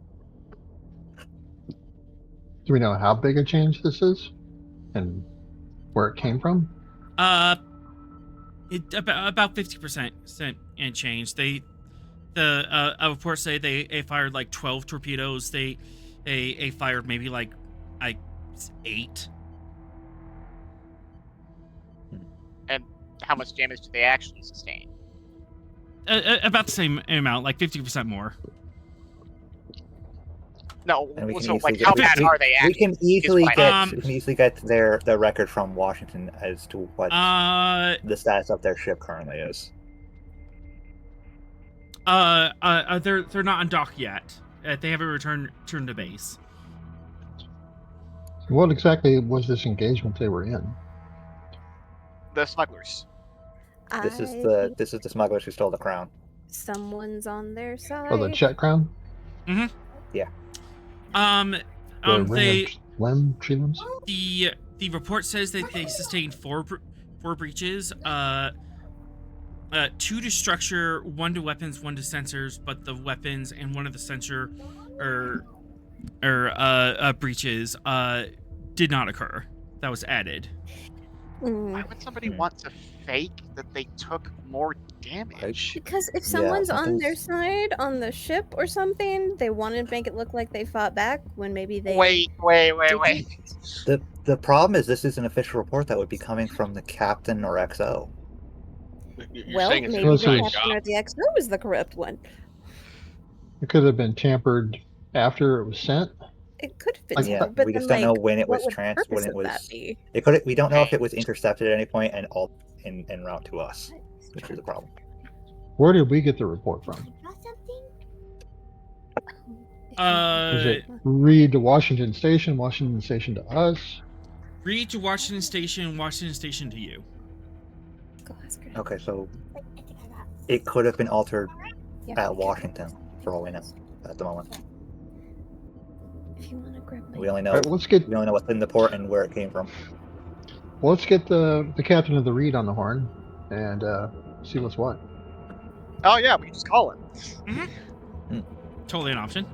Do we know how big a change this is, and where it came from? About 50% and change. The reports say they fired like 12 torpedoes. They fired maybe like 8. And how much damage did they actually sustain? About the same amount, like 50% more. No, so like how bad are they actually? We can easily get their record from Washington as to what the status of their ship currently is. They're not on dock yet. They haven't returned to base. What exactly was this engagement they were in? The smugglers. This is the smugglers who stole the crown. Someone's on their side. Oh, the Czech crown? Yeah. The report says that they sustained 4 breaches. 2 to structure, 1 to weapons, 1 to sensors, but the weapons and 1 of the sensor breaches did not occur. That was added. Why would somebody want to fake that they took more damage? Because if someone's on their side on the ship or something, they want to make it look like they fought back when maybe they... Wait. The problem is this is an official report that would be coming from the captain or XO. You're Well, saying it's maybe a the job. captain or the XO is the corrupt one. It could have been tampered after it was sent. It could have been Like, tampered, Yeah, but we then, just don't know like, when it what was would the purpose of that be? We don't know if it was intercepted at any point and all en route to us, which is the problem. Where did we get the report from? Was it Reed to Washington Station to us? Reed to Washington Station to you. Go ask her. Okay, so it could have been altered at Washington, for all we know, at the moment. If you want to grab my... We only know All right, we only know what's in the port and where it came from. Well, let's get the captain of the Reed on the horn and see what's what. Oh yeah, we can just call him. Totally an option.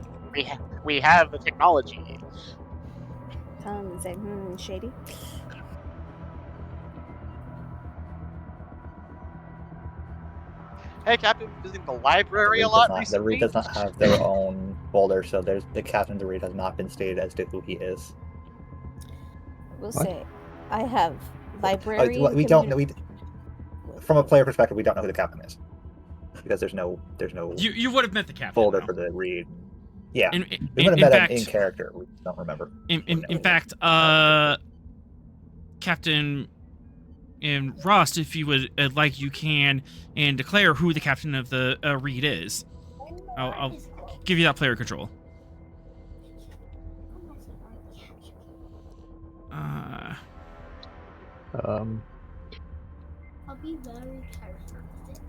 We have the technology. Tell him and say, shady. Hey, Captain, visiting the library a lot recently. The Reed does not have their own folder, so the captain of the Reed has not been stated as to who he is. We'll What? say, I have library. We don't know. From a player perspective, we don't know who the captain is because there's no You would have met the captain. folder though. for the Reed. Yeah, In we would have met fact, him in character. We don't remember. In fact, Captain Rost, if you would like, you can and declare who the captain of the Reed is. I'll give you that player control. I'll be very careful with it.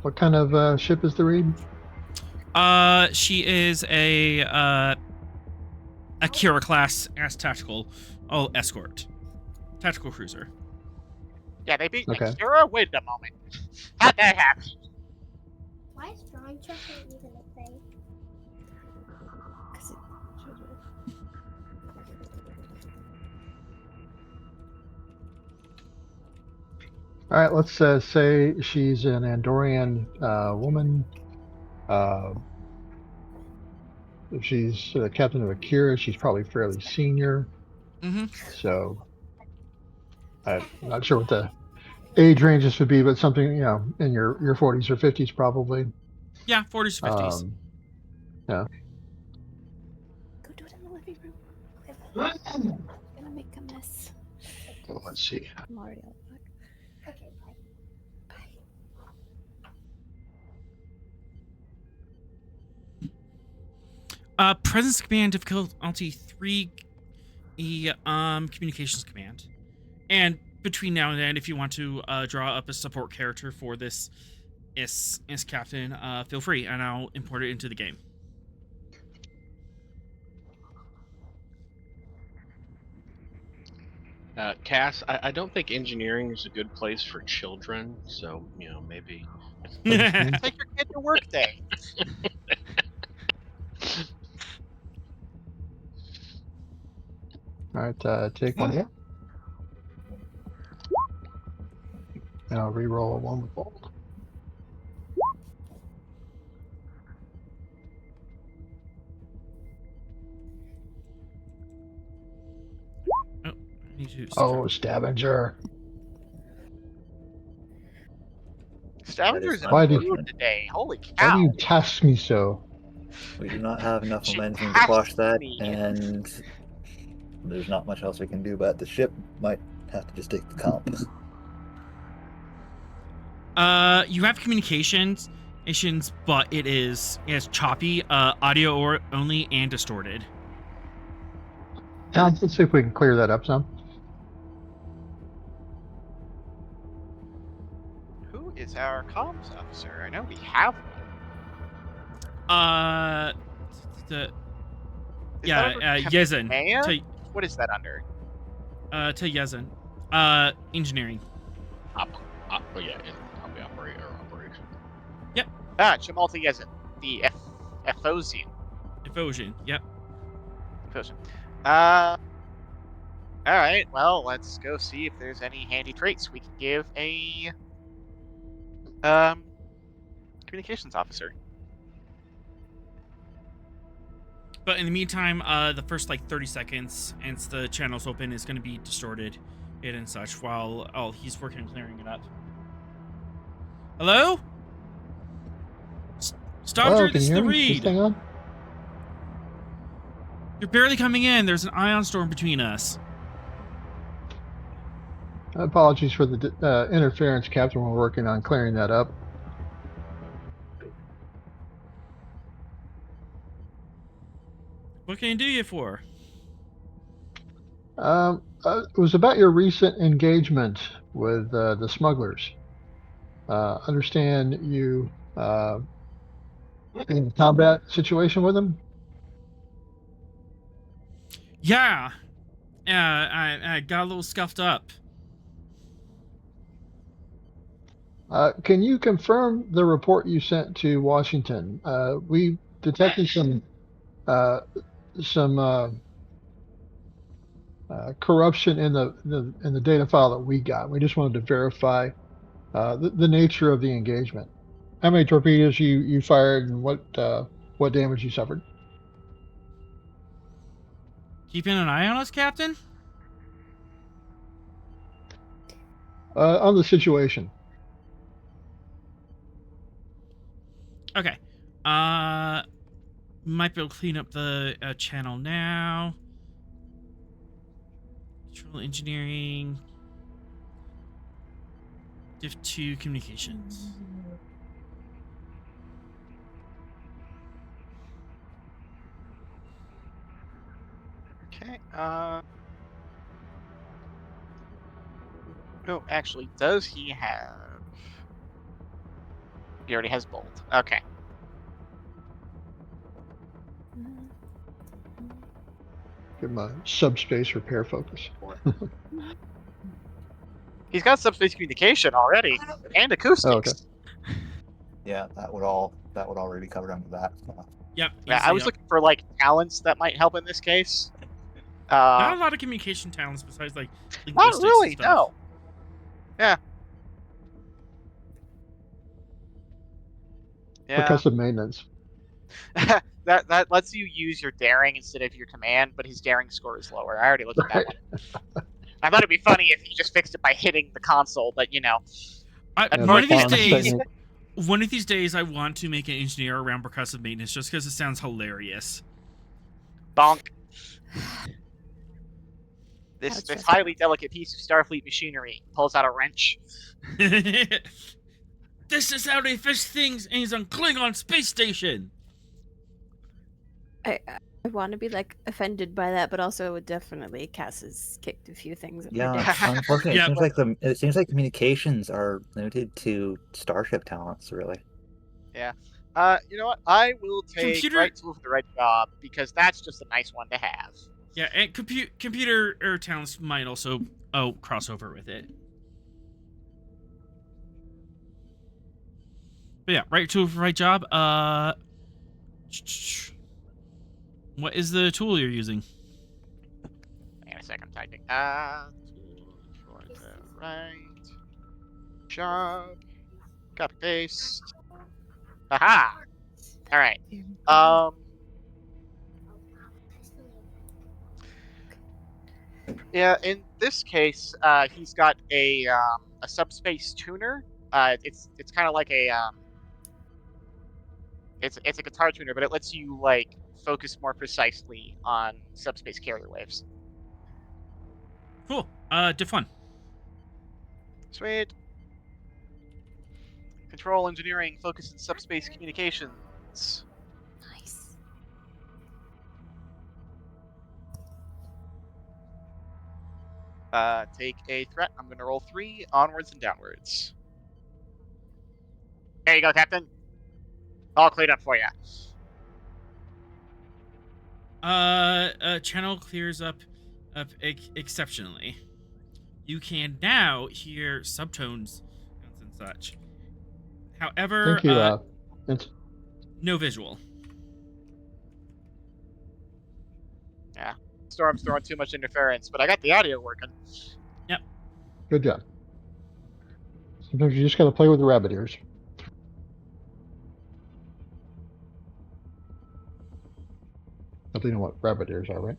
What kind of ship is the Reed? She is a Kira class as tactical escort, tactical cruiser. Yeah, they beat Okay. Akira? Wait a moment. How'd that happen? Why is drawing chocolate even a thing? All right, let's say she's an Andorian woman. If she's the captain of Akira, she's probably fairly senior. Mm-hmm. So I'm not sure what the age ranges would be, but something, in your 40s or 50s probably. Yeah, 40s to 50s. Yeah. Go do it in the living room. I'm gonna make a mess. So let's see. I'm already out of luck. Okay, bye. Presence command difficulty 3, communications command, and between now and then, if you want to draw up a support character for this is captain, feel free, and I'll import it into the game. Cass, I don't think engineering is a good place for children, so maybe. Take your kid to work day. All right, take one here. And I'll re-roll a 1 with bold. Oh, Stavanger. Stavenger's in Why a do- mood today. Holy Why do cow. you task me so? We do not have enough She momentum has to quash that, me. and there's not much else we can do. But the ship might have to just take the comp. You have communications, but it's choppy, audio or only and distorted. Now, let's see if we can clear that up some. Who is our comms officer? I know we have one. Yezin. Maya? What is that under? To Yezin. Engineering. Probably operation. Yep. Jamalta Yezin. The Ephosian. Ephosian, yep. Ephosian. Alright, well, let's go see if there's any handy traits we can give a communications officer. But in the meantime, the first like 30 seconds, and the channel's open, is going to be distorted and such while he's working on clearing it up. Hello? Stavanger, this is the read. Thing on? You're barely coming in. There's an ion storm between us. Apologies for the interference, Captain. We're working on clearing that up. What can I do you for? It was about your recent engagement with the smugglers. Understand you in a combat situation with them? Yeah. I got a little scuffed up. Can you confirm the report you sent to Washington? We detected some corruption in the data file that we got. We just wanted to verify the nature of the engagement. How many torpedoes you fired, and what damage you suffered? Keeping an eye on us, Captain? On the situation. Okay. Might be able to clean up the channel now. Control engineering. Div 2 communications. Okay. No, actually, does he have? He already has bold. Okay. Give him a subspace repair focus. He's got subspace communication already, and acoustics. Oh, okay. Yeah, that would already be covered under that. So. Yep. Yeah, I was looking for like talents that might help in this case. Not a lot of communication talents besides like linguistics. Not really, and stuff. no. Yeah. Yeah. Percussive maintenance. that lets you use your daring instead of your command, but his daring score is lower. I already looked at that one. I thought it'd be funny if you just fixed it by hitting the console, but you know. One of these days, I want to make an engineer around percussive maintenance just because it sounds hilarious. Bonk. This highly delicate piece of Starfleet machinery pulls out a wrench. This is how they fix things, and he's on Klingon space station. I want to be like offended by that, but also definitely Cass has kicked a few things. Yeah, unfortunately, it seems like communications are limited to Starship talents, really. Yeah. You know what? I will take right tool for the right job because that's just a nice one to have. Yeah, and computer talents might also cross over with it. But yeah, right tool for right job. What is the tool you're using? Hang on a second, I'm typing. Tool for the right job. Copy paste. Aha! Alright. Yeah, in this case, he's got a subspace tuner. It's kind of like a it's a guitar tuner, but it lets you like focus more precisely on subspace carrier waves. Cool. Diff 1. Sweet. Control engineering, focus in subspace communications. Nice. Take a threat. I'm gonna roll 3 onwards and downwards. There you go, Captain. All cleared up for you. Channel clears up exceptionally. You can now hear subtones and such. However, Thank you. No visual. Yeah, Storm's throwing too much interference, but I got the audio working. Yep. Good job. Sometimes you just gotta play with the rabbit ears. you know what rabbit ears are, right?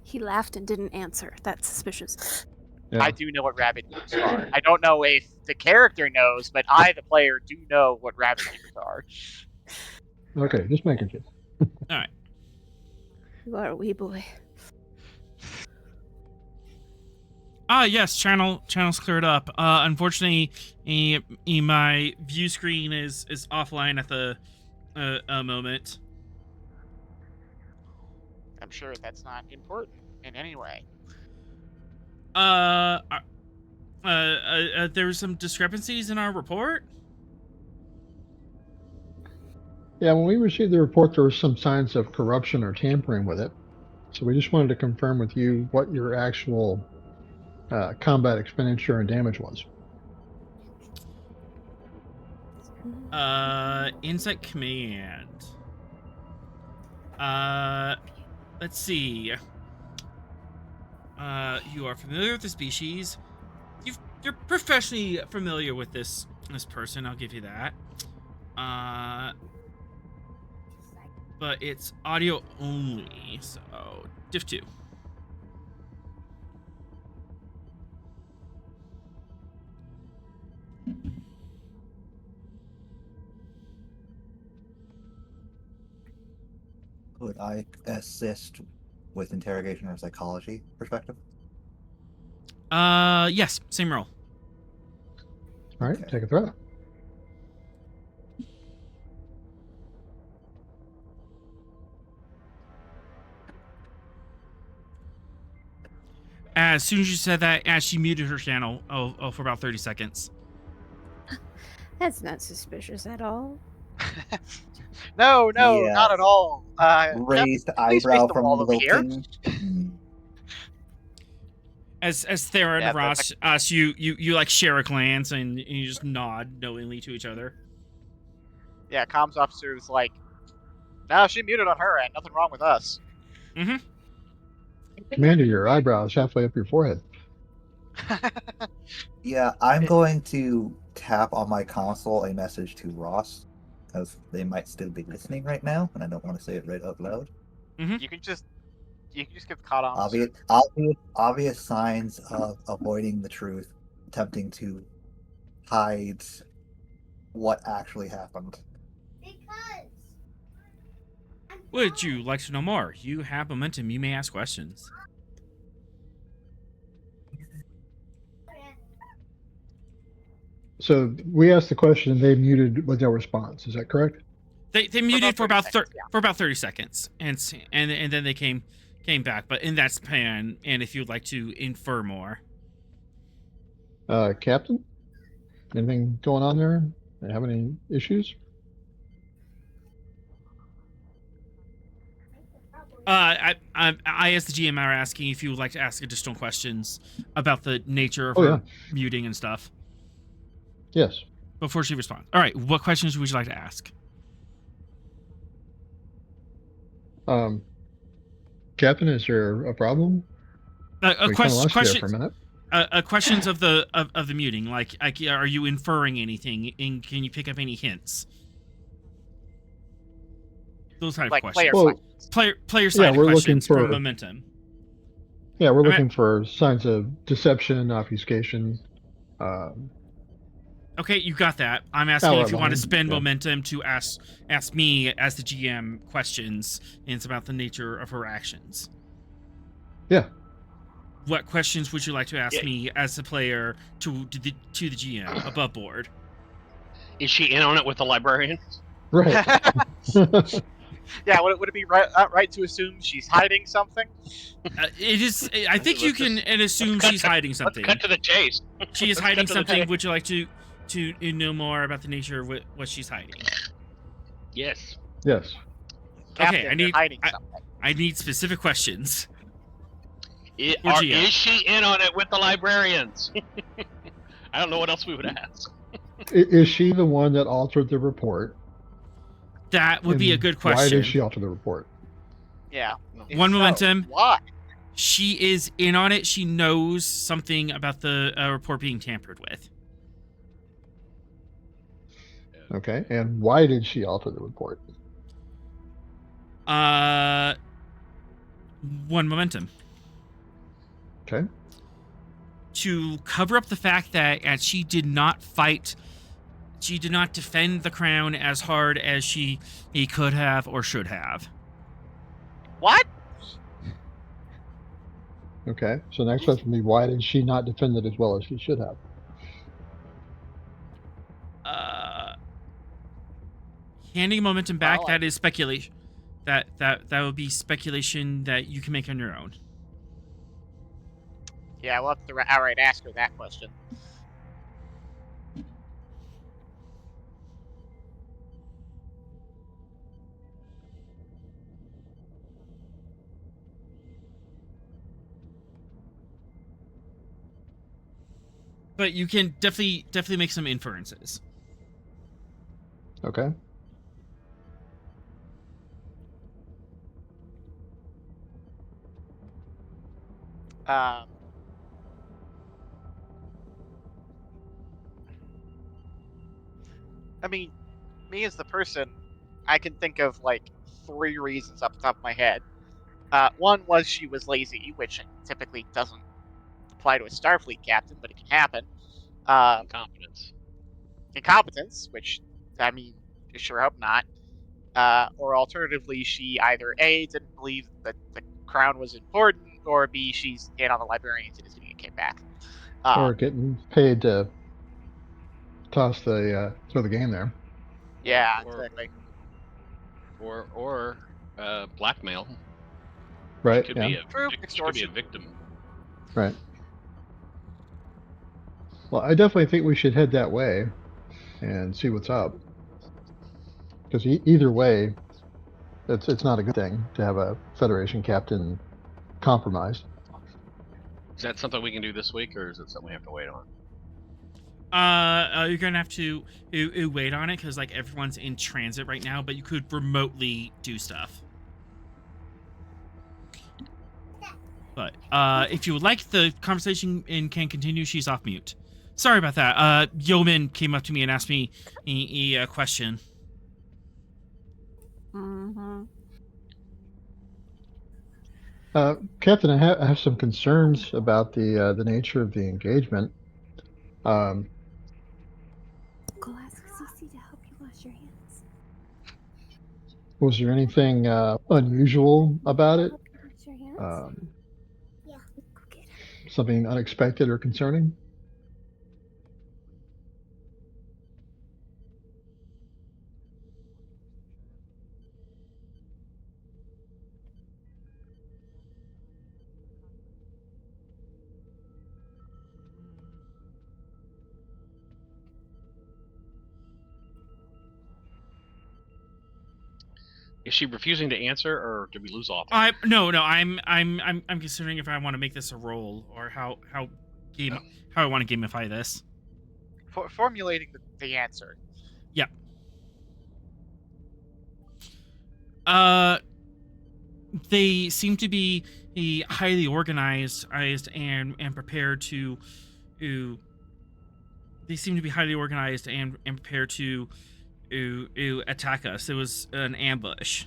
He laughed and didn't answer. That's suspicious. Yeah. I do know what rabbit ears are. I don't know if the character knows, but I, the player, do know what rabbit ears are. Okay, just making sure. All right. You are a wee boy. Yes, channel's cleared up. Unfortunately, my view screen is offline at the moment. I'm sure that's not important in any way. There were some discrepancies in our report. Yeah, when we received the report, there were some signs of corruption or tampering with it. So we just wanted to confirm with you what your actual combat expenditure and damage was. Insight command. Let's see. You are familiar with the species. You're professionally familiar with this person. I'll give you that. But it's audio only, so diff 2. Would I assist with interrogation or psychology perspective? Yes, same roll. All right, Okay. take a throw. As soon as you said that, as she muted her channel, for about 30 seconds. That's not suspicious at all. No, Yeah. not at all. Raised please face eyebrow the from wall over here. Littleton. As Thera and Yeah, Ross, you like share a glance and you just nod knowingly to each other. Yeah, comms officer is like, no, she muted on her end. Nothing wrong with us. Mm-hmm. Commander, your eyebrow is halfway up your forehead. Yeah, I'm going to tap on my console a message to Ross, because they might still be listening right now, and I don't want to say it right out loud. Mm-hmm. You can just get caught on. Obvious signs of avoiding the truth, attempting to hide what actually happened. Would you like to know more? You have momentum. You may ask questions. So we asked the question and they muted with their response. Is that correct? They muted for about 30 seconds, and then they came back. But in that span, and if you'd like to infer more, Captain, anything going on there? Have any issues? I as the GM are asking if you would like to ask additional questions about the nature of her muting and stuff. Yes. Before she responds. All right. What questions would you like to ask? Captain, is there a problem? Questions of the muting. Like, are you inferring anything? And can you pick up any hints? Those type of questions. Player side questions for momentum. Yeah, we're looking for signs of deception, obfuscation. Okay, you got that. I'm asking if you want to spend momentum to ask me as the GM questions, and it's about the nature of her actions. Yeah. What questions would you like to ask me as a player to the GM above board? Is she in on it with the librarian? Right. Yeah, would it be right to assume she's hiding something? It is. I think you can assume she's hiding something. Let's cut to the chase. She is hiding something. Would you like to know more about the nature of what she's hiding? Yes. Yes. Captain, Okay, I need specific questions. Is she in on it with the librarians? I don't know what else we would ask. Is she the one that altered the report? That would be a good question. Why did she alter the report? Yeah. One momentum. Why? She is in on it. She knows something about the report being tampered with. Okay, and why did she alter the report? One momentum. Okay. To cover up the fact that she did not fight, she did not defend the crown as hard as he could have or should have. What? Okay, so next question would be, why did she not defend it as well as she should have? Handing momentum back, that is speculation. That would be speculation that you can make on your own. Yeah, we'll have to outright ask her that question. But you can definitely make some inferences. Okay. I mean, me as the person, I can think of like 3 reasons off the top of my head. One was she was lazy, which typically doesn't apply to a Starfleet captain, but it can happen. Incompetence, which, I mean, I sure hope not. Or alternatively, she either A, didn't believe that the crown was important, or B, she's in on the Librarians and is going to get kicked back. Or getting paid to toss the throw the game there. Yeah, exactly. Or blackmail. Right. She could yeah. be True. she could be a victim. Right. Well, I definitely think we should head that way and see what's up. Because either way, it's not a good thing to have a Federation captain compromised. Is that something we can do this week, or is it something we have to wait on? You're gonna have to wait on it because like everyone's in transit right now, but you could remotely do stuff. But if you would like the conversation and can continue, she's off mute. Sorry about that. Yeoman came up to me and asked me a question. Mm-hmm. Captain, I have some concerns about the nature of the engagement. Go ask Cece to help you wash your hands. Was there anything unusual about it? Help you wash your hands? Yeah. Go get it. Something unexpected or concerning? Is she refusing to answer, or did we lose all? No. I'm considering if I want to make this a roll or how I want to gamify this. Formulating the answer. Yeah. They seem to be highly organized and prepared to. They seem to be highly organized and prepared to attack us. It was an ambush.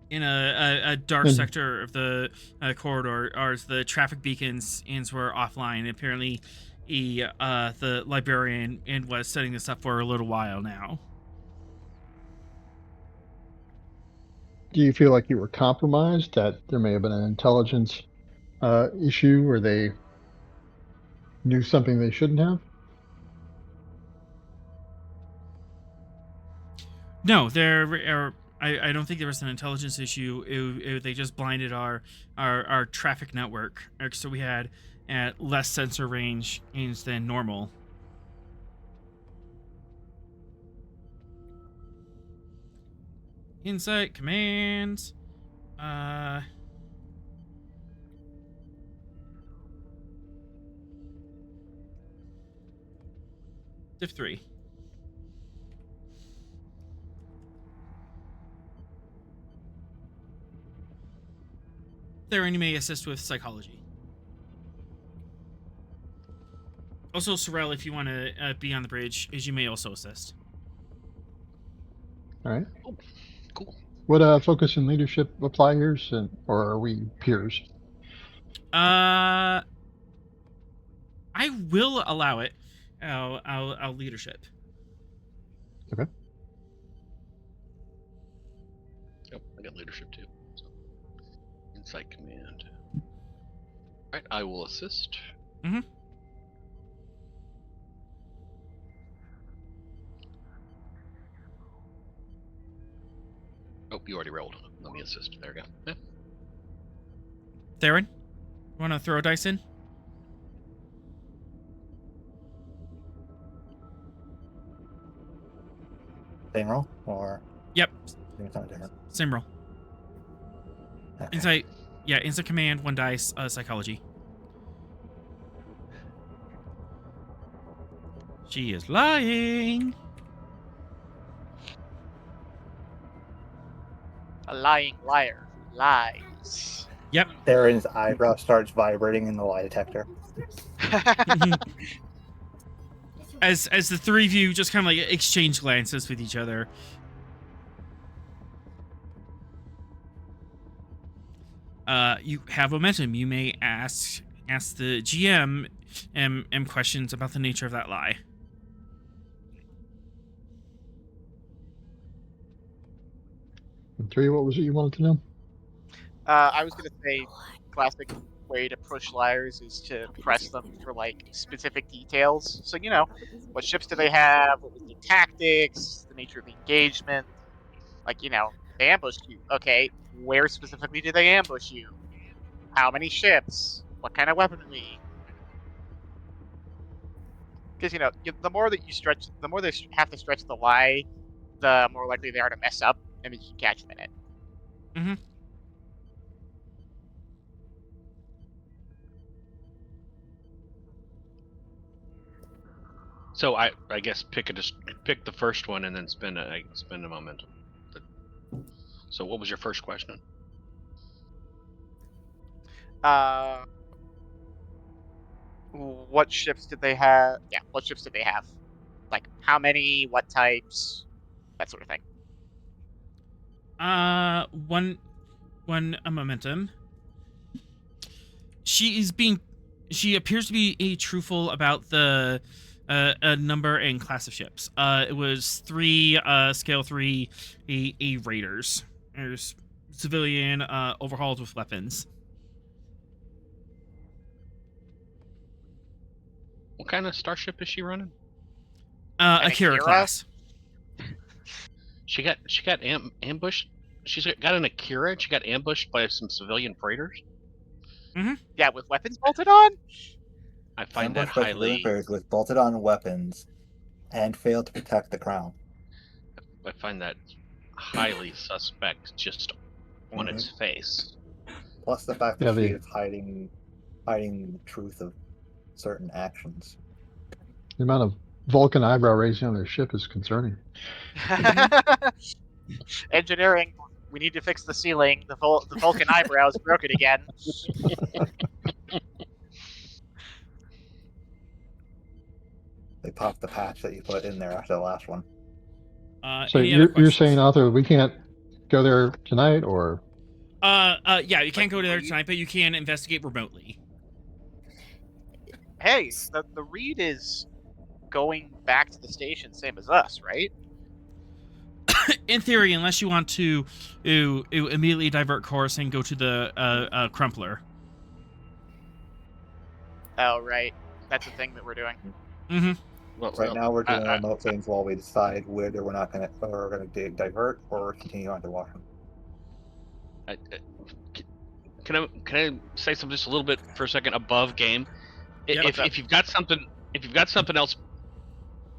In a dark sector of the corridor, as the traffic beacons were offline. Apparently, the librarian was setting this up for a little while now. Do you feel like you were compromised, that there may have been an intelligence issue where they knew something they shouldn't have? No, I don't think there was an intelligence issue. They just blinded our traffic network, so we had less sensor range than normal. Insight commands. Div 3. Therein, you may assist with psychology. Also, Sorrel, if you want to be on the bridge, as you may also assist. All right. Oh, cool. Would focus and leadership apply here, or are we peers? I will allow it. I'll leadership. Okay. Yep, I got leadership too. So. Insight command. All right, I will assist. Mm-hmm. Oh, you already rolled. Let me assist. There we go. Yeah. Theron, want to throw a dice in? Same roll or Yep. something different? Same roll. Okay. Insight. Yeah, instant command, 1 dice, psychology. She is lying. A lying liar who lies. Yep. Theron's eyebrow starts vibrating in the lie detector. As the three of you just kind of like exchange glances with each other. You have momentum. You may ask the GM questions about the nature of that lie. And 3, what was it you wanted to know? I was gonna say, classic way to push liars is to press them for like specific details. So what ships do they have? What was the tactics? The nature of the engagement? Like they ambushed you. Okay, where specifically did they ambush you? How many ships? What kind of weaponry? Because the more that you stretch, the more they have to stretch the lie, the more likely they are to mess up, and you can catch them in it. Mm-hmm. So I guess pick the first one and then spend a momentum. So what was your first question? What ships did they have? Yeah, what ships did they have? Like how many? What types? That sort of thing. One a momentum. She appears to be truthful about the number and class of ships. It was 3 scale 3 a raiders. There's civilian overhauled with weapons. What kind of starship is she running? Akira class. She got ambushed. She's got an Akira and she got ambushed by some civilian freighters. Mm-hmm. Yeah, with weapons bolted on. I find that highly with bolted on weapons and failed to protect the crown. I find that highly suspect just on its face. Plus the fact that she is hiding the truth of certain actions. The amount of Vulcan eyebrow raising on their ship is concerning. Engineering, we need to fix the ceiling. The Vulcan eyebrows broke it again. They popped the patch that you put in there after the last one. So you're saying, Arthur, we can't go there tonight, or? Yeah, you can't go there tonight, but you can investigate remotely. Hey, the Reed is going back to the station, same as us, right? In theory, unless you want to immediately divert course and go to the Crumpler. Oh, right. That's the thing that we're doing. Mm-hmm. Well, right now we're doing remote things while we decide whether we're going to divert or continue on to Washington. Can I say something just a little bit for a second above game? Yep, if you've got something else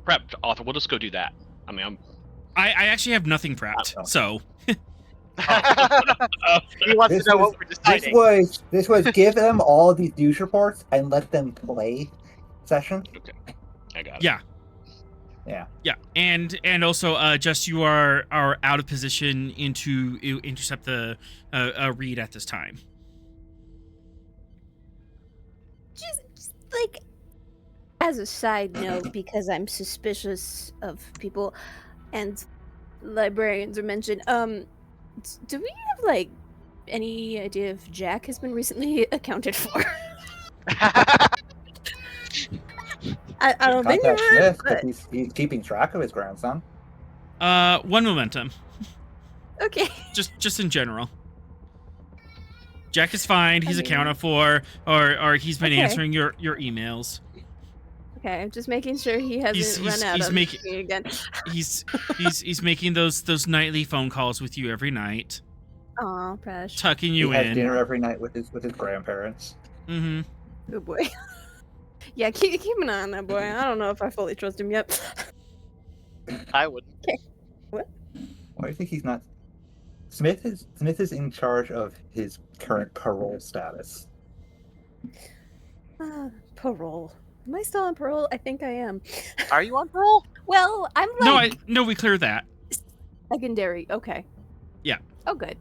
prepped, Arthur, we'll just go do that. I mean, I actually have nothing prepped, so. He wants to know what we're deciding. This was give them all these news reports and let them play session. Okay, I got it. Yeah, and also just you are out of position to intercept the read at this time. Just like as a side note, because I'm suspicious of people, and librarians are mentioned. Do we have like any idea if Jack has been recently accounted for? I don't think Contact he would, Smith, but he's keeping track of his grandson. 1 momentum. Okay. Just in general. Jack is fine. He's accounted for, or he's been answering your emails. Okay, I'm just making sure he hasn't run out of me again. He's making those nightly phone calls with you every night. Aw, Presh. Tucking you in. He in. has dinner every night with his grandparents. Mm-hmm. Oh boy. Yeah, keep an eye on that boy. I don't know if I fully trust him yet. I wouldn't. Okay. What? Why do you think he's not? Smith is in charge of his current parole status. Parole. Am I still on parole? I think I am. Are you on parole? Well, I'm like... No, we cleared that. Secondary. Okay. Yeah. Oh, good.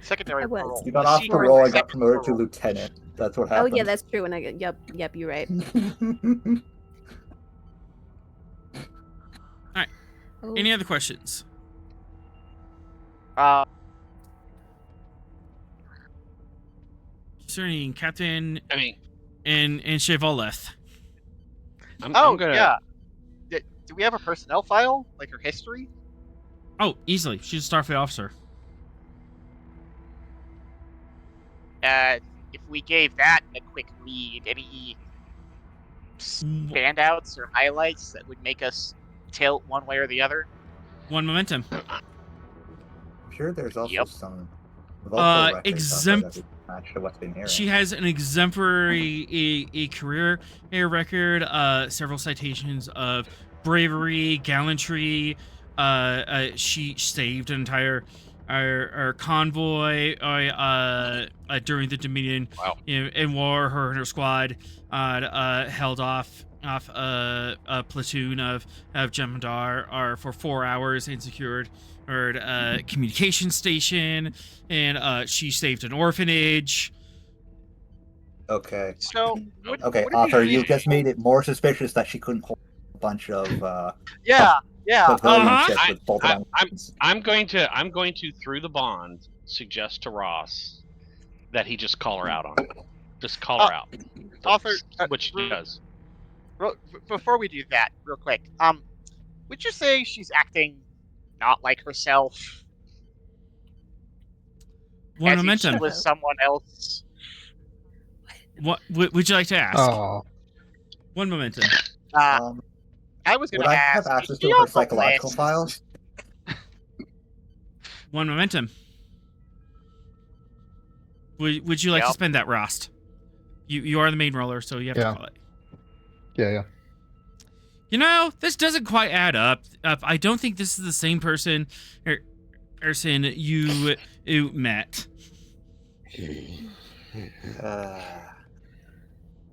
Secondary parole. You got off parole and got promoted to lieutenant. That's what happened. Oh yeah, that's true. Yep, you're right. Alright. Any other questions? Concerning Captain and Chevaleth. Yeah. Do we have a personnel file? Like her history? Oh, easily. She's a Starfleet officer. If we gave that a quick read, any standouts or highlights that would make us tilt one way or the other? 1 momentum. I'm sure there's also some She has an exemplary career record, several citations of bravery, gallantry. She saved an entire our convoy during the Dominion in war. Her and her squad held off a platoon of Jem'Hadar for 4 hours and secured a communication station, and she saved an orphanage. Okay. So Arthur, you just made it more suspicious that she couldn't hold a bunch of I'm going to through the bond suggest to Ross that he just call her out on it. Just call her out. Arthur, which he does. Before we do that, real quick, would you say she's acting not like herself? 1 momentum. She was someone else. What would you like to ask? 1 momentum. I was going to ask. Would I have access to her psychological files? 1 momentum. Would you like to spend that, Rost? You are the main roller, so you have to call it. Yeah. You know, this doesn't quite add up. I don't think this is the same person you met.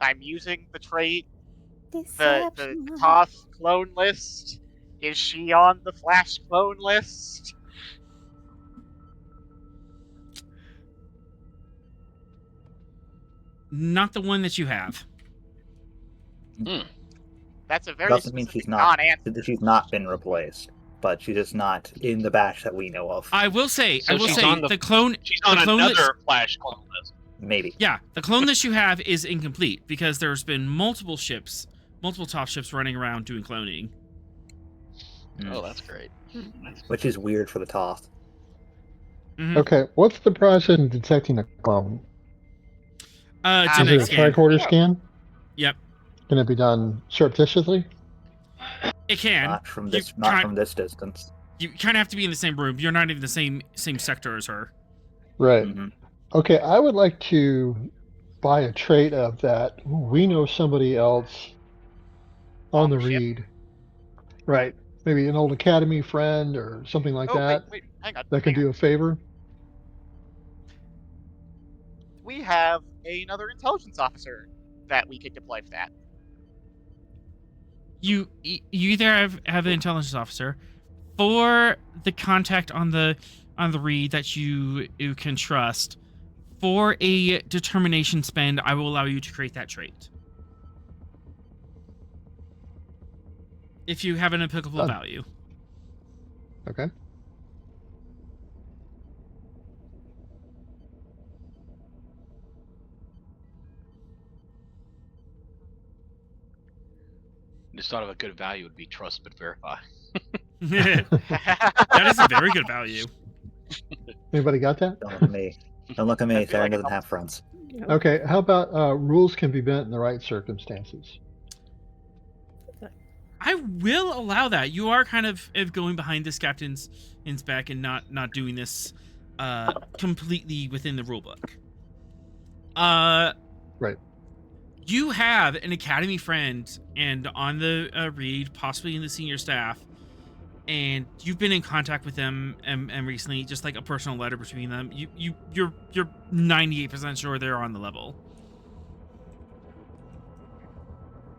I'm using the trait. The Toth clone list. Is she on the Flash clone list? Not the one that you have. That's a very doesn't mean she's not been replaced, but she's just not in the batch that we know of. I will say, the clone. She's on another Flash clone list. Maybe. Yeah, the clone list you have is incomplete because there's been multiple top ships running around doing cloning. Oh, that's great. Which is weird for the Toth. Mm-hmm. Okay, what's the process in detecting a clone? Is it a tricorder scan? Yep. Can it be done surreptitiously? It can. Not from this distance. You kind of have to be in the same room. You're not even the same sector as her. Right. Mm-hmm. Okay, I would like to buy a trait of that. We know somebody else on the read. Right. Maybe an old academy friend or something like that. Wait, hang on. That can do a favor. We have another intelligence officer that we could deploy for that. You either have an intelligence officer, for the contact on the read that you can trust. For a determination spend, I will allow you to create that trait. if you have an applicable Done. value. Okay. Just thought of a good value would be trust but verify. That is a very good value. Anybody got that? Don't look at me. Don't look at me. I feel Sarah like doesn't it's have friends. Okay, how about rules can be bent in the right circumstances? I will allow that. You are kind of going behind this captain's back and not doing this completely within the rulebook. Right. You have an academy friend and on the read, possibly in the senior staff, and you've been in contact with them and recently, just like a personal letter between them. You're 98% sure they're on the level.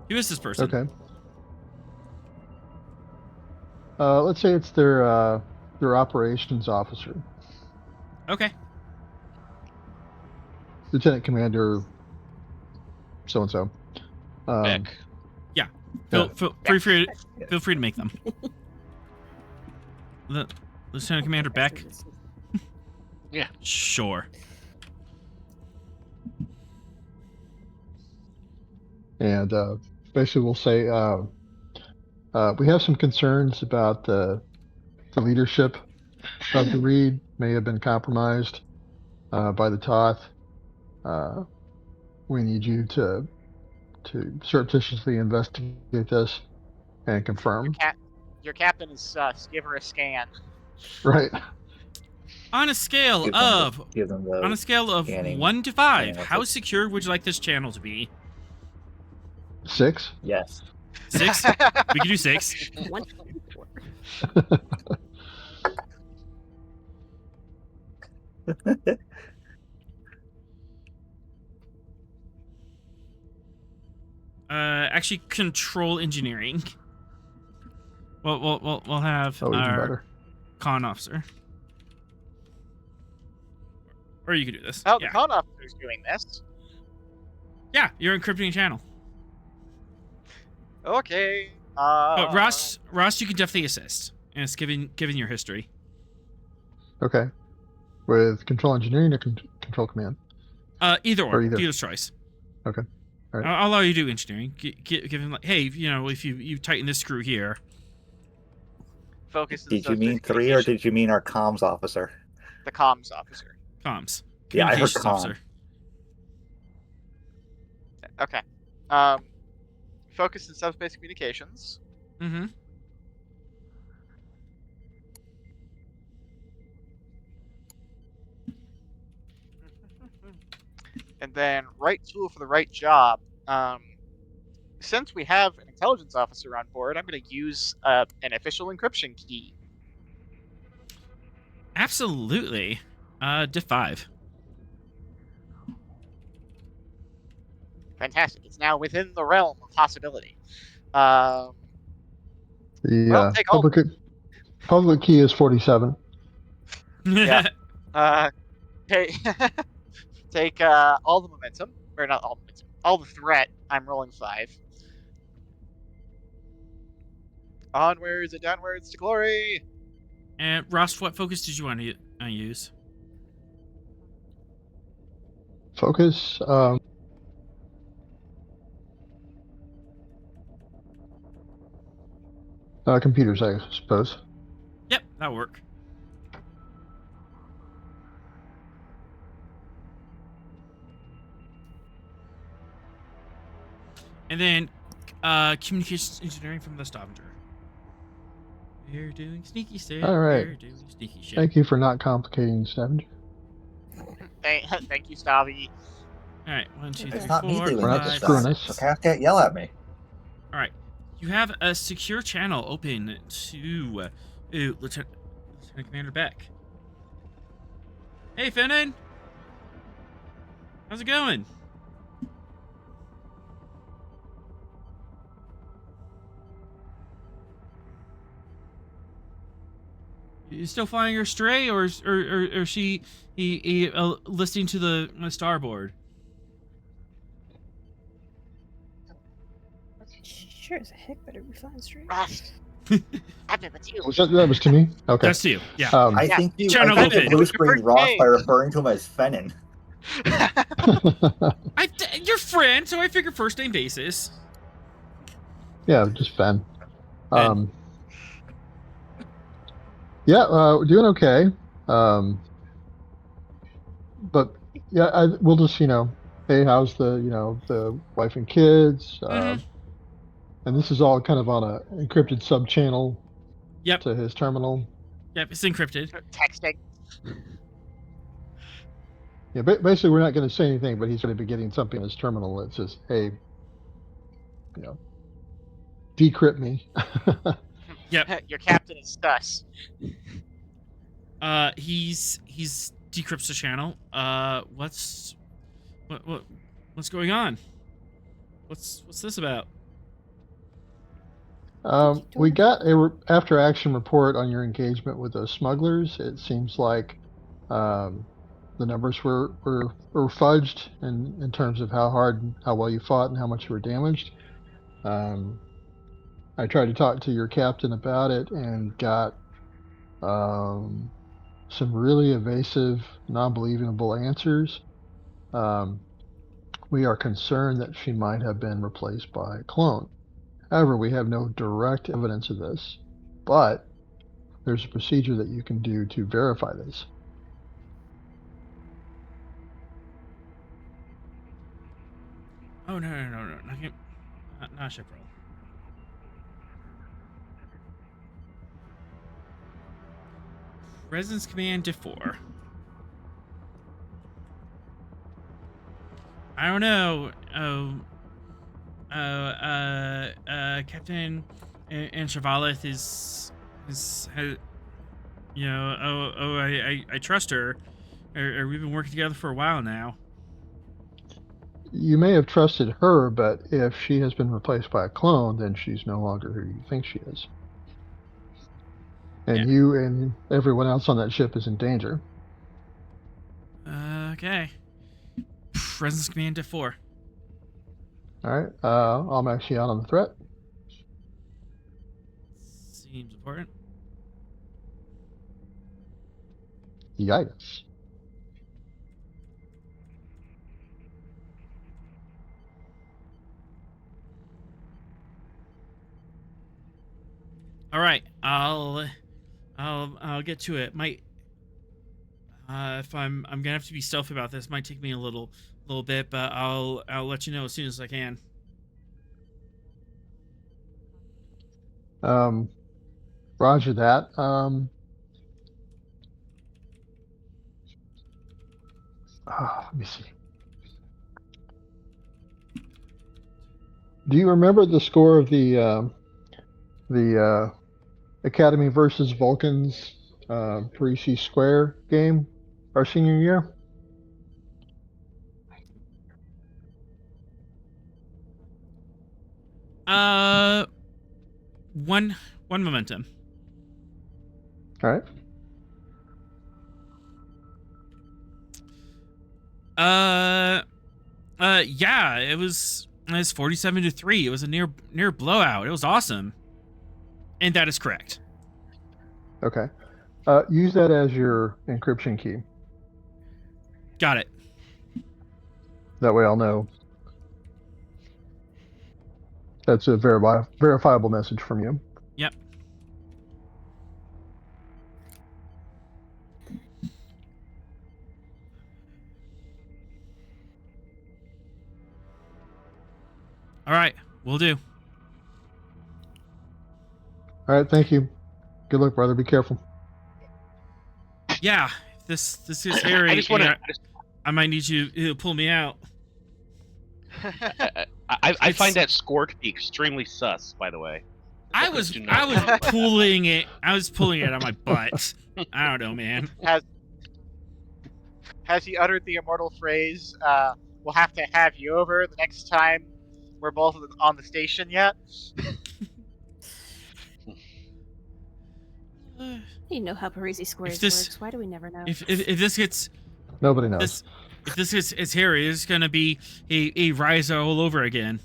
Who is this person? Okay. Let's say it's their operations officer, Okay. Lieutenant Commander, so and so. Beck. Feel free to make them. The Lieutenant Commander Beck. Yeah. Sure. And basically, we'll say we have some concerns about the leadership of the Reed may have been compromised by the Toth. We need you to surreptitiously investigate this and confirm. Your captain is give her a scan. Right. On a scale of 1 to 5, how secure would you like this channel to be? 6. Yes. 6? We can do 6. 1, 4. Actually, control engineering. We'll have Oh, even our better. con officer. Or you could do this. Oh, Yeah. the con officer's doing this. Yeah, you're encrypting a channel. Okay. But Ross, you can definitely assist. And it's given your history. Okay. With control engineering or control command? Either or. Or either. Dealer's choice. Okay. All right. I'll allow you to do engineering. Give him like, hey, if you tighten this screw here. Focus. Did you mean 3 or did you mean our comms officer? The comms officer. Comms. Yeah, I heard Communications comm. officer. Okay. Focus in subspace communications. Mm-hmm. And then right tool for the right job. Since we have an intelligence officer on board, I'm going to use an official encryption key. Absolutely. Diff 5. Fantastic. It's now within the realm of possibility. The well, take all. public key is 47. Yeah. Take all the momentum, or not all momentum, all the threat. I'm rolling 5. Onwards and downwards to glory. And Ross, what focus did you want to use? Focus. Computers, I suppose. Yep, that'll work. And then communications engineering from the Stavanger. You're doing sneaky shit. All right. You're doing sneaky shit. Thank you for not complicating the Stavanger. Thank you, Stavi. All right, 1, 2, 3, It's not me 4, doing We're not this screwing stuff. us. So Cass can't yell at me. All right, you have a secure channel open to Lieutenant Commander Beck. Hey, Finnan. How's it going? You still flying her stray, or she listening to the starboard? Sure as heck better be flying straight. Ross, I'm with you. That was to me? Okay. That's you. Yeah. I think you Channel I think Lupin. you blue screen Ross game. by referring to him as Fennin. Your friend, so I figure first name basis. Yeah, just Ben. Ben. Yeah, we're doing okay. But yeah, we'll just, hey, how's the wife and kids? Mhm. And this is all kind of on a encrypted sub channel Yep. to his terminal. Yep, it's encrypted. Texting. Yeah, basically we're not going to say anything, but he's going to be getting something in his terminal that says, hey, decrypt me. Yep. Your captain is sus. He's decrypts the channel. What's going on? What's this about? We got a after action report on your engagement with those smugglers. It seems like the numbers were fudged in terms of how hard and how well you fought and how much you were damaged. I tried to talk to your captain about it and got some really evasive, non-believable answers. We are concerned that she might have been replaced by a clone. However, we have no direct evidence of this, but there's a procedure that you can do to verify this. Oh, no, not ship roll. Presence command to 4. I don't know. Captain and Chevalith is I trust her. We've been working together for a while now. You may have trusted her, but if she has been replaced by a clone, then she's no longer who you think she is. And you and everyone else on that ship is in danger. Okay. Presence command to 4. All right. I'll max you out on the threat. Seems important. Yikes. All right. I'll get to it. Might if I'm gonna have to be stealthy about this. Might take me a little bit, but I'll let you know as soon as I can. Roger that. Let me see. Do you remember the score of the Academy versus Vulcans Parisi Square game our senior year? One momentum. All right. Yeah, it was 47-3. It was a near blowout. It was awesome. And that is correct. Okay. Use that as your encryption key. Got it. That way I'll know. That's a verifiable message from you. Yep. All right, will do. All right, thank you. Good luck, brother. Be careful. Yeah, this is Harry. I might need you to pull me out. I find that score to be extremely sus, by the way. I was pulling it. I was pulling it on my butt. I don't know, man. Has he uttered the immortal phrase, we'll have to have you over the next time we're both on the station yet? You know how Parisi Squares works. Why do we never know? If this gets... Nobody knows. If this is Harry, it's going to be a rise all over again.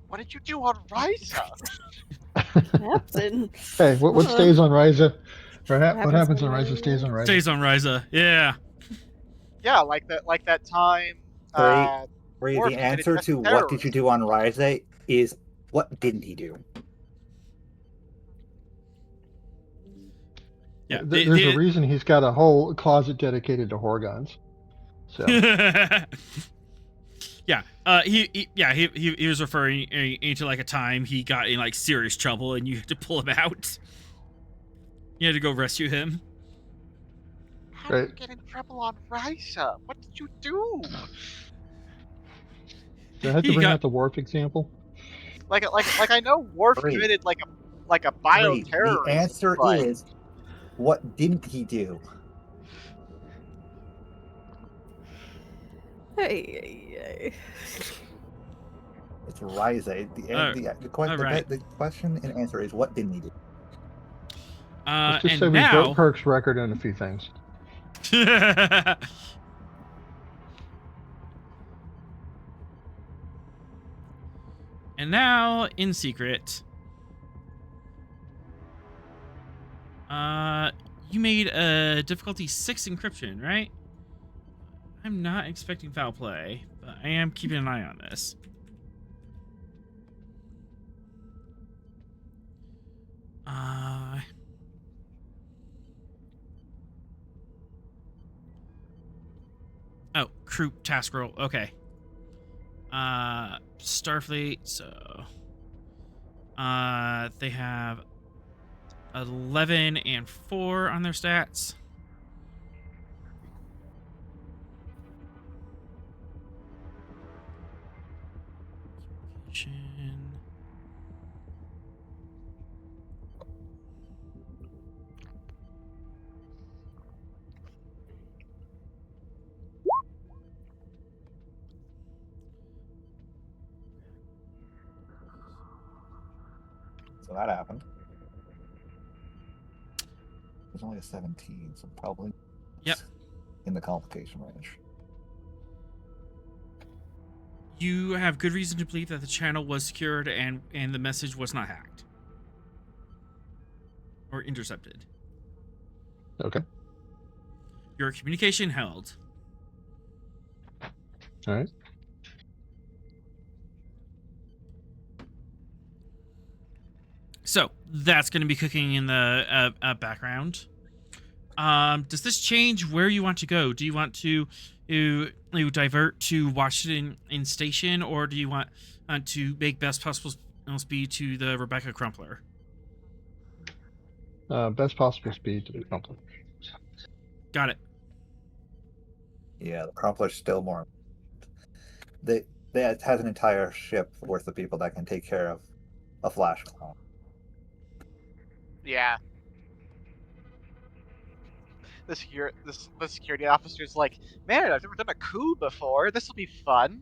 What did you do on Ryza? Captain. Hey, what stays on Ryza? Or what happens on Ryza Ryza? stays on Ryza. Stays on Ryza. Yeah. Yeah, like that time. Bree, Worf the committed answer to what did you do on Ryza is what didn't he do? Yeah. There's a reason he's got a whole closet dedicated to Horgons. So. Yeah. He was referring into like a time he got in like serious trouble and you had to pull him out. You had to go rescue him. How did you get in trouble on Ryza? What did you do? Do I have to bring out the Worf example? Like I know Worf committed like a bioterrorism. The answer is what didn't he do? Hey. It's Ryza. The question and answer is what didn't he do? Let's just say we broke Kirk's record on a few things. And now, in secret, you made a difficulty 6 encryption, right? I'm not expecting foul play, but I am keeping an eye on this. Oh, crew task roll. Okay. Starfleet. So, they have 11 and 4 on their stats. So that happened. There's only a 17, so probably in the complication range. You have good reason to believe that the channel was secured and the message was not hacked or intercepted. Okay. Your communication held. All right. So that's going to be cooking in the background. Does this change where you want to go? Do you want to divert to Washington in station, or do you want to make best possible speed to the Rebecca Crumpler? Best possible speed to the Crumpler. Got it. Yeah, the Crumpler's still more. It has an entire ship worth of people that can take care of a flash clone. Yeah. The security officer's like, man, I've never done a coup before. This will be fun.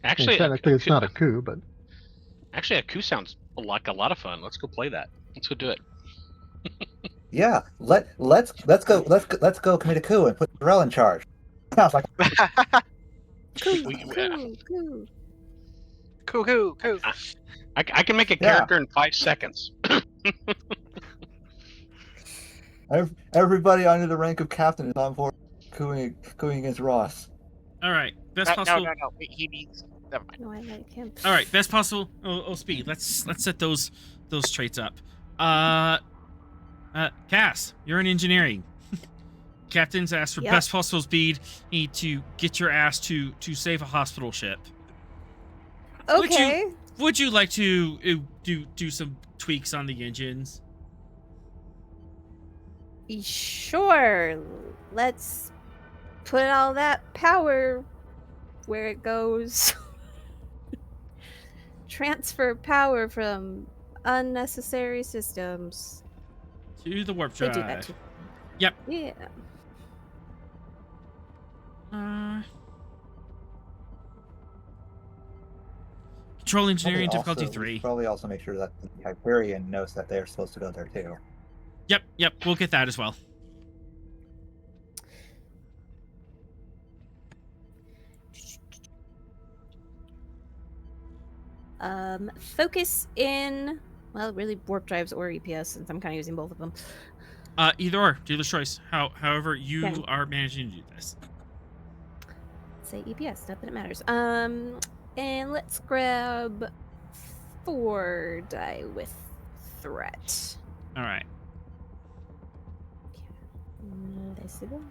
Actually, technically, it's not a coup, but actually, a coup sounds like a lot of fun. Let's go play that. Let's go do it. Yeah, let's go commit a coup and put Darrell in charge. Sounds like Coup. I can make a character in 5 seconds. Everybody under the rank of captain is on board cooing against Ross. All right, best possible. No. He means. Never mind. No, I like him. All right, best possible. Speed. Let's set those traits up. Cass, you're in engineering. Captain's asked for best possible speed. You need to get your ass to save a hospital ship. Okay. Would you like to do some tweaks on the engines? Sure. Let's put all that power where it goes. Transfer power from unnecessary systems to the warp drive. They do that too. Yep. Yeah. Control engineering difficulty 3. Probably also make sure that the Hyperion knows that they're supposed to go there too. Yep. We'll get that as well. Focus in. Well, really, warp drives or EPS, since I'm kind of using both of them. Either or, dealer's choice. However you Okay. are managing to do this. Say EPS, not that it matters. And let's grab 4 die with threat. All right. Did I see them?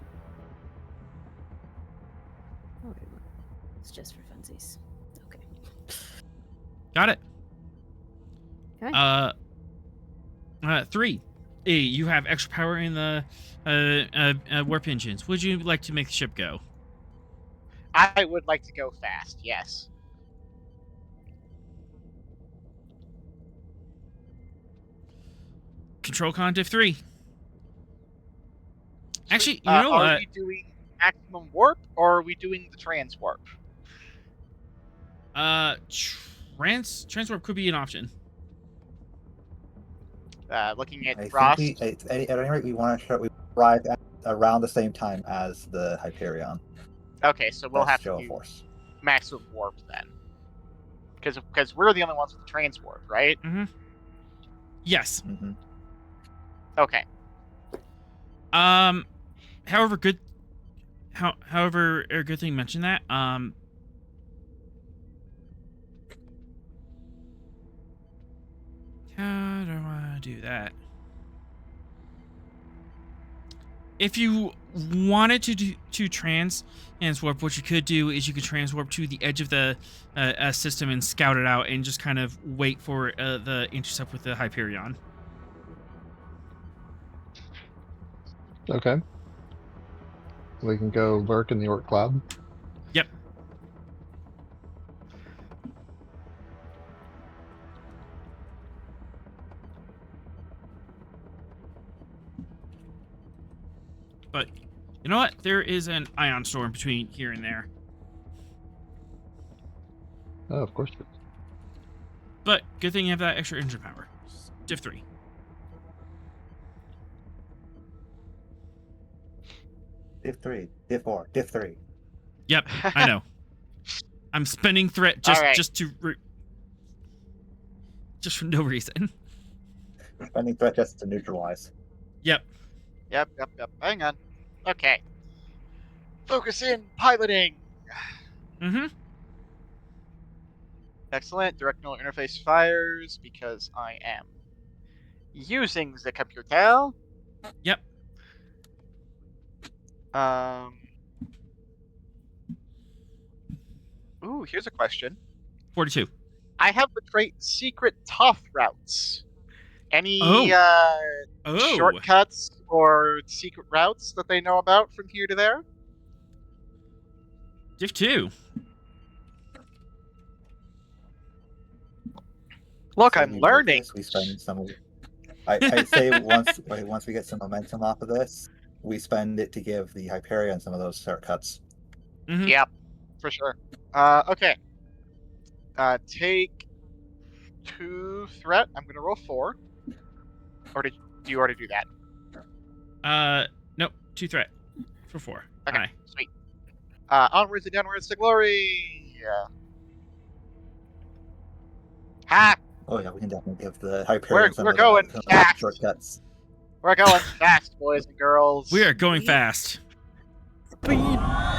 Oh, it's just for funsies. Okay. Got it. Okay. 3. You have extra power in the warp engines. Would you like to make the ship go? I would like to go fast, yes. Control con diff 3. Actually, you know are what? we doing maximum warp, or are we doing the trans warp? Transwarp could be an option. Looking at I Frost. think at any rate, we want to arrive at around the same time as the Hyperion. Okay, so we'll have to do force. maximum warp then, because we're the only ones with the trans warp, right? Mm-hmm. Yes. Mm-hmm. Okay. However, However, a good thing you mentioned that. How do I do that? If you wanted to transwarp, what you could do is you could transwarp to the edge of the system and scout it out, and just kind of wait for the intercept with the Hyperion. Okay. We can go lurk in the Orc Cloud. Yep. But you know what? There is an ion storm between here and there. Oh, of course. But good thing you have that extra engine power. Diff 3. Diff 3, Diff 4, Diff 3. Yep, I know. I'm spending threat just for no reason. Spending threat just to neutralize. Yep. Yep. Hang on. Okay. Focus in piloting. Mm-hmm. Excellent. Directional interface fires because I am using the computer. Yep. Ooh, here's a question. 42. I have the trait secret tough routes. Any shortcuts or secret routes that they know about from here to there? Diff 2. Look, I'm learning. This, we spend some. I'd say once we get some momentum off of this, we spend it to give the Hyperion some of those shortcuts. Mm-hmm. Yep, for sure. Okay. Take 2 threat. I'm gonna roll 4. Or did you already do that? Nope. 2 threat for 4. Okay, Aye. sweet. Onwards and downwards to glory. Ha! Oh yeah, we can definitely give the Hyperion some We're of going the fast. shortcuts. We're going fast, boys and girls. We are going fast. Speed. I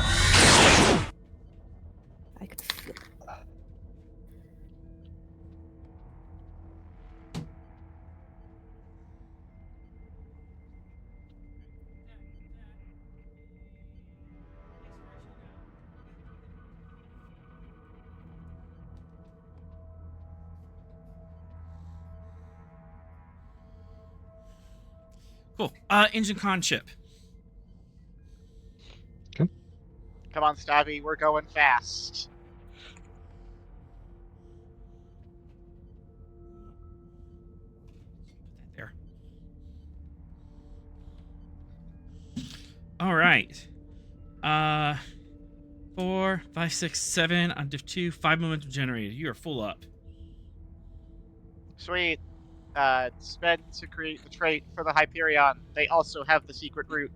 could feel it. Cool. Engine con ship. Come on, Stabby, we're going fast. There. All right. 4, 5, 6, 7 on diff 2. 5 momentum generated. You are full up. Sweet. Spend to create the trait for the Hyperion. They also have the secret route.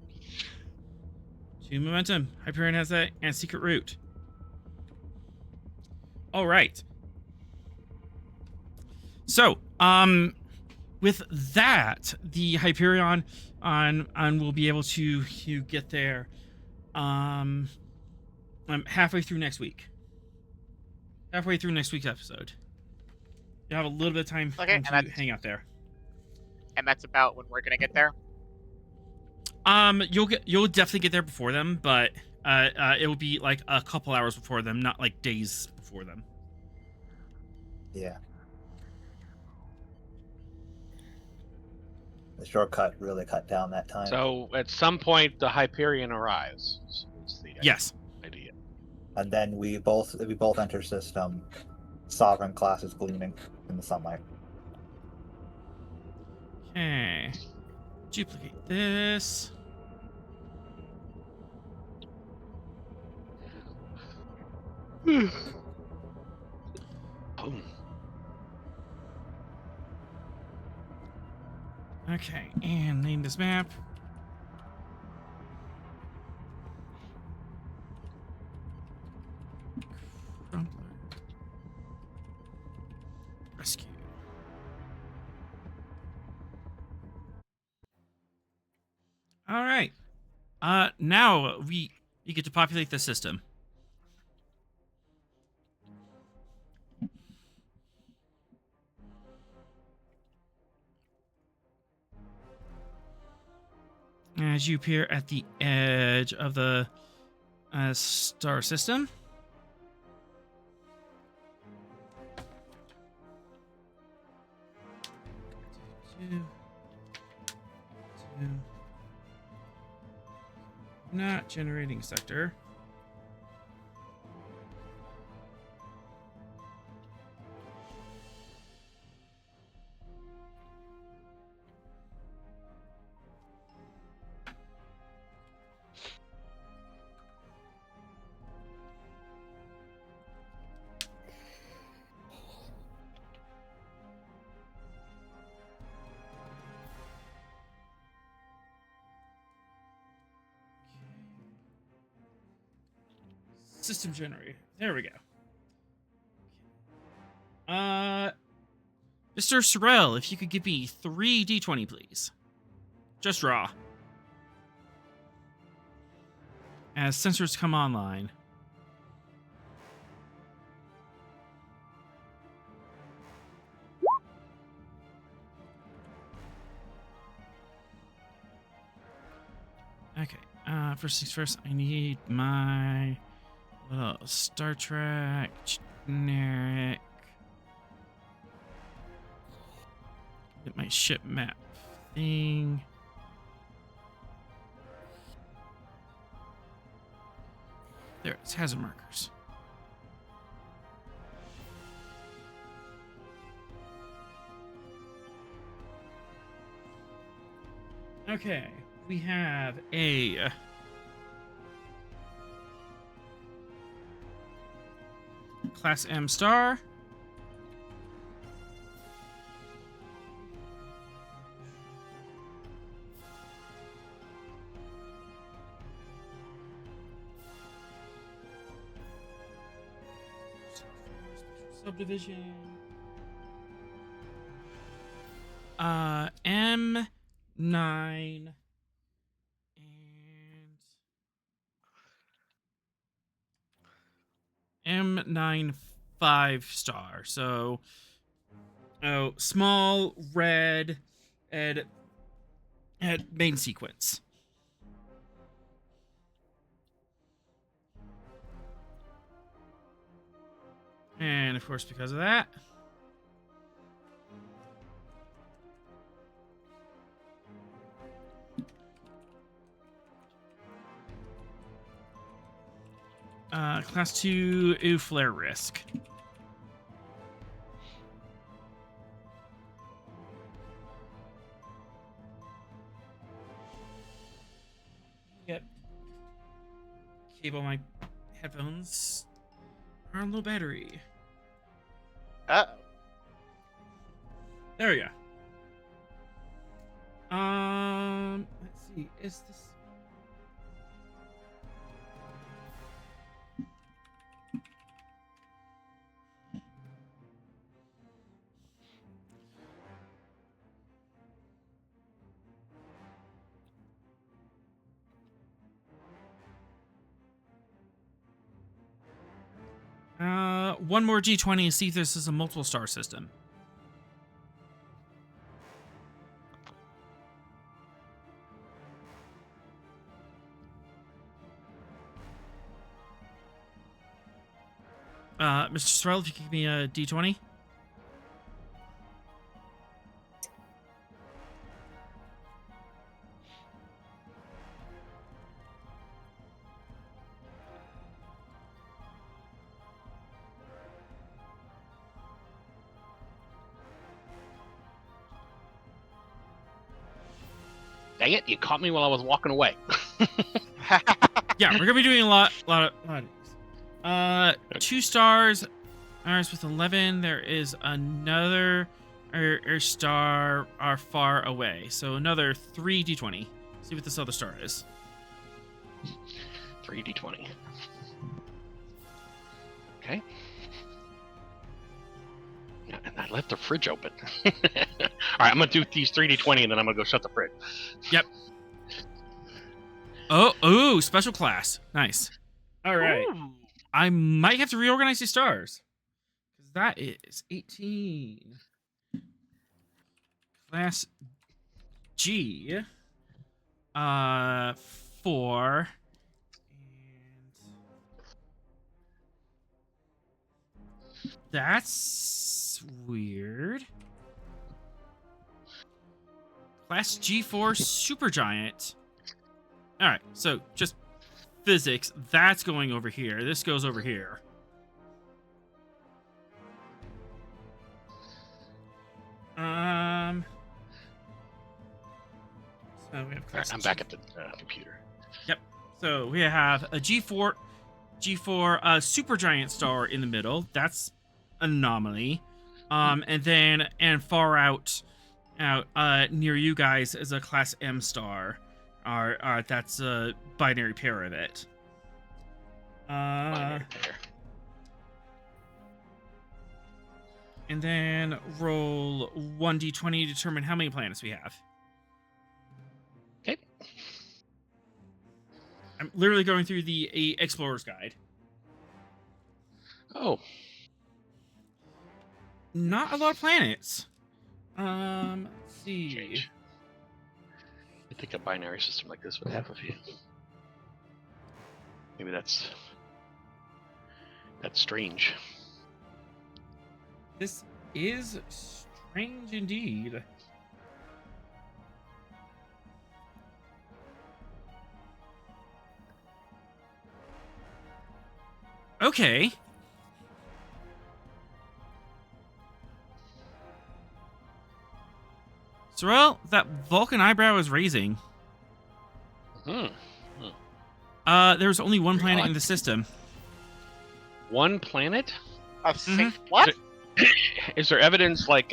2 momentum. Hyperion has that, and secret route. All right. So, with that, the Hyperion will be able to get there halfway through next week. Halfway through next week's episode. You have a little bit of time to hang out there. And that's about when we're gonna get there. You'll definitely get there before them, but it will be like a couple hours before them, not like days before them. Yeah. The shortcut really cut down that time. So at some point, the Hyperion arrives. Is the yes. idea. And then we both enter system. Sovereign class is gleaming in the sunlight. Okay. Duplicate this. Boom. Okay, and name this map. Rescue. All right. Now we get to populate the system. As you appear at the edge of the star system. Not generating sector. System generator. There we go. Mr. Sorrell, if you could give me 3 D20, please. Just raw. As sensors come online. Okay. First things first, I need my little Star Trek generic. Get my ship map thing. There, it has markers. Okay, we have a Class M star. Subdivision. M9 and M9 5-star. So, small red at main sequence. And of course, because of that, Class 2 flare risk. Yep. Cable my headphones are on low battery. Uh-oh. There we go. Let's see. Is this? one more D20 and see if this is a multiple star system. Mr. Sorrell, if you could give me a D20. Dang it! You caught me while I was walking away. Yeah, we're gonna be doing a lot of these. 2 stars. Ours with 11. There is another star are far away. So another 3 D20. See what this other star is. 3 D20. Okay. And I left the fridge open. All right, I'm gonna do these 3 D20 and then I'm gonna go shut the fridge. Yep. Oh, special class. Nice. All right. Ooh. I might have to reorganize these stars. Because that is 18. Class G. 4. And that's weird. Class G4 Supergiant. All right, so just physics. That's going over here. This goes over here. So we have class I'm back at the computer. Yep. So we have a G4 Supergiant star in the middle. That's anomaly. And far out near you guys is a class M star. That's a binary pair of it. Binary pair. And then roll 1d20 to determine how many planets we have. Okay. I'm literally going through the Explorer's Guide. Oh. Not a lot of planets. Let's see. Strange. I think a binary system like this would have a few. Maybe that's strange. This is strange indeed. Okay. Sorrel, that Vulcan eyebrow is raising. There's only one planet in the system. One planet? What? Is there evidence like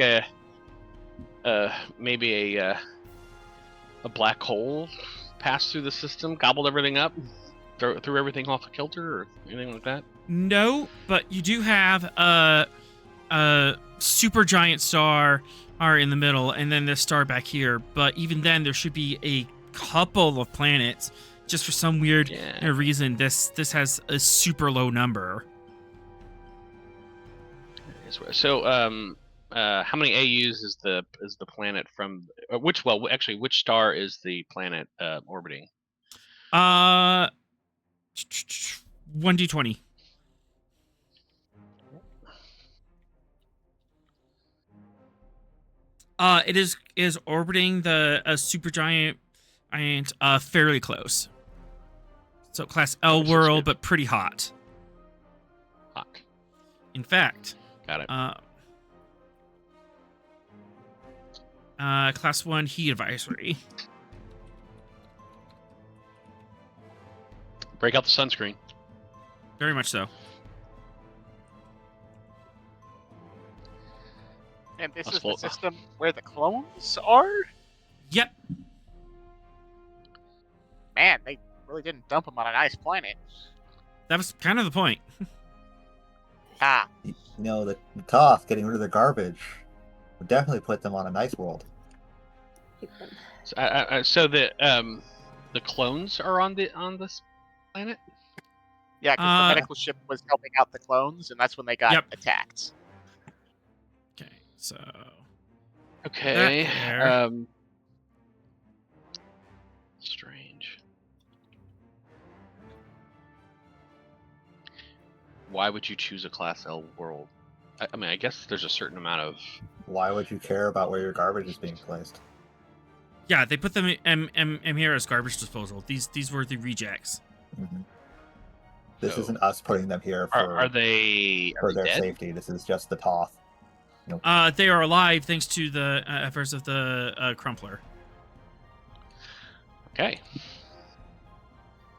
maybe a black hole passed through the system, gobbled everything up, threw everything off a kilter, or anything like that? No, but you do have a supergiant star are in the middle, and then this star back here. But even then, there should be a couple of planets. Just for some weird reason, this has a super low number. So, how many AUs is the planet from? Which star is the planet orbiting? 1d20. It is orbiting the supergiant and fairly close. So class L world, but pretty hot. Hot. In fact, got it. Class 1 heat advisory. Break out the sunscreen. Very much so. And this is the system where the clones are? Yep. Man, they really didn't dump them on a nice planet. That was kind of the point. You know, the Toth getting rid of the garbage would definitely put them on a nice world. So the clones are on this planet? Yeah, because the medical ship was helping out the clones, and that's when they got attacked. Okay, so... Okay. Strange. Why would you choose a Class L world? I mean, I guess there's a certain amount of... Why would you care about where your garbage is being placed? Yeah, they put them in here as garbage disposal. These were the rejects. Mm-hmm. This isn't us putting them here for their dead? safety. This is just the Toth. They are alive thanks to the efforts of the Crumpler. Okay.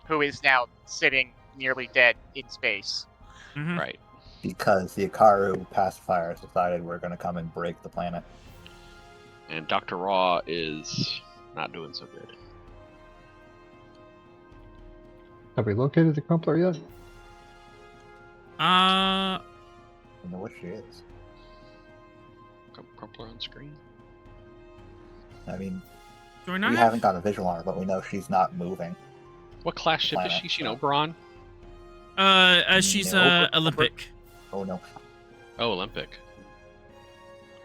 Who is now sitting nearly dead in space. Mm-hmm. Right. Because the Ikaru pacifiers decided we're going to come and break the planet. And Dr. Raw is not doing so good. Have we located the Crumpler yet? I know what she is. Crumpler on screen? I mean, we haven't got a visual on her, but we know she's not moving. What class ship is she? She an Oberon? She's Olympic. Oh no. Oh, Olympic.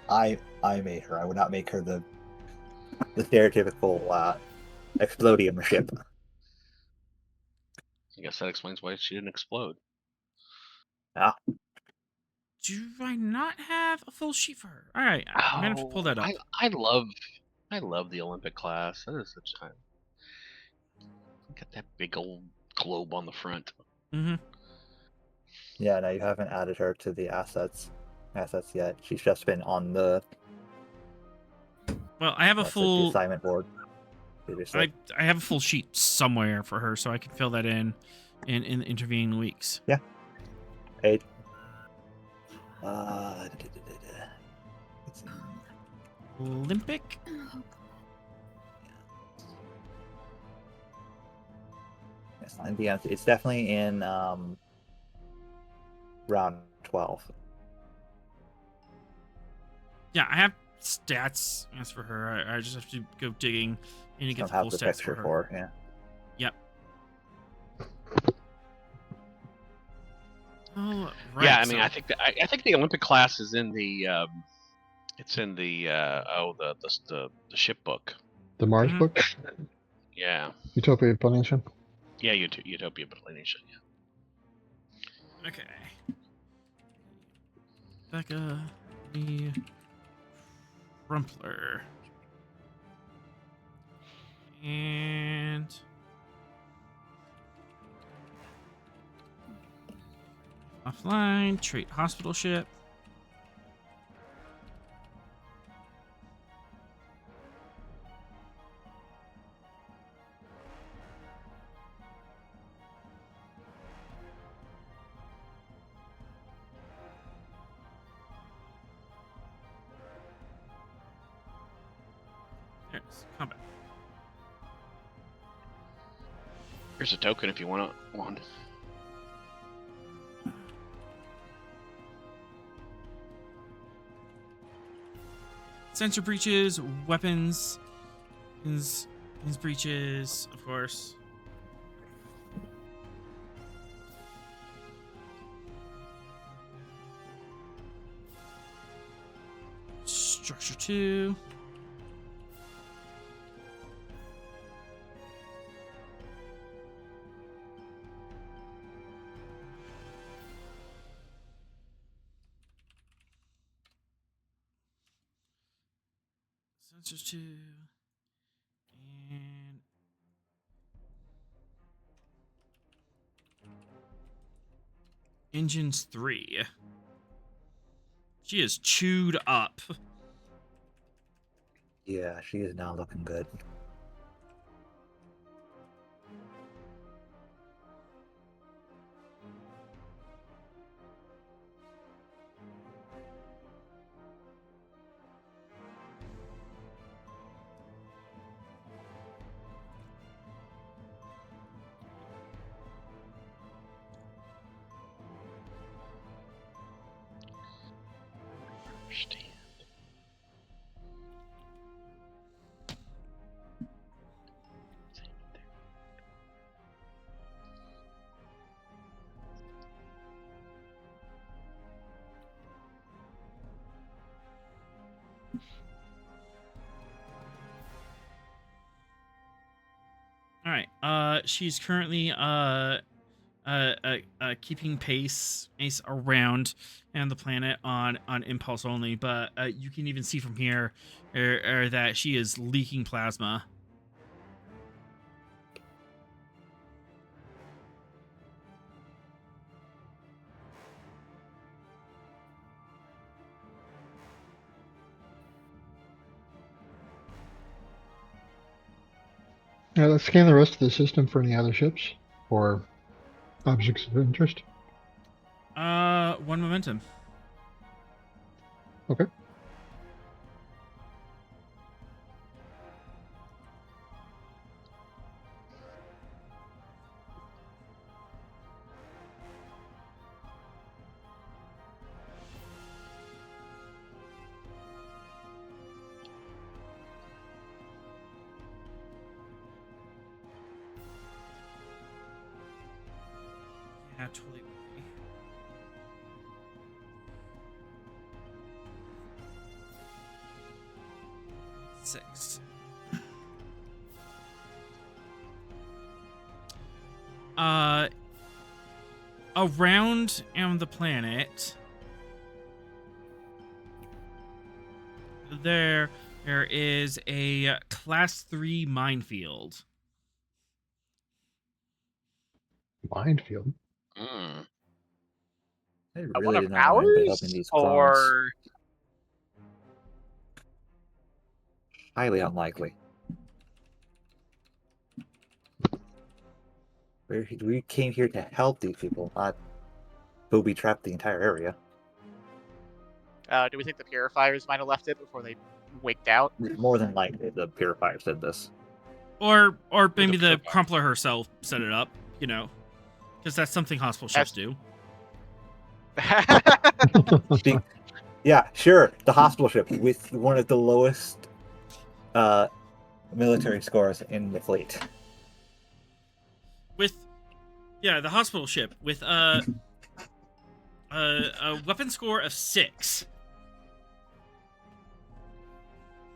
I made her. I would not make her the stereotypical explodium ship. I guess that explains why she didn't explode. Yeah. Do I not have a full sheet for her? All right, I'm gonna pull that up. I love the Olympic class. That is such a... Got that big old globe on the front. Mm-hmm. Yeah, no, you haven't added her to the assets yet. She's just been on the... Well, I have a full... the assignment board. I have a full sheet somewhere for her, so I can fill that in the intervening weeks. Yeah. It's Olympic? It's definitely in round 12. Yeah, I have stats as for her. I just have to go digging and get the full stats for her. Yeah. Yep. Oh, right. Yeah, I mean, I think the Olympic class is in the it's in the ship book. The Mars book? Yeah. Utopia Planation? Yeah, Utopia Planation, yeah. Okay. Becca, the Crumpler. And offline, trait hospital ship. There's combat. Here's a token if you want one. Sensor breaches, weapons, his breaches, of course. Structure 2. Sensors 2. And engines 3. She is chewed up. Yeah, she is now looking good. Understand. She's currently keeping pace around and the planet on impulse only, but you can even see from here that she is leaking plasma. Let's scan the rest of the system for any other ships or objects of interest. One momentum. Okay. Yeah, totally. 6. Around the planet, there is a class 3 minefield. Minefield. Mm. I One really of did not want to be helping ours, these clones. or Highly unlikely. We came here to help these people, not booby trap the entire area. do we think the purifiers might have left it before they wicked out? More than likely, the purifier said this. Or maybe the purifier. Crumpler herself set it up, because that's something hospital ships do. Yeah, sure. The hospital ship with one of the lowest military scores in the fleet. The hospital ship with a weapon score of 6.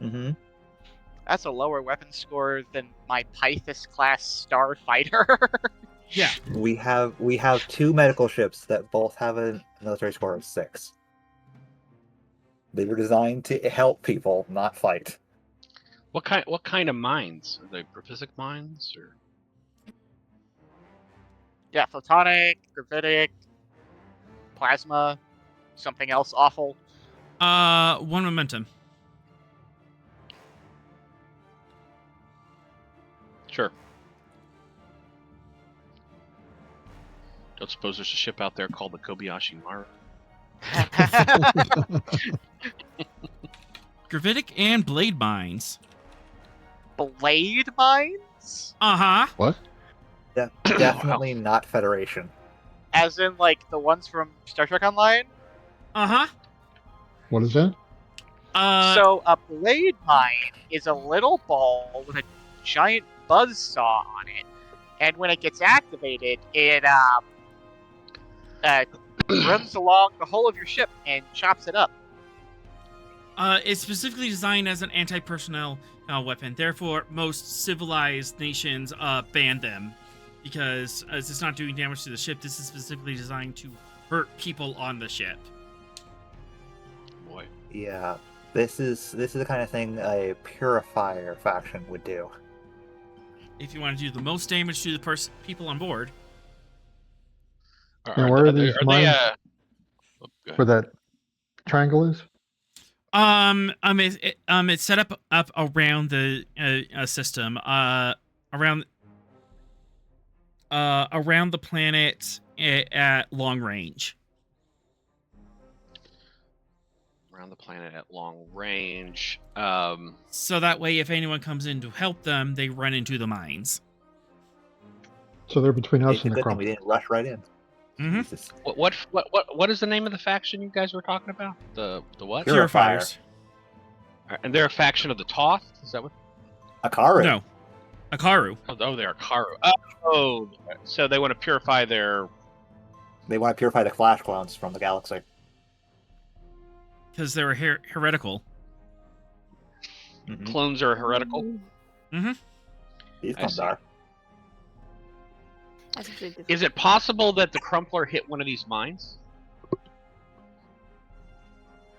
Mm-hmm. That's a lower weapon score than my Pythus class starfighter. Yeah. We have 2 medical ships that both have a military score of 6. They were designed to help people, not fight. What kind of mines? Are they prophesic mines or? Yeah, photonic, gravitic, plasma, something else awful. 1 momentum. Sure. Don't suppose there's a ship out there called the Kobayashi Maru? Gravitic and blade mines. Blade mines? Uh-huh. What? Yeah, definitely not Federation. As in, like, the ones from Star Trek Online? Uh-huh. What is that? So, a blade mine is a little ball with a giant buzzsaw on it. And when it gets activated, it runs along the hull of your ship and chops it up. It's specifically designed as an anti-personnel weapon. Therefore, most civilized nations ban them. Because as it's not doing damage to the ship, this is specifically designed to hurt people on the ship. Boy. Yeah, this is the kind of thing a purifier faction would do. If you want to do the most damage to the people on board. And where are these mines? Where that triangle is? It's set up around the system, around the planet at long range. Around the planet at long range. So that way, if anyone comes in to help them, they run into the mines. So they're between us It's a and the good thing Crump. we didn't rush right in. Mm-hmm. Jesus. What is the name of the faction you guys were talking about? The what? Purifiers. And they're a faction of the Toth? Is that what? Akaru. No. Akaru. Oh, they're Akaru. Oh, so they want to purify their... They want to purify the Flash clones from the galaxy. Because they were heretical. Mm-hmm. Clones are heretical? Mm-hmm. These I clones see. are. That's very difficult. Is it possible that the crumpler hit one of these mines?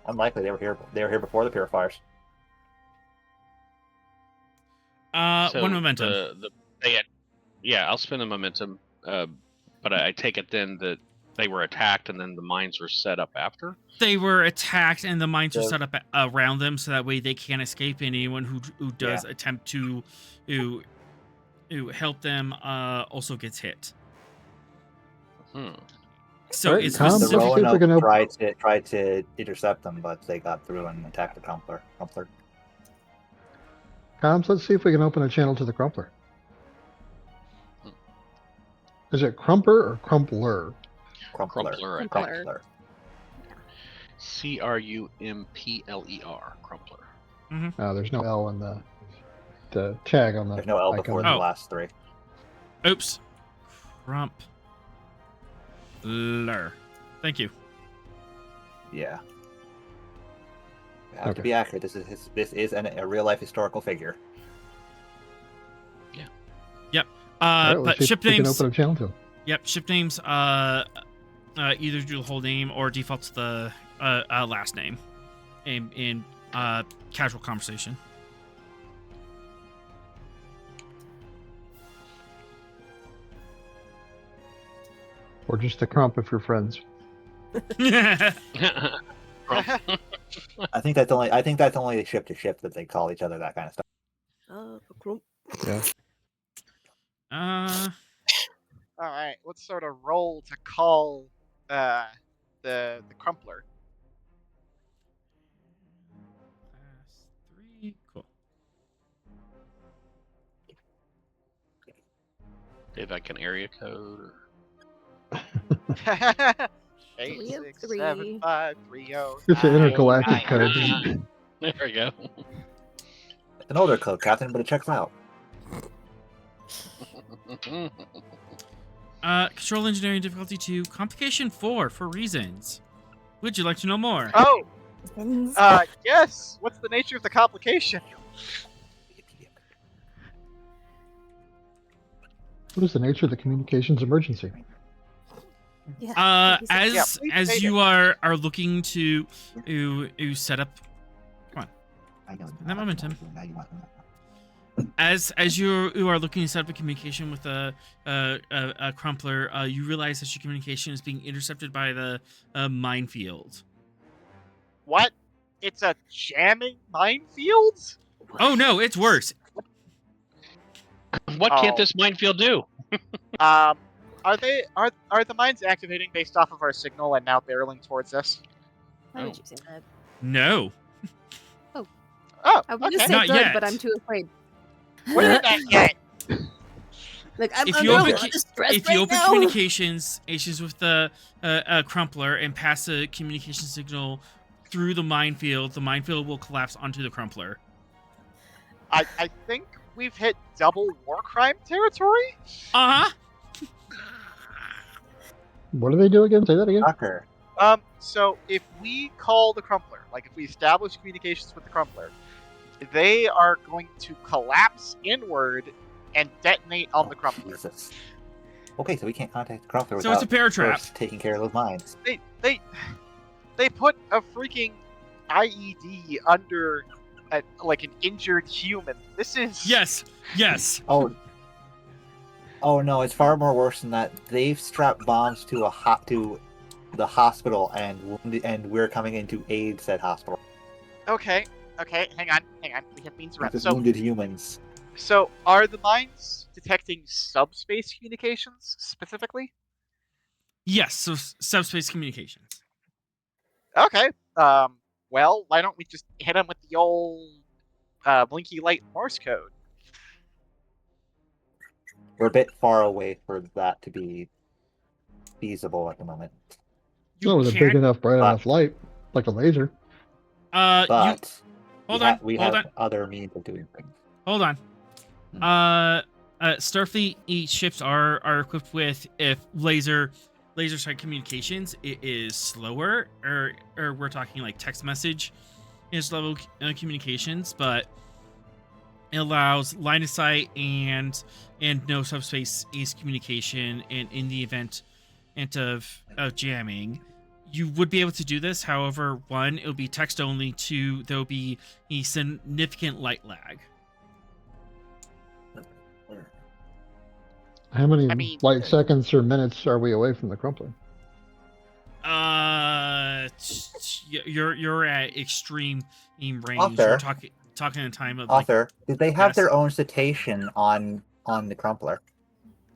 Unlikely. They were here. They were here before the purifiers. One momentum. Yeah, I'll spend the momentum. But I take it then that they were attacked and then the mines were set up after? They were attacked and the mines were set up around them so that way they can't escape, and anyone who does attempt to help them also gets hit. So Right, it's Tom, The let's see if we can Roanoke tried to intercept them, but they got through and attacked the crumpler. Comms, let's see if we can open a channel to the crumpler. Is it crumper or crumpler? Crumpler. I Crumpler. think. Crumpler. Crumpler. There's no L in the tag on the. There's no L before the Oh. last three. Oops. Crumpler. Thank you. Yeah. You have to be accurate. This is a real life historical figure. Yeah. Yep. Right, But see ship if we can names. open a channel to them. Yep. Ship names. Either do the whole name or default to the last name, in casual conversation. Or just the crump if you're friends. I think that's only ship to ship that they call each other that kind of stuff. Crump. Yeah. All right, let's sort of roll to call the crumpler. +3. Cool. If I can area code. 8675309. It's an intergalactic code. There we go. It's an older code, Captain, but it checks out. Control engineering difficulty 2, complication 4 for reasons. Would you like to know more? Oh, yes. What's the nature of the complication? What is the nature of the communications emergency? Yeah. As please you are looking to set up, I know. that momentum. Now you want them. As you are looking to set up a communication with a crumpler, you realize that your communication is being intercepted by the minefield. What? It's a jamming minefield? Oh no, it's worse. What can't this minefield do? Are the mines activating based off of our signal and now barreling towards us? Why would you say that? No. Oh, I would okay. say Not good, yet. but I'm too afraid. We're not yet. Like I'm If under you a open, lot of stress if you right open now. communications issues with the crumpler and pass the communication signal through the minefield will collapse onto the crumpler. I think we've hit double war crime territory. Uh-huh. What do they do again? Say that again. Tucker. So if we call the crumpler, like if we establish communications with the crumpler, they are going to collapse inward and detonate on the crumpler. Jesus. Okay, so we can't contact the crumpler So without it's a bear trap. first taking care of those mines. They put a freaking IED under like an injured human. This is Yes. Oh no, it's far more worse than that. They've strapped bombs to the hospital and we're coming in to aid said hospital. Okay, hang on. We have means around. With wounded humans. So are the mines detecting subspace communications specifically? Yes, so subspace communications. Okay. Well, why don't we just hit them with the old blinky light Morse code? We're a bit far away for that to be feasible at the moment. No, with a big enough, bright enough light, like a laser. But we Hold have on. other means of doing things. Hold on. Starfleet ships are equipped with laser side communications. It is slower, or we're talking like text message is level communications, but It allows line of sight and no subspace ace communication, and in the event of jamming, you would be able to do this. However, one, it'll be text only. Two, there'll be a significant light lag. How many light seconds or minutes are we away from the crumpler? You're at extreme range. Author. You're talking in time of Author, did they have their own citation on the crumpler?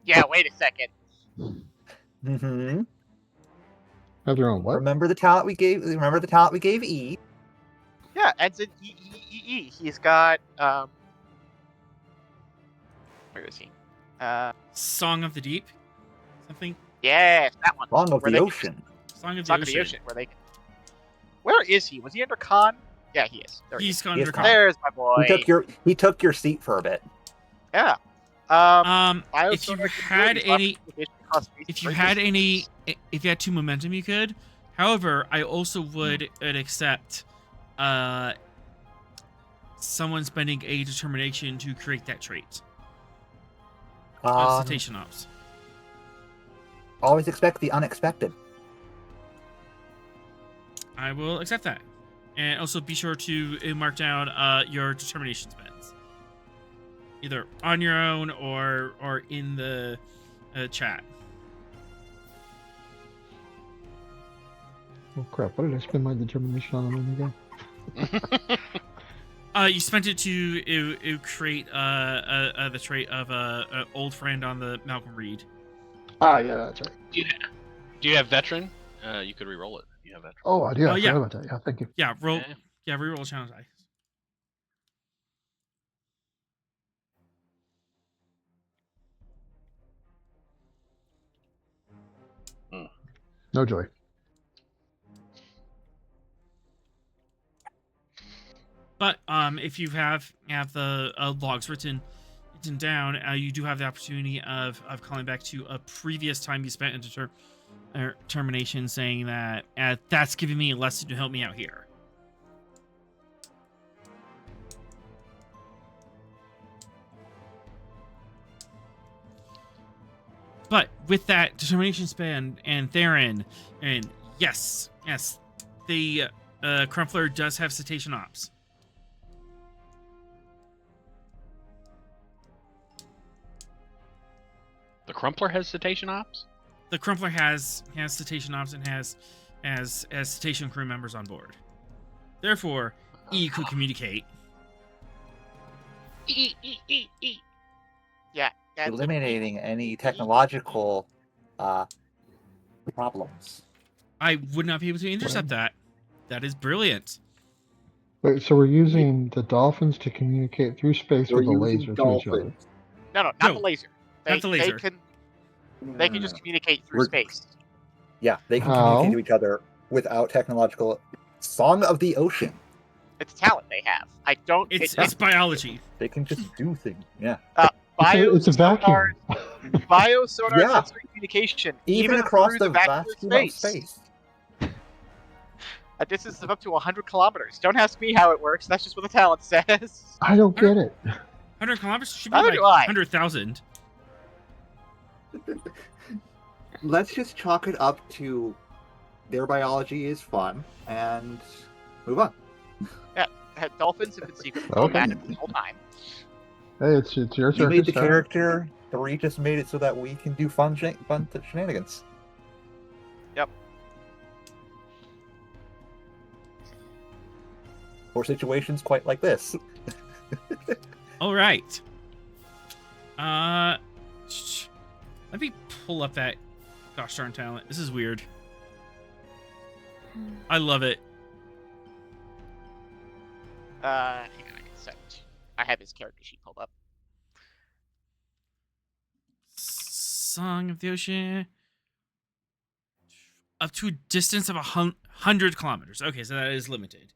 Yeah, wait a second. Mm-hmm. Have their own what? Remember the talent we gave E? Yeah, ends in E. He's got where is he? Song of the Deep, something. Yes, that one. Song of the Ocean. Song of the Ocean. Where is he? Was he under con? Yeah, he is. He's under con. There's my boy. He took your seat for a bit. Yeah. If you had 2 momentum, you could. However, I also would accept someone spending a determination to create that trait. Citation ops. Always expect the unexpected. I will accept that. And also be sure to mark down your determination spends. Either on your own or in the chat. Oh crap, what did I spend my determination on again? You spent it to create the trait of an old friend on the Malcolm Reed. Ah, yeah, that's right. Do you have veteran? You could re-roll it. You have veteran. Oh, I do. I forgot about that. Yeah, thank you. Yeah, re-roll challenge dice. No joy. But if you have the logs written down, you do have the opportunity of calling back to a previous time you spent in determination, saying that that's giving me a lesson to help me out here. But with that determination span and therein, and yes, the Crumpler does have citation ops. The Crumpler has citation ops? The Crumpler has citation ops and has citation crew members on board. Therefore, E could communicate. E. Yeah. Eliminating any technological problems. I would not be able to intercept that. That is brilliant. Wait, so we're using the dolphins to communicate through space with a laser to each other? No, not the laser. Not the laser. They can just communicate through space. Yeah, they can communicate to each other without technological. Song of the Ocean. It's talent they have. It's biology. They can just do things. Yeah. It's a vacuum. Biosonar sensory communication, even across through the vacuum vacuum of space. A distance of up to 100 kilometers. Don't ask me how it works. That's just what the talent says. I don't get it. 100 kilometers should be like 100,000. Let's just chalk it up to their biology is fun and move on. Yeah, dolphins have been secretly combative the whole time. Hey, it's your circus. You made the character. 3 just made it so that we can do fun shenanigans. Yep. For situations quite like this. All right. Let me pull up that gosh darn talent. This is weird. I love it. Hang on, I have his character sheet pulled up. Song of the Ocean. Up to a distance of 100 kilometers. Okay, so that is limited.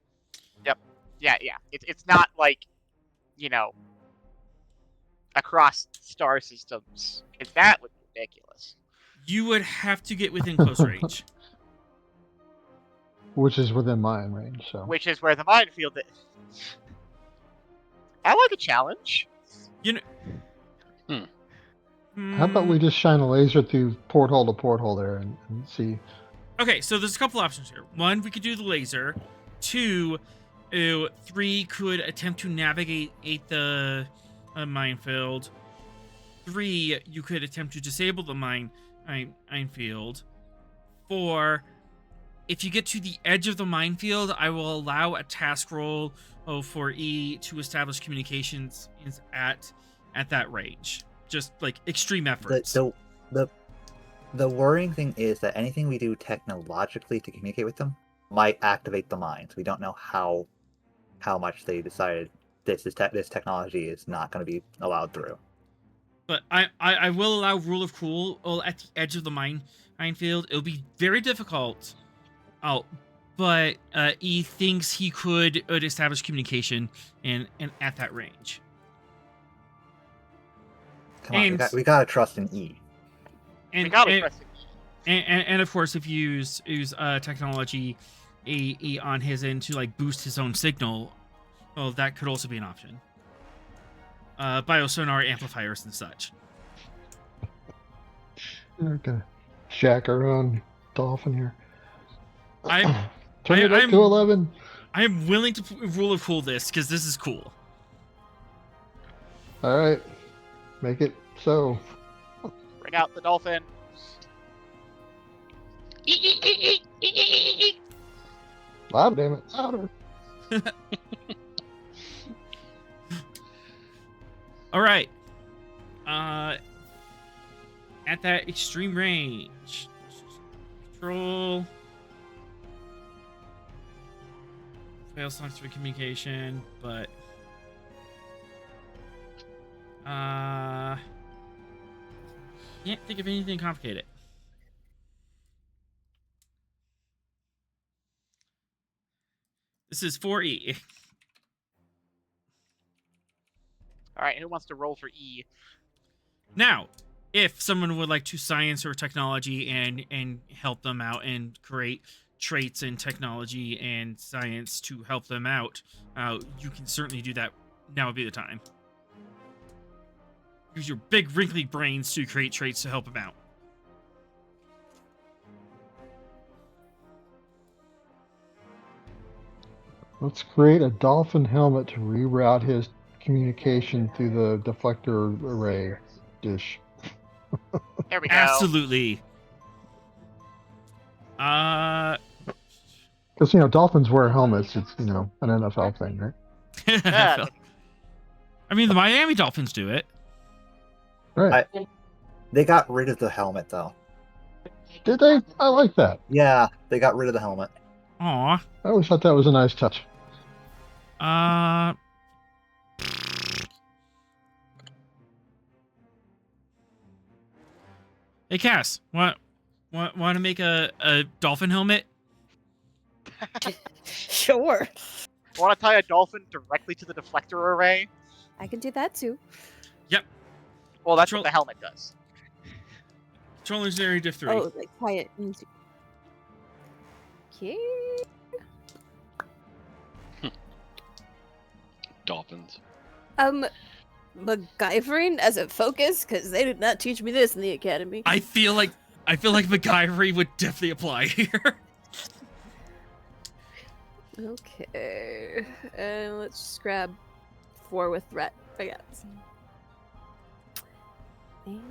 Yep. Yeah. It's not like, across star systems. That would be ridiculous. You would have to get within close range. Which is within mine range, so. Which is where the minefield is. I like a challenge. You know. How about we just shine a laser through porthole to porthole there and see? Okay, so there's a couple options here. One, we could do the laser. Two, 3 could attempt to navigate the minefield. 3, you could attempt to disable the minefield. 4, if you get to the edge of the minefield, I will allow a task roll for E to establish communications at that range. Just like extreme efforts. The worrying thing is that anything we do technologically to communicate with them might activate the mines. We don't know how much they decided this technology is not going to be allowed through. But I will allow Rule of Cool at the edge of the minefield. It'll be very difficult. But E thinks he could establish communication and at that range. Come on, we gotta trust in E. And of course, if you use technology E on his end to like boost his own signal, well, that could also be an option. Biosonar amplifiers and such. Okay, jack our own dolphin here. Turn it up to 11. I am willing to Rule of Cool this because this is cool. All right. Make it so. Bring out the dolphin. Loud, damn it. Louder. All right. At that extreme range. Control. Fail scientific communication, but can't think of anything complicated. This is 4E. All right, who wants to roll for E? Now, if someone would like to science or technology and help them out and create traits and technology and science to help them out, you can certainly do that. Now would be the time. Use your big wrinkly brains to create traits to help him out. Let's create a dolphin helmet to reroute his communication through the deflector array dish. There we go. Absolutely. Because, dolphins wear helmets. It's, an NFL thing, right? Yeah. I mean, the Miami Dolphins do it. Right. They got rid of the helmet, though. Did they? I like that. Yeah, they got rid of the helmet. Aw. I always thought that was a nice touch. Hey, Cass, want to make a dolphin helmet? Sure. Want to tie a dolphin directly to the deflector array? I can do that too. Yep. Well, that's what the helmet does. Control Engineering Diff 3. Oh, like tie it into. Okay. Dolphins. MacGyvering as a focus, because they did not teach me this in the academy. I feel like MacGyvery would definitely apply here. Okay, and let's just grab 4 with threat, I guess. And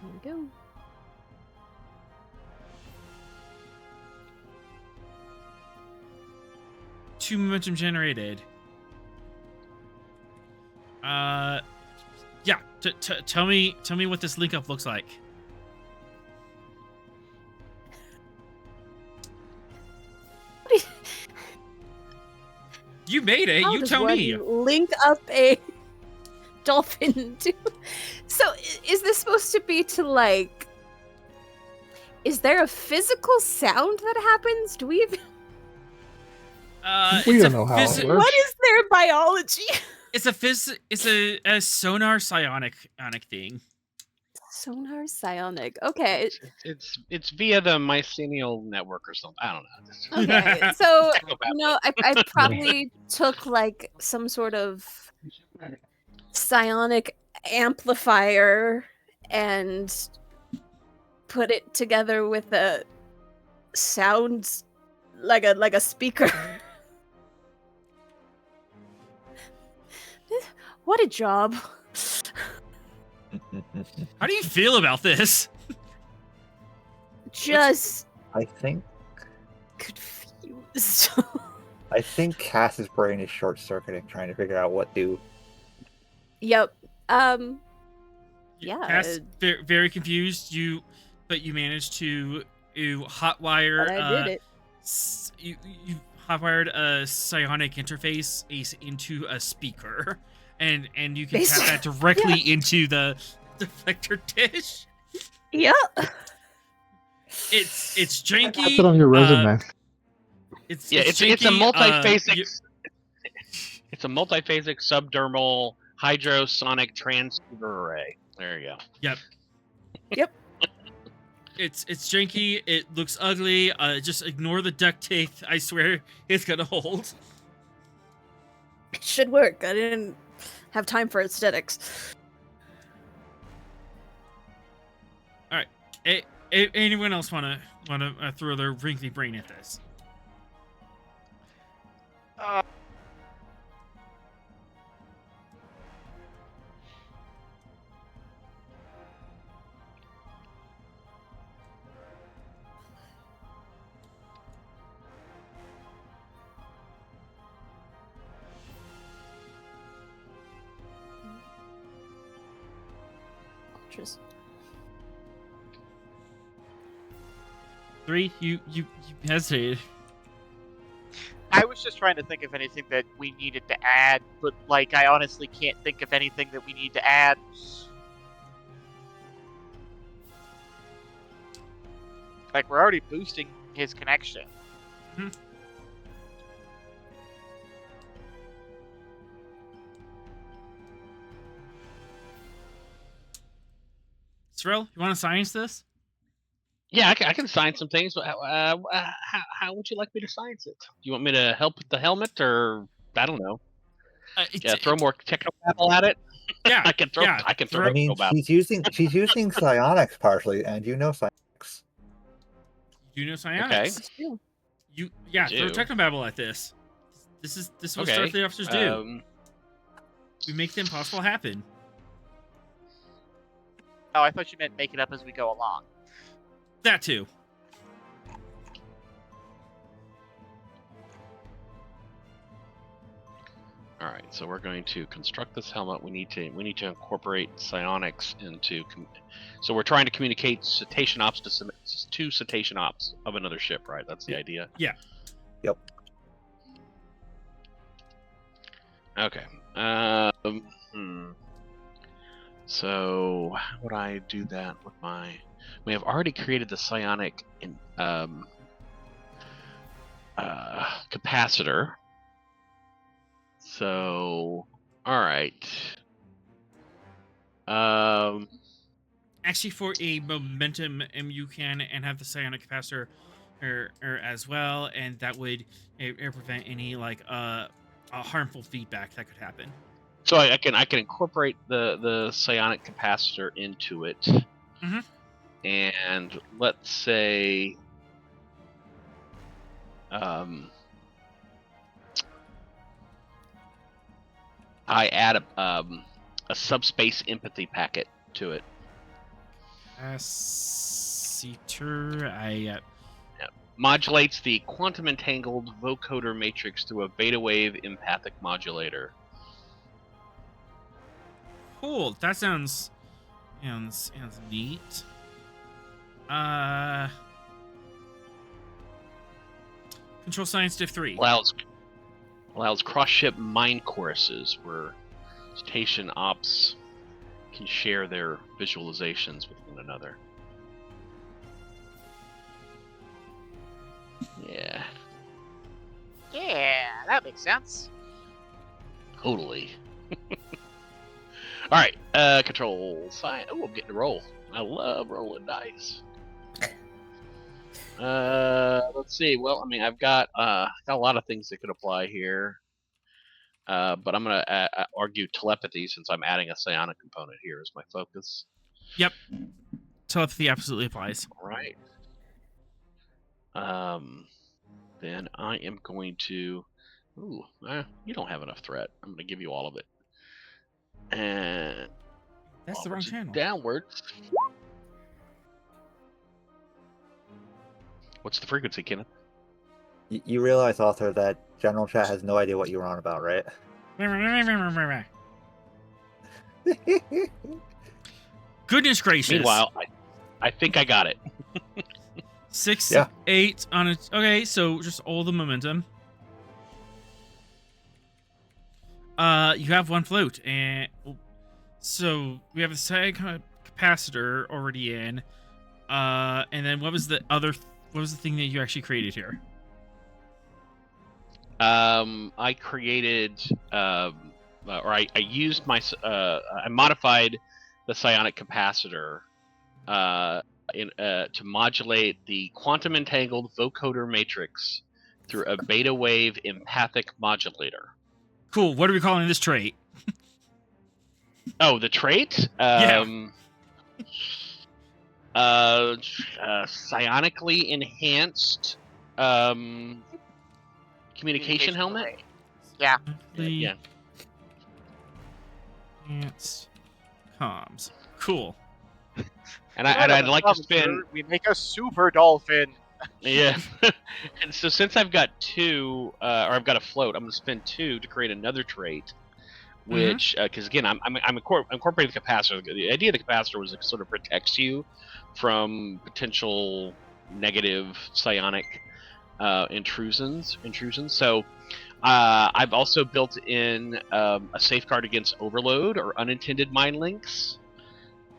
here we go. Two momentum generated. Yeah. Tell me what this link up looks like. You made it. You tell me. Link up a dolphin to. So, is this supposed to be to like? Is there a physical sound that happens? Do we even? We don't know how it works. What is their biology? It's a sonar psionic thing. Sonar psionic. Okay. It's via the mycelial network or something. I don't know. Okay. So I probably took like some sort of psionic amplifier and put it together with a sound like a speaker. What a job. How do you feel about this? Just I think confused. I think Cass's brain is short-circuiting, trying to figure out what to. Yep. Yeah. Cass, very confused. But you managed to hotwire. But I did it. You hotwired a psionic interface into a speaker, and you can tap that directly into the deflector dish. Yep. It's janky. Put it on your resume. It's a multiphasic. It's a multiphasic subdermal hydrosonic transceiver array. There you go. Yep. Yep. It's janky. It looks ugly. Just ignore the duct tape. I swear it's gonna hold. It should work. I didn't have time for aesthetics. All right. Anyone else wanna throw their wrinkly brain at this? Just 3, you hesitated. I was just trying to think of anything that we needed to add, but like I honestly can't think of anything that we need to add. Like we're already boosting his connection. Mm-hmm. Cyril, you want to science this? Yeah, I can science some things, but how would you like me to science it? Do you want me to help with the helmet, or I don't know? Throw more technobabble at it. Yeah, I can throw. Yeah. I can throw. I mean, she's using psionics partially, and you know psionics. You know psionics. Okay. Throw technobabble at this. This is what Starfleet officers do. We make the impossible happen. Oh, I thought you meant make it up as we go along. That too. All right, so we're going to construct this helmet. We need to incorporate psionics into. So we're trying to communicate cetacean ops to cetacean ops of another ship, right? That's the idea. Yeah. Yep. Okay. So how would I do that with my? We have already created the psionic capacitor. So, all right. Actually, for a momentum, you can and have the psionic capacitor as well, and that would prevent any harmful feedback that could happen. So I can incorporate the psionic capacitor into it. Mm-hmm. And let's say I add a subspace empathy packet to it. Modulates the quantum entangled vocoder matrix through a beta wave empathic modulator. Cool. That sounds neat. Control Science Div 3. Allows cross-ship mind choruses where station ops can share their visualizations with one another. Yeah. Yeah, that makes sense. Totally. All right, control sign. Oh, I'm getting to roll. I love rolling dice. Let's see. Well, I mean, I've got a lot of things that could apply here. but I'm going to argue telepathy since I'm adding a psionic component here as my focus. Yep. Telepathy absolutely applies. All right. Then I am going to... Ooh, you don't have enough threat. I'm going to give you all of it. And... That's the wrong channel. Downwards. What's the frequency, Kenneth? You realize, author, that general chat has no idea what you were on about, right? Goodness gracious. Meanwhile, I think I got it. 6, Yeah. 8 on it. Okay, so just all the momentum. You have one float, and so we have the side capacitor already in. And then what was the thing that you actually created here? I created, I used I modified the psionic capacitor to modulate the quantum entangled vocoder matrix through a beta wave empathic modulator. Cool. What are we calling this trait? Oh, the trait? Psionically enhanced communication helmet. Yeah. Yeah. Enhanced comms. Cool. And I'd like to spend. We make a super dolphin. Yeah. And so since I've got 2, or I've got a float, I'm going to spend 2 to create another trait. Which, because again, I'm incorporating the capacitor. The idea of the capacitor was it sort of protects you from potential negative psionic intrusions. So I've also built in a safeguard against overload or unintended mind links.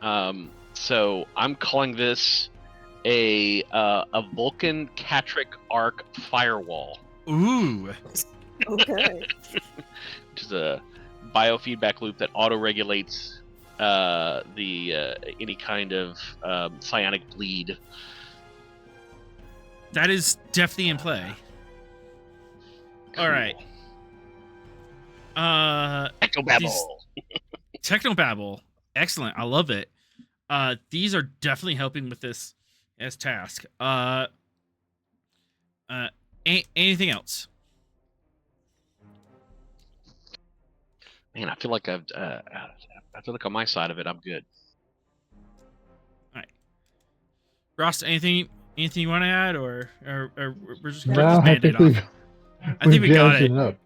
So I'm calling this a Vulcan Catric Arc firewall. Ooh. Okay. Which is a biofeedback loop that auto-regulates any kind of psionic bleed. That is definitely in play. Cool. All right. Technobabble. Excellent. I love it. These are definitely helping with this task. Anything else? Man, I feel like I feel like on my side of it, I'm good. All right. Ross, anything you want to add, or we're just No, gonna I band it think off? I think we got jazzed it. up.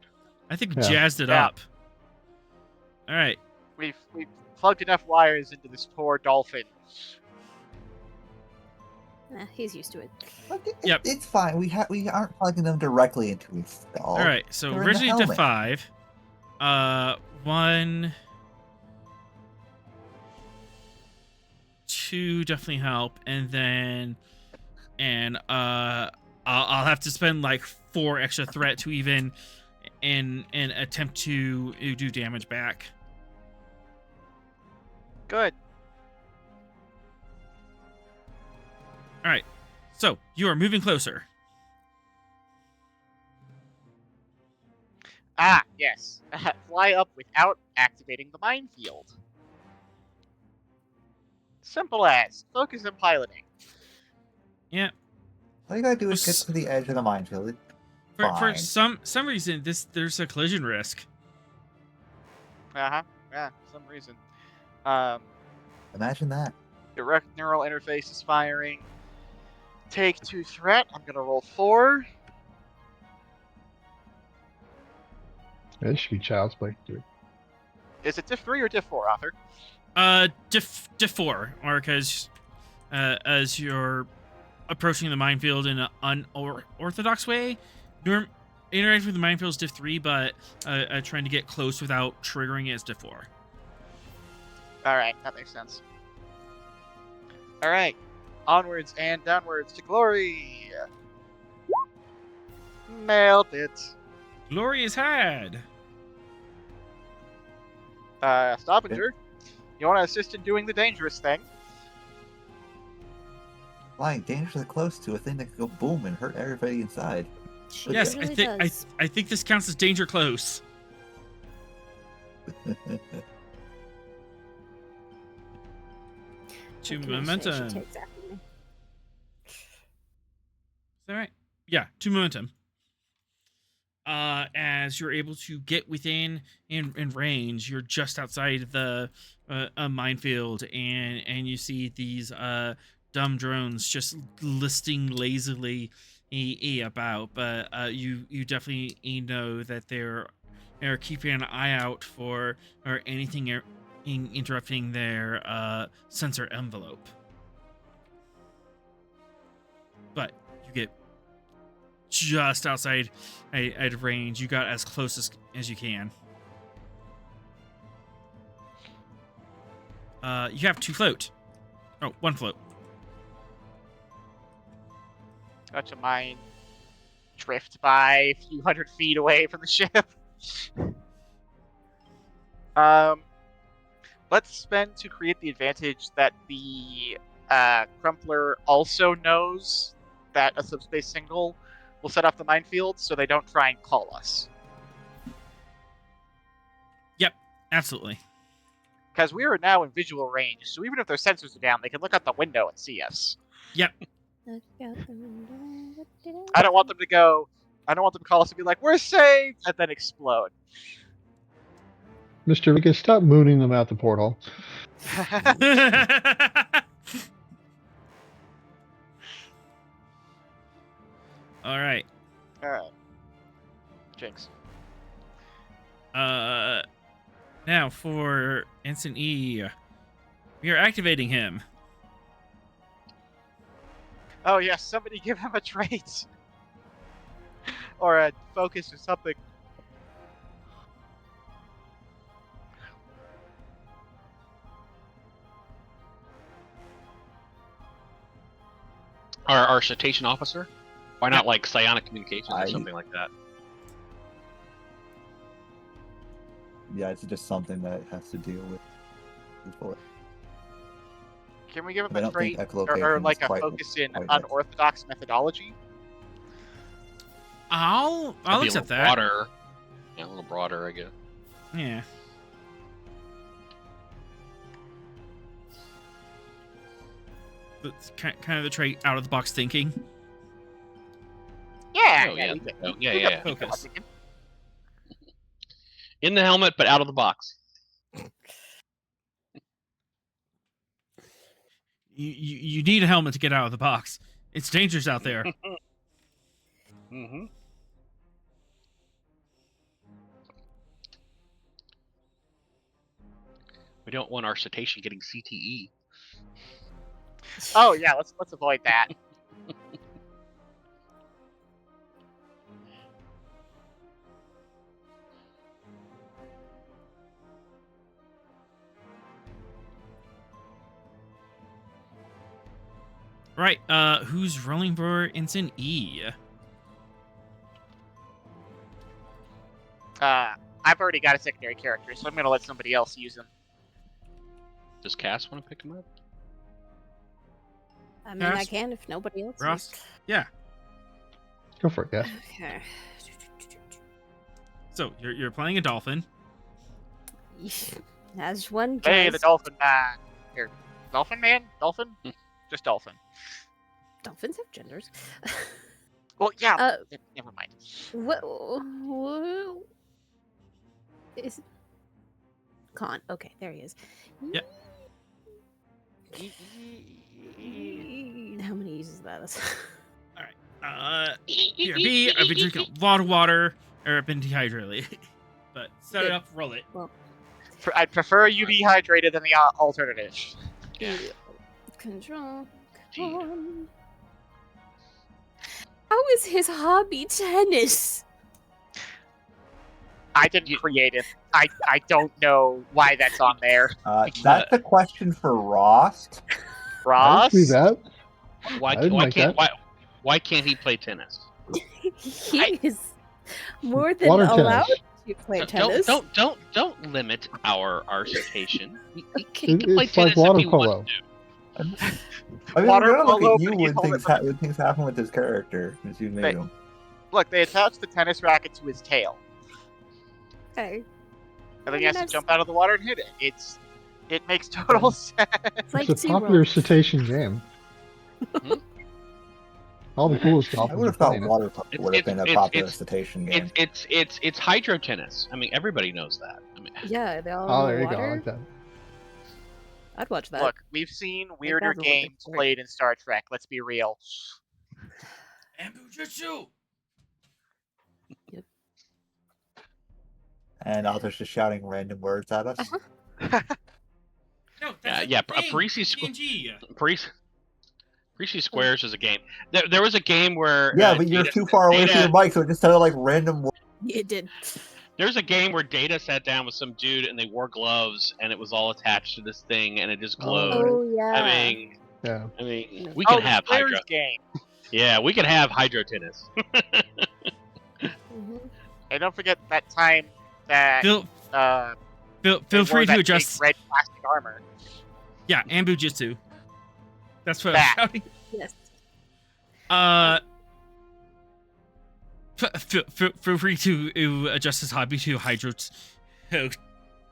I think we Yeah. jazzed it Yeah. up. All right. We've plugged enough wires into this poor dolphin. He's used to it. Yep. It's fine. We aren't plugging them directly into his skull. All right. So They're in the originally to helmet. 5. 1, 2 definitely help, and then I'll have to spend like 4 extra threat to even and attempt to do damage back. Good. All right. So you are moving closer. Ah, yes. Fly up without activating the minefield. Simple as. Focus and piloting. Yeah. All you gotta do is get to the edge of the minefield. For Fine. some reason, there's a collision risk. Yeah, some reason. Imagine that. Direct neural interface is firing. Take 2 threat. I'm gonna roll 4. This should be child's play. Is it diff 3 or diff 4, Author? Diff 4, or because as you're approaching the minefield in an unorthodox way, interacting with the minefield is diff 3, but trying to get close without triggering it is diff 4. Alright, that makes sense. Alright. Onwards and downwards to glory. Nailed it. Glory is had. Stavanger, you want to assist in doing the dangerous thing? Flying dangerously close to a thing that could go boom and hurt everybody inside. She Yes, really I does. think this counts as danger close. Two What can I say? She momentum. takes after me. Is that right? Yeah, 2 momentum. As you're able to get within in range, you're just outside of the a minefield, and you see these dumb drones just listing lazily about. But you definitely know that they're keeping an eye out for or anything interrupting their sensor envelope. But you get just outside out of range. You got as close as you can. You have 2 float. Oh, 1 float. Got to mine drift by a few hundred feet away from the ship. Let's spend to create the advantage that the Crumpler also knows that a subspace signal will set off the minefield, so they don't try and call us. Yep, absolutely. Because we are now in visual range, so even if their sensors are down, they can look out the window and see us. Yep. Look out the window. What did I don't want them to go. I don't want them to call us and be like, "We're safe," and then explode. Mr. Vegas, stop mooning them out the portal. All right. Jinx. Now for Ensign E, we are activating him. Oh yes, somebody give him a trait. Or a focus or something. Our citation officer? Why not like psionic communications or something like that? Yeah, it's just something that has to deal with people. Can we give him I a don't trait think or echolocation like is a quite focus in right. unorthodox methodology? I'll That'd be accept a that. little broader. Yeah, a little broader, I guess. Yeah. That's kind of the trait out of the box thinking. Yeah, Oh, yeah. we could- Oh, we yeah, could- yeah. we could- Focus. In the helmet, but out of the box. You need a helmet to get out of the box. It's dangerous out there. Mm-hmm. We don't want our cetacean getting CTE. Oh yeah, let's avoid that. Right. Who's rolling for Ensign E? I've already got a secondary character, so I'm gonna let somebody else use him. Does Cass want to pick him up? I mean, I Yes. can if nobody else Ross? is. Yeah. Go for it, yeah. Okay. So you're playing a dolphin. As one Hey, does. the dolphin man. Here, dolphin man, dolphin, just dolphin. Dolphins have genders. Well, yeah. Uh, Never mind. What is Con? Okay, there he is. Yep. How many uses that is? BRB, I've been drinking a lot of water, or I've been dehydrated. But set it up, roll it. Well, I'd prefer you be hydrated than the alternative. Yeah. Control. Gee. Con. How is his hobby tennis? I didn't create it. I don't know why that's on there. That's a question for Ross. I Ross? would see that. Why I didn't like that. why can't he play tennis? He is more than Water allowed tennis. to play tennis. Don't limit our citation. He Okay. can play It's like tennis if water he polo. wants to. I mean, Water we're gonna look polo, at you but he's when holding when things happen with his character, since you made him. Look, they attached the tennis racket to his tail. Okay. And then he has to jump out of the water and hit it. It makes total sense. Like It's a popular SeaWorld. cetacean game. All the coolest I dolphins would are have thought playing it. water polo would have been a popular cetacean game. It's hydro tennis. I mean, everybody knows that. I mean, Yeah, they all Oh, in there the you go. I water. like that. I'd watch that. Look, we've seen weirder that was a good games story. played in Star Trek. Let's be real. Ambujitsu. And others just shouting random words at us. No, that's Parisi Squares is a game. There was a game where Yeah, but you're too far away from your mic, so it just sounded like random words. It did. There's a game where Data sat down with some dude and they wore gloves and it was all attached to this thing and it just glowed. Oh yeah. I mean, we can have hydro. Game. Yeah, we can have hydro tennis. And don't forget that time that feel free to adjust. Red plastic armor. Yeah, Ambujitsu. That's what I'm shouting. Yes. Feel free to adjust his hobby to hydro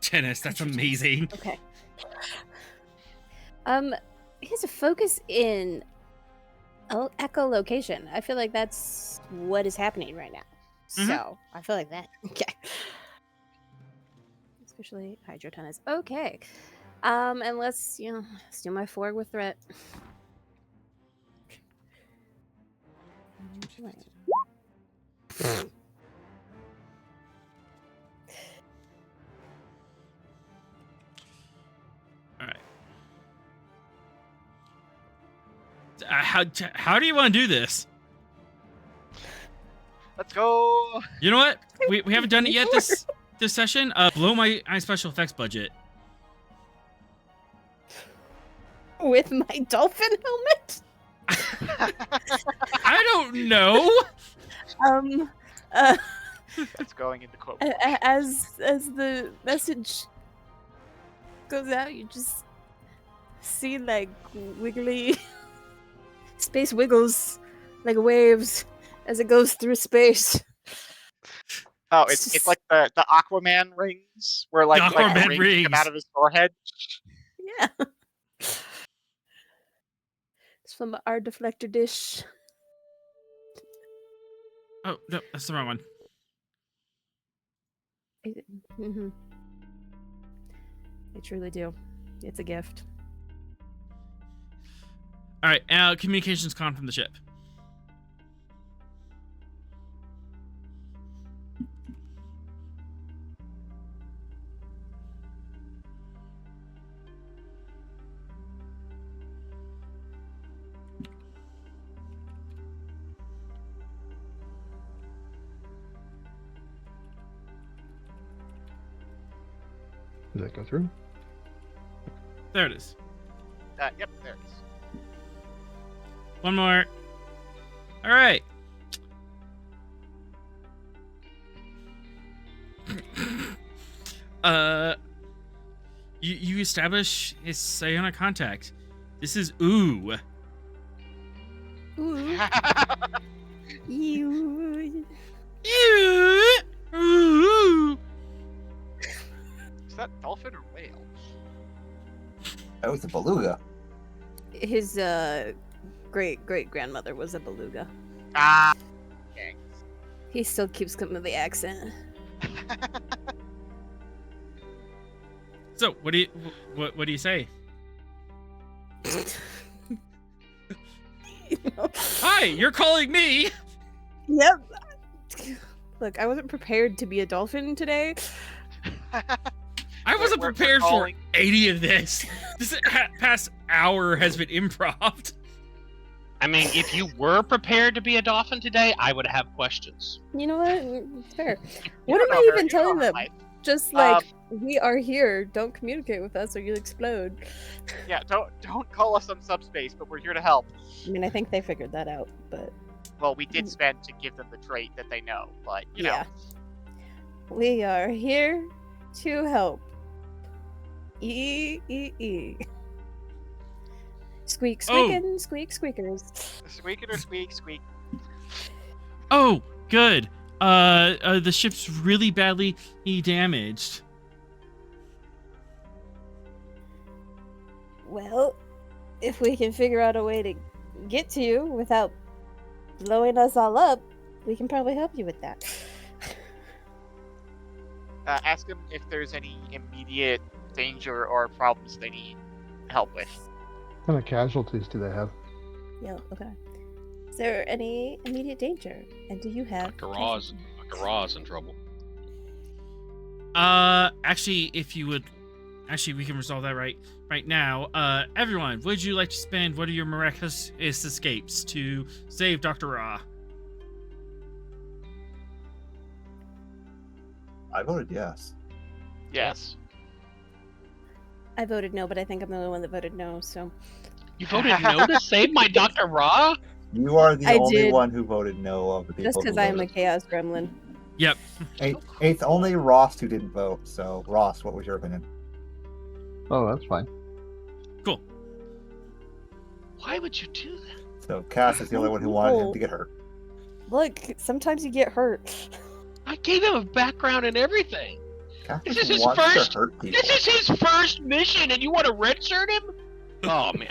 tennis. That's amazing. Okay. He has a focus in echolocation. I feel like that's what is happening right now. So I feel like that. Okay. Especially hydro tennis. Okay. And let's do my forward with threat. All right. How do you want to do this? Let's go. You know what? We haven't done it yet this session. Blow my special effects budget. With my dolphin helmet? I don't know. That's going into quote. As the message goes out, you just see like wiggly space wiggles like waves as it goes through space. Oh, it's like the Aquaman rings, where like Aquaman rings come out of his forehead. Yeah. It's from our deflector dish. Oh no, that's the wrong one. Mm-hmm. I truly do. It's a gift. All right, communications con from the ship. Does that go through? There it is. Yep, there it is. One more. All right. You establish his psionic contact. This is Ooh. Ooh. Ew. Ooh. Is that dolphin or whale? That was a beluga. His great grandmother was a beluga. Ah. Okay. He still keeps coming with the accent. So, what do you say? Hi, you're calling me. Yep. Look, I wasn't prepared to be a dolphin today. I wasn't We're prepared for calling- any of this. This past hour has been improv. I mean, if you were prepared to be a dolphin today, I would have questions. You know what? Fair. You What don't am know I her, even you don't telling know her them? life. Just like, we are here. Don't communicate with us or you'll explode. Yeah, don't call us on subspace, but we're here to help. I mean, I think they figured that out, but Well, we did spend to give them the trait that they know, but you know. yeah. We are here to help. E. Squeak, squeakin', squeak, squeakers. Squeak it or squeak, squeak. Oh, good. The ship's really badly damaged. Well, if we can figure out a way to get to you without blowing us all up, we can probably help you with that. Ask them if there's any immediate danger or problems they need help with. What kind of casualties do they have? Yeah, okay. Is there any immediate danger? And do you have... Dr. Raw's in trouble. Actually, if you would... Actually, we can resolve that right now. Everyone, would you like to spend one of your miraculous escapes to save Dr. Raw? I voted yes. Yes. I voted no, but I think I'm the only one that voted no, so... You voted no to save my Dr. Raw? You are the I only did. one who voted no of the people. Just because I am a chaos gremlin. Yep. It's only Ross who didn't vote. So, Ross, what was your opinion? Oh, that's fine. Cool. Why would you do that? So, Cass is the only one who wanted him to get hurt. Look, sometimes you get hurt. I gave him a background and everything. Cass This is doesn't his want first. to hurt people. This is his first mission, and you want to redshirt him? Oh man,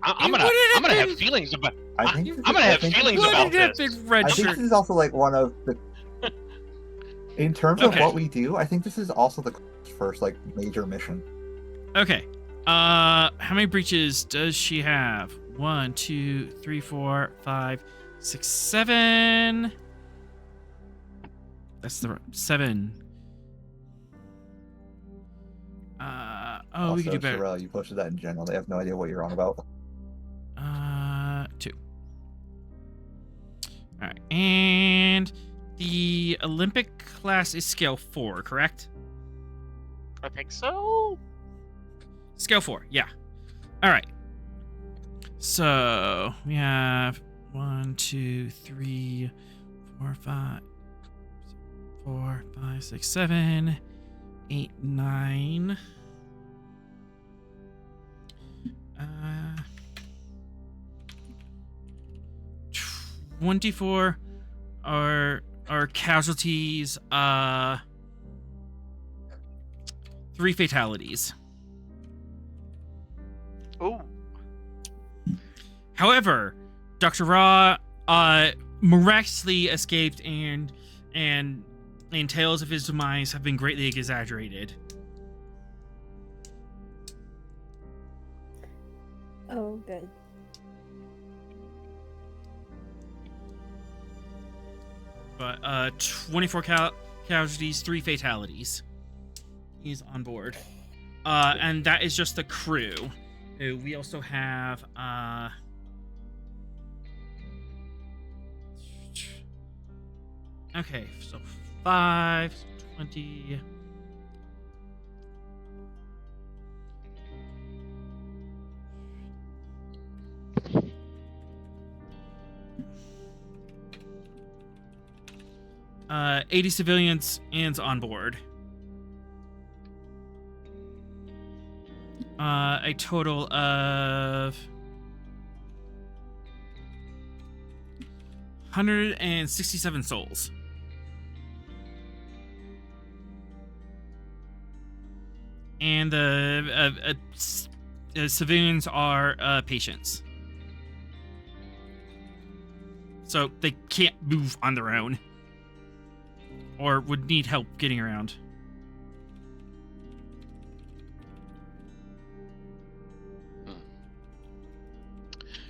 I'm gonna have feelings about. I'm gonna have feelings about this. I think this is also like one of the. In terms of what we do, I think this is also the first like major mission. Okay. How many breaches does she have? 1, 2, 3, 4, 5, 6, 7. That's the 7. Also, we can do better. Sorrel, you posted that in general. They have no idea what you're on about. 2. All right, and the Olympic class is scale 4, correct? I think so. Scale 4, yeah. All right. So we have 1, 2, 3, 4, 5, 4, 5, 6, 7, 8, 9. 24 are casualties. 3 fatalities. Ooh. However, Dr. Raw miraculously escaped, and tales of his demise have been greatly exaggerated. Oh, good. But 24 casualties, 3 fatalities. He's on board. And that is just the crew. We also have okay, so 5, 20. Uh, 80 civilians and on board. A total of 167 souls. And the civilians are patients. So they can't move on their own. Or would need help getting around.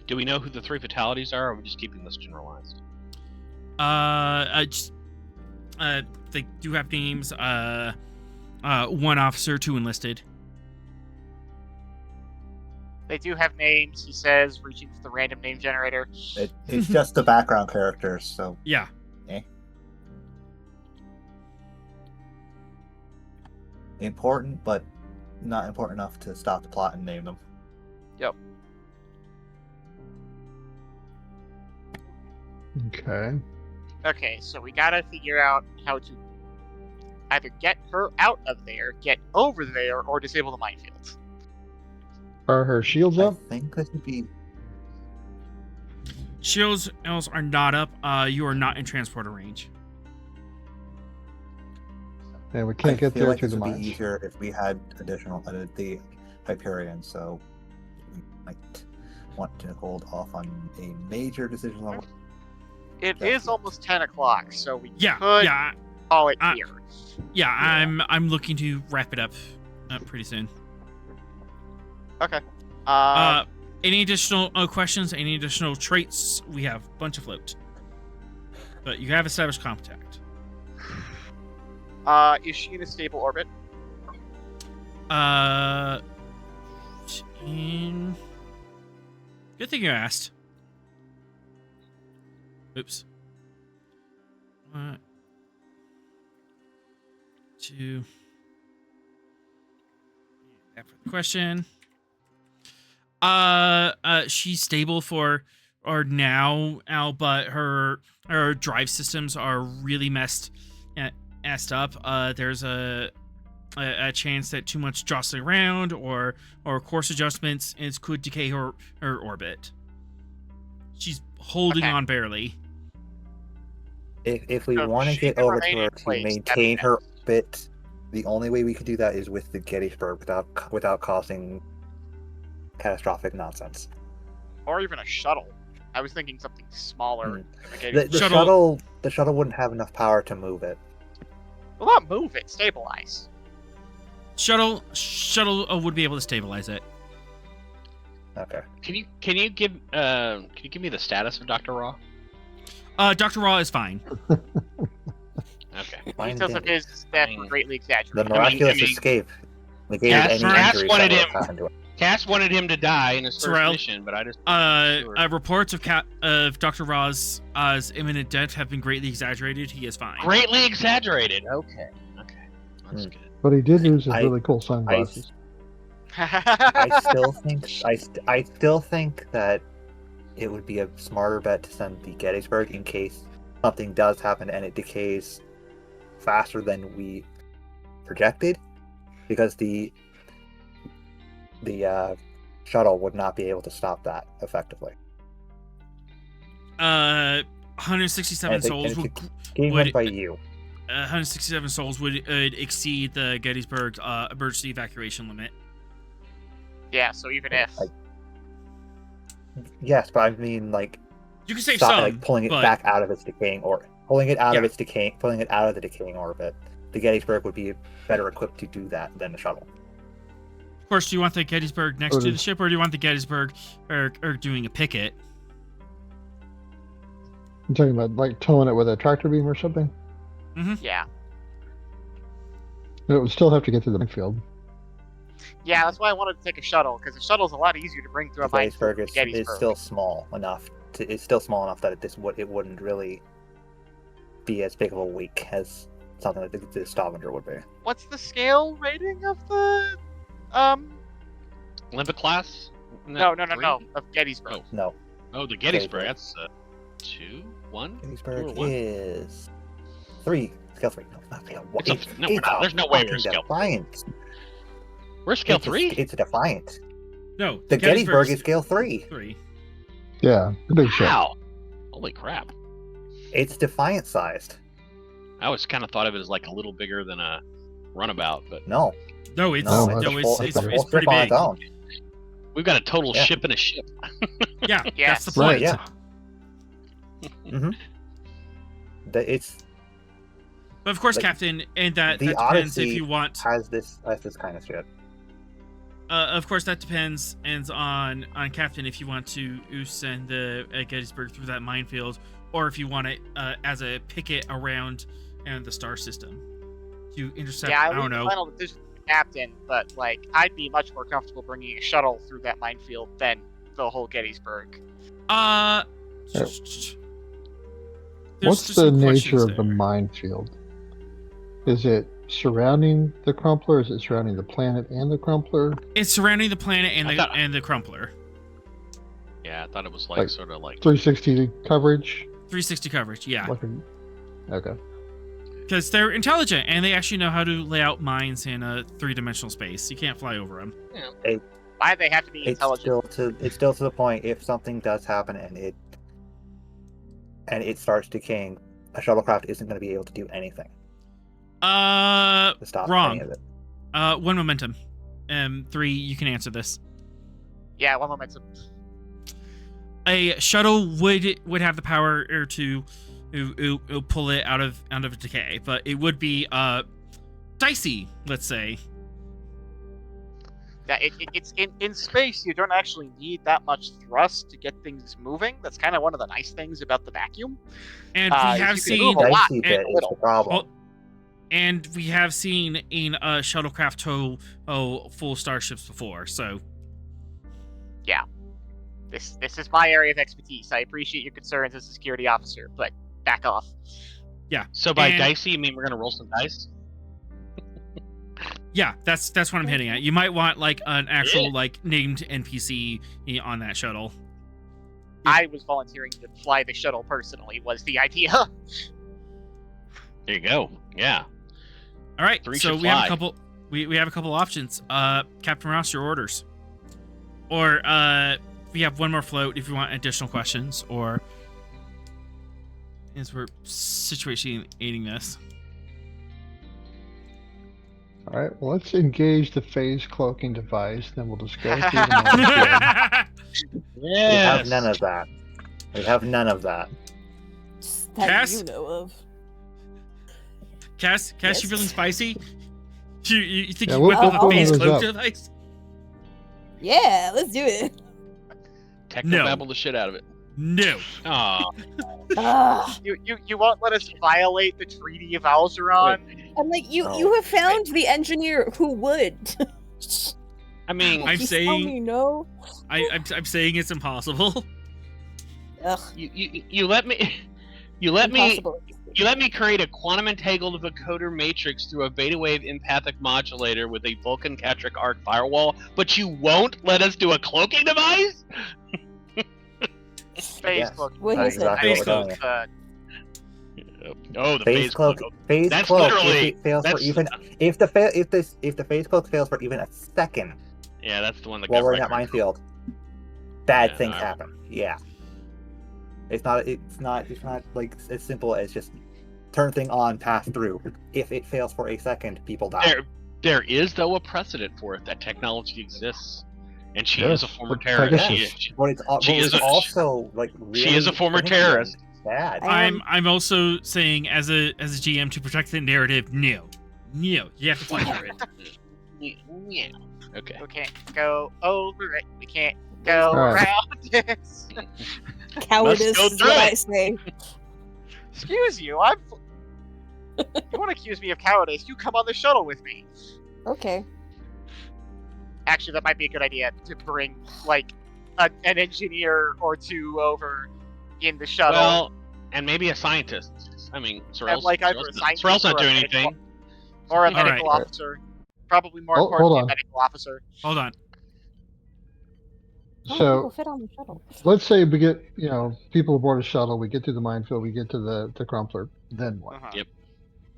Do we know who the 3 fatalities are, or are we just keeping this generalized? They do have names. 1 officer, 2 enlisted. They do have names, he says, reaching for the random name generator. It's just the background characters, so... Yeah. Important, but not important enough to stop the plot and name them. Yep. Okay. Okay, so we gotta figure out how to either get her out of there, get over there, or disable the minefields. Are her shields up? I think this would be... Shields are not up. You are not in transporter range. And we can't get I feel there like through this the would mines. be easier if we had additional the Hyperion, so might want to hold off on a major decision. It is almost 10 o'clock, so we Yeah, could yeah, call it here. yeah. I'm looking to wrap it up pretty soon. Okay. Any additional questions? Any additional traits? We have a bunch of float, but you have established contact. Is she in a stable orbit? Good thing you asked. Oops. 1, 2. That for the question. She's stable for now, but her drive systems are really messed up. There's a chance that too much jostling around or course adjustments could decay her orbit. She's holding on barely. If we want to get over to her to maintain her orbit, the only way we could do that is with the Gettysburg without causing catastrophic nonsense. Or even a shuttle. I was thinking something smaller. The shuttle wouldn't have enough power to move it. Well, not move it, stabilize. Shuttle would be able to stabilize it. Okay. Can you give me the status of Dr. Raw? Dr. Raw is fine. Okay. Details of his death were greatly exaggerated. The miraculous escape negated any injuries that would have happened to him. Cass wanted him to die in his first mission, but I just reports of Dr. Raw's imminent death have been greatly exaggerated. He is fine. Greatly exaggerated. Okay. That's good. But he did lose his really cool sunglasses. I still think that it would be a smarter bet to send the Gettysburg in case something does happen and it decays faster than we projected, because the shuttle would not be able to stop that effectively. 167 souls would by you. 167 souls would exceed the Gettysburg emergency evacuation limit. Yeah, so even if. Yes, but I mean, like, you can save some, pulling it back out of its decaying orbit, pulling it out of the decaying orbit. The Gettysburg would be better equipped to do that than the shuttle. Of course, do you want the Gettysburg next to the ship, or do you want the Gettysburg or doing a picket? I'm talking about like towing it with a tractor beam or something. Mm-hmm. Yeah. But it would still have to get to the field. Yeah, that's why I wanted to take a shuttle, because a shuttle's a lot easier to bring through a minefield. Gettysburg is still small enough. It's still small enough that it wouldn't really be as big of a wake as something like the Stavanger would be. What's the scale rating of the Olympic class? No, of Gettysburg. No. Oh, the Gettysburg. That's 2, 1. Gettysburg is 3. Scale 3. No, not scale 1. There's no way we're scale Defiant. We're scale 3. It's a Defiant. No, the Gettysburg is scale 3. Yeah, the big ship. Wow. Holy crap. It's Defiant sized. I always kind of thought of it as like a little bigger than a runabout, but no, it's pretty big. We've got a total ship and a ship. Yeah, that's the point. Right, yeah. Mm-hmm. But of course, Captain, and that depends Odyssey if you want. Has this kind of shit. Of course, that depends on Captain if you want to send the Gettysburg through that minefield, or if you want it as a picket around the star system to intercept. Yeah, I don't know. Final decision to the Captain, but like I'd be much more comfortable bringing a shuttle through that minefield than the whole Gettysburg. What's the nature of the minefield? Is it surrounding the crumpler? Is it surrounding the planet and the crumpler? It's surrounding the planet and the crumpler. Yeah, I thought it was like sort of like 360 coverage. 360 coverage, yeah. Okay. Because they're intelligent and they actually know how to lay out mines in a 3-dimensional space. You can't fly over them. Yeah. Why they have to be intelligent? It's still to the point. If something does happen and it starts decaying, a shuttlecraft isn't going to be able to do anything. To stop wrong. any of it. 1 momentum. 3, you can answer this. Yeah, one momentum. A shuttle would have the power or to pull it out of decay, but it would be dicey, let's say. Yeah, it's in space. You don't actually need that much thrust to get things moving. That's kind of one of the nice things about the vacuum. And we have you can seen move a lot Dicey with bit a is little. the problem. and we have seen in shuttlecraft tow full starships before, so Yeah, this is my area of expertise. I appreciate your concerns as a security officer, but back off. yeah. So by And- dicey, you mean we're gonna roll some dice? Yeah, that's what I'm hitting at. You might want like an actual like named NPC on that shuttle. I was volunteering to fly the shuttle personally. Was the idea? There you go. Yeah. All right, Three so should we have a fly. couple. We have a couple options. Captain Ross, your orders, or we have one more float if you want additional questions, or as we're situating this. All right, well, let's engage the phase cloaking device, then we'll just go through the molecule. We have Yes. none of that. We have none of that. That Cass? you know of. Cass, Yes? you feeling spicy? You think Yeah, you we'll- whip up we'll a phase those cloak up. device? Yeah, let's do it. Technobabble the shit out of it. No. Aw. Ah, You won't let us violate the Treaty of Algeron? I'm like, you Oh. have found the engineer who would. I mean, I'm Please saying- tell me no. I'm saying it's impossible. Ugh, you let me impossible. you let me create a quantum entangled vocoder matrix through a beta wave empathic modulator with a Vulcan Catric arc firewall, but you won't let us do a cloaking device? Phase Yes, cloak. What that's is it? exactly Phase what we're cloak. doing. Oh, the Phase cloak. Phase That's cloak. literally- If it fails for that's- even if the phase cloak fails for even a second Yeah, that's the one that while got we're in that record. minefield, bad Yeah, things no, I- happen. Yeah. It's not like as simple as just turn thing on, pass through. If it fails for a second, people die. There is though a precedent for it. That technology exists, and she Yes, is a former but terrorist. Pegasus. But it's, She is it's a- also like really she is a former finicky and terrorist. Bad. I'm also saying as a GM to protect the narrative, no, you have to fight for it. Yeah. Okay. We can't go over it. We can't go Alright. around it. Cowardice go is through what I it. say. Excuse you, You want to accuse me of cowardice? You come on the shuttle with me. Okay. Actually, that might be a good idea to bring like an engineer or two over in the shuttle. Well, and maybe a scientist. I mean, Sorrell's, like either a scientist Sorrell's not or a doing medical- anything. or a Alright. medical officer. Probably more Hold importantly, a on. medical officer. Hold on. How many So people fit on the shuttle? let's say we get, people aboard a shuttle, we get to the minefield, we get to the crumpler, then what? Uh-huh. Yep.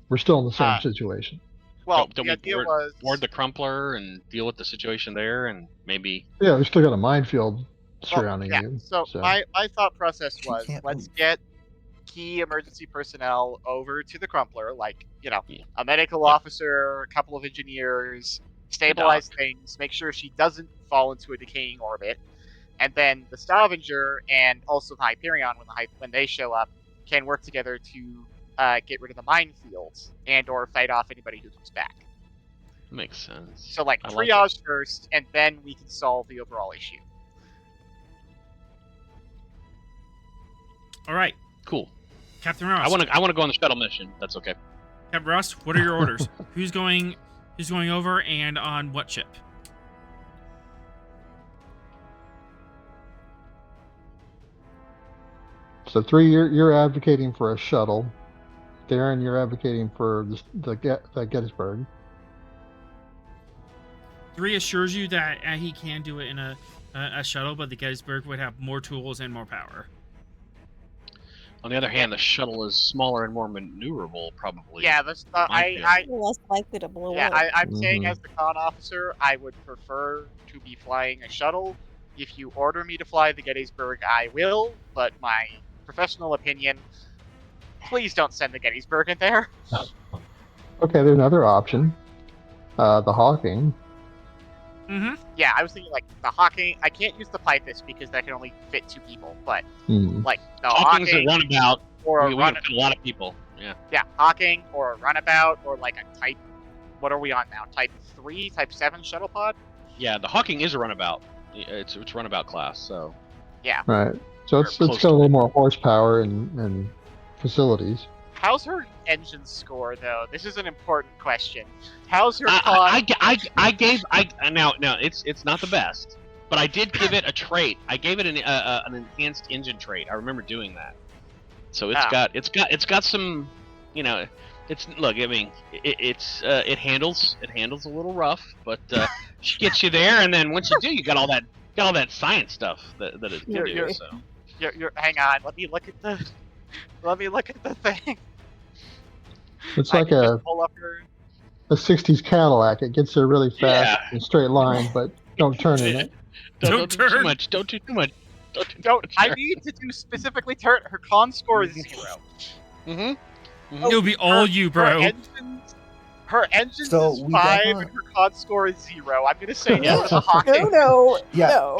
We're still in the same Uh, situation. Well, Don't the we idea was board the crumpler and deal with the situation there, and maybe Yeah, we still got a minefield well, surrounding yeah. you. So my thought process was can't let's move. get key emergency personnel over to the crumpler, like Yeah. a medical officer, a couple of engineers, stabilize things, make sure she doesn't fall into a decaying orbit, and then the Stavanger and also the Hyperion, when they show up, can work together to get rid of the minefields and or fight off anybody who comes back. makes sense. So like I like triage first, and then we can solve the overall issue. All right, Cool. Captain Ross. I want to go on the shuttle mission. That's okay. Captain Ross, what are your orders? Who's going over and on what ship? So 3, you're advocating for a shuttle. Darren, you're advocating for the Gettysburg. 3 assures you that he can do it in a shuttle, but the Gettysburg would have more tools and more power. On the other hand, the shuttle is smaller and more maneuverable, probably. Yeah, that's Minefield. You're less likely to blow Yeah, up. I'm saying Mhm. as the con officer, I would prefer to be flying a shuttle. If you order me to fly the Gettysburg, I will, but my professional opinion, please don't send the Gettysburg in there. Okay, there's another option. The Hawking. Mm-hmm. Yeah, I was thinking like the hawking. I can't use the pipist because that can only fit 2 people. But like the Hawking's a hawking runabout. or a We run. can fit a lot of people. Yeah. Yeah, hawking or a runabout or like a type. What are we on now? Type 3, Type 7 shuttle pod. Yeah, the hawking is a runabout. It's runabout class. So. Yeah. Right. So it's got a little more horsepower and facilities. How's her engine score though? This is an important question. How's her Now it's not the best, but I did give it a trait. I gave it an enhanced engine trait. I remember doing that. So it's got some, you know, it handles a little rough, but she gets you there, and then once you do, you got all that science stuff that it can do. So you're hang on. Let me look at the thing. It's like a 60s Cadillac. It gets there really fast in a straight line, but don't turn in it. Don't do too much. Don't do too much. I need to do specifically turn. Her con score is 0. Mm-hmm. It'll be all you, bro. Her engine's So is we 5 definitely- and her con score is 0. I'm gonna say Yeah. no to hawking. No.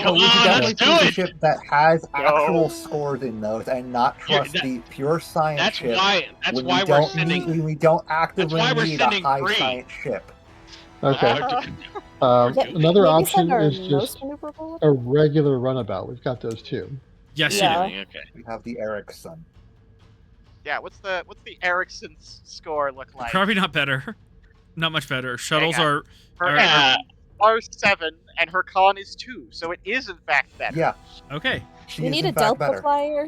Come We should on, definitely let's do choose a it. ship that has No. actual scores in those, and not trust the pure science That's ship. why when we're don't sending. need, when we don't actively why we're need a sending high 3. science ship. Okay. Yeah, Another maybe option send our is most just maneuverable one? a regular runabout. We've got those too. Yes, Yeah. you do. Okay. We have the Ericsson. Yeah, what's the Ericsson's score look like? Probably not better. Not much better. Shuttles Hang are. Her Yeah. are 7 and her con is 2, so it is in fact better. Yeah, Okay. she We is need in a fact Delta better. flyer.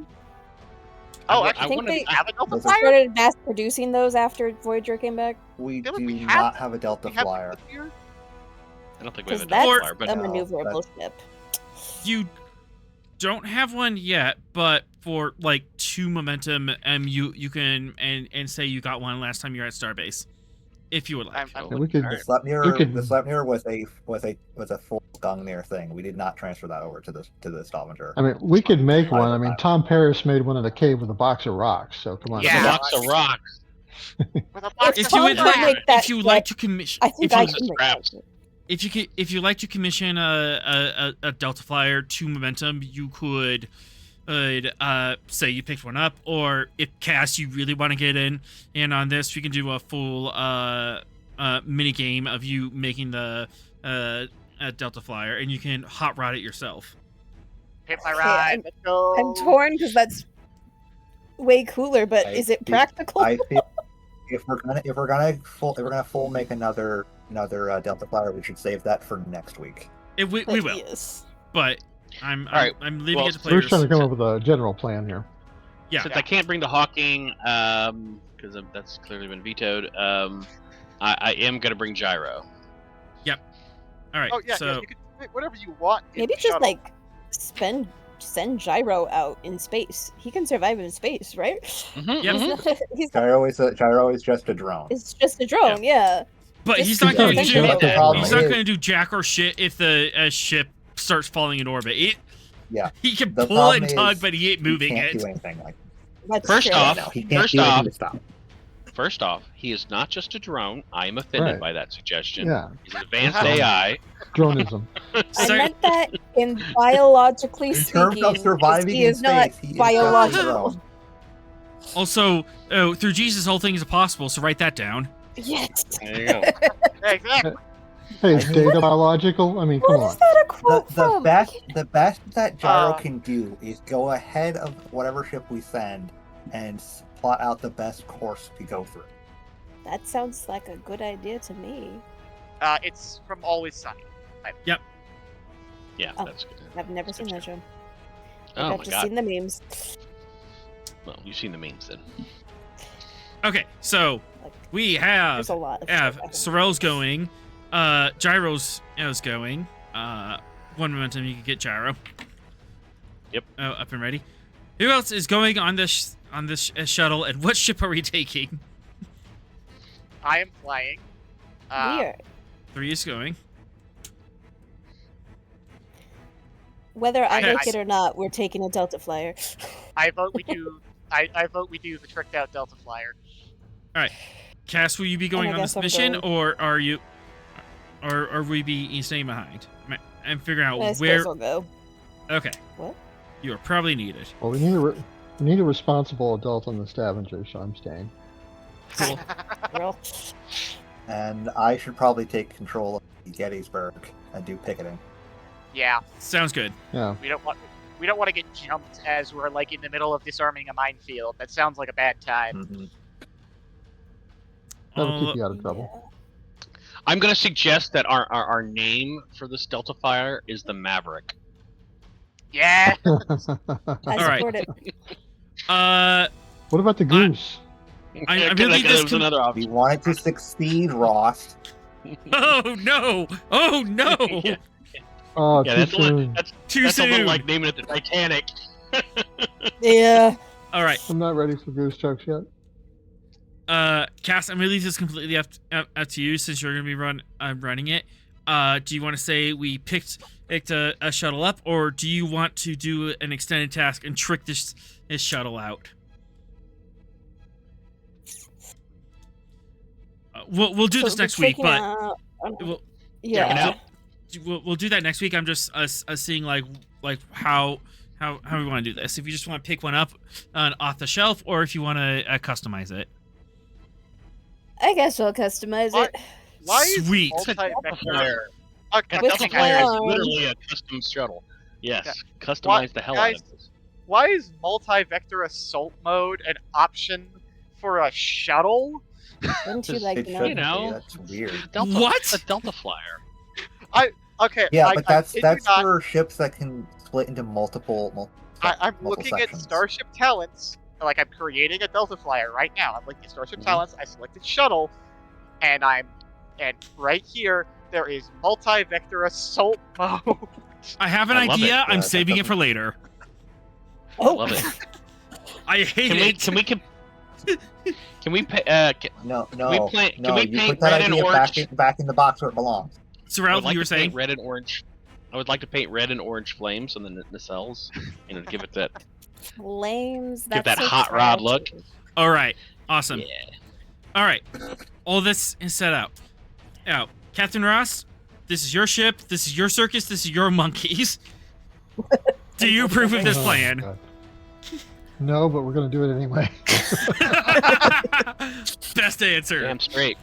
Oh, I actually, think we they- have a Delta Those are- flyer. Started mass producing those after Voyager came back. We Yeah, but do we not have a Delta We have flyer. Delta here? I don't think we have Because a that's double flyer, but a No, maneuverable ship. You don't have one yet, but for like 2 momentum, you can and say you got one last time you were at Starbase, if you would like. I'm Yeah, we could. The Sleipnir, We could- the Sleipnir was a full Gungnir thing. We did not transfer that over to the Stavanger. I mean, we could make one. I- I mean, Tom Paris made one in a cave with a box of rocks. So come on. Yeah. a box of rocks. With a box If of If you would Tom rocks. can like, make that if you ship, like to commission, I think if I you, can make scraps. that. if you like to commission a Delta Flyer 2 momentum, you could say you picked one up, or if Cass, you really want to get in, and on this we can do a full mini game of you making the Delta Flyer, and you can hot rod it yourself. Hit my Okay, ride. Let's go. I'm torn because that's way cooler, but I is it think- practical? I feel if we're gonna full make another Delta flyer, we should save that for next week. We will, Yes. but I'm right, I'm leaving well, it to We're players. just trying to come up with a general plan here. Yeah. Since I can't bring the hawking, because that's clearly been vetoed, I am going to bring gyro. All right. Oh yeah, so yeah, you can pick whatever you want. in Maybe the just shuttle. like send Gyro out in space. He can survive in space, right? Mm-hmm, Yep. He's not, he's not, Gyro is just a drone. it's just a drone, yeah. but Just he's not because going to it's do not the problem he's not is- going to do jack or shit if the ship starts falling in orbit. Yeah. He can The pull problem and tug, is but he ain't He moving can't it. do anything like That's First true. off- no, he can't First do anything off- to stop. First off, he is not just a drone. I am offended Right. by that suggestion. Yeah, He's an advanced Uh-huh. AI. dronism. I So- meant that in biologically In speaking. terms of surviving he in is not space, he is just a biological. drone. Also, through Jesus, all things are possible. So write that down. Yes. There you go. Yeah, exactly. Hey, is data biological? I mean, come What on. is that a quote The from? best that Gyro Uh, can do is go ahead of whatever ship we send and plot out the best course to go through. That sounds like a good idea to me. It's from Always Sunny. Yeah, Oh. that's good. I've never seen that show. Oh I've my just god. seen the memes. Well, you've seen the memes then. Okay, so Like, we have there's a lot of Av, stuff I haven't- Sorrel's going, Gyro's is going. 1 momentum, you can get Gyro. Yep. Oh, up and ready. Who else is going on this shuttle, and what ship are we taking? I am flying. Weird. 3 is going. Whether I I- make I- it or not, we're taking a Delta Flyer. I vote we do. I vote we do the tricked out Delta Flyer. Cass, will you be going I on guess this I'm mission, going. or are you? or we be staying behind? I'm figuring out I where. suppose I'll go. Okay. What? You are probably needed. Well, we need a responsible adult on the Stavanger, so I'm staying. Cool. Well, And I should probably take control of Gettysburg and do picketing. Yeah, Sounds good. Yeah. we don't want to get jumped as we're like in the middle of disarming a minefield. That sounds like a bad time. Mm-hmm. That'll keep you out of trouble. yeah. I'm going to suggest that our name for this Delta Flyer is the Maverick. Yeah. I right. support it. What about the goose? I That believe this was another We option. want it to succeed, Ross. Oh no! Oh no! Yeah. Oh, Yeah, too that's soon. Too that's a soon. little like naming it the Titanic. Yeah. All right, I'm not ready for goose jokes yet. Cass, I'm gonna leave this completely up to you since you're gonna be running it. Do you want to say we picked a shuttle up, or do you want to do an extended task and trick this shuttle out? We'll do this So next week, taking but out- yeah, yeah. we'll do that next week. I'm just seeing like how we want to do this. If you just want to pick one up off the shelf, or if you want to customize it. I guess I'll customize it. Why is Sweet. It's a Delta multi-vector? Flyer. Okay, A With Delta the Flyer is clown. literally a custom shuttle. Yes, Yeah. customize the hell out guys, of this. Why is multi-vector assault mode an option for a shuttle? Wouldn't you Just- like It to shouldn't know? know. be. That's weird. Delta, What? It's a Delta Flyer. Okay. Yeah, I but that's kid you not, for ships that can split into multiple I'm multiple looking sections. at Starship Talents. Like I'm creating a Delta Flyer right now. I'm looking at Starship Mhm. Talents. I selected shuttle, and right here there is multi-vector assault mode. I have an I love idea. it. I'm That saving it doesn't- for later. I love it. I hate it. Can we pay, No, we paint- no. can we You paint put that red and idea orange? back in the box where it belongs. So I Ralph, would like you were to paint saying? red and orange. I would like to paint red and orange flames on the nacelles, give it that Flames. give That's that so hot rod tragic. look. All right, awesome. Yeah. All right, all this is set up. Now, Captain Ross, this is your ship. This is your circus. This is your monkeys. Do you approve of this Oh, plan? God. No, but we're gonna do it anyway. Best answer. Damn straight.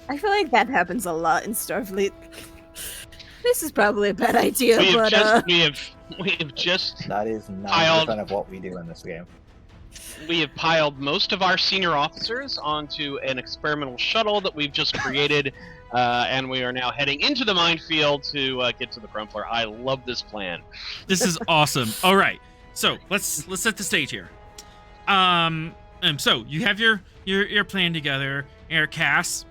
I feel like that happens a lot in Starfleet. This is probably a bad idea, We but have just That is 90% Piled. of what we do in this game. we have piled most of our senior officers onto an experimental shuttle that we've just created, and we are now heading into the minefield to get to the Crumpler. I love this plan. This is awesome. All right, so let's set the stage here. So you have your plan together, Air Cass.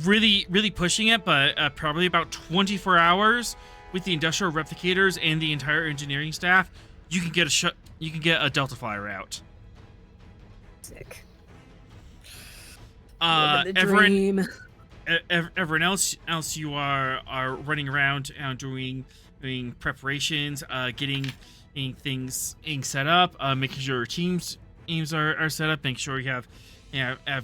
Really pushing it, but probably about 24 hours with the industrial replicators and the entire engineering staff, you can get a Delta Flyer out. sick. Everyone, Dream. everyone else you are running around doing preparations, getting things set up, making sure your teams are set up, making sure you have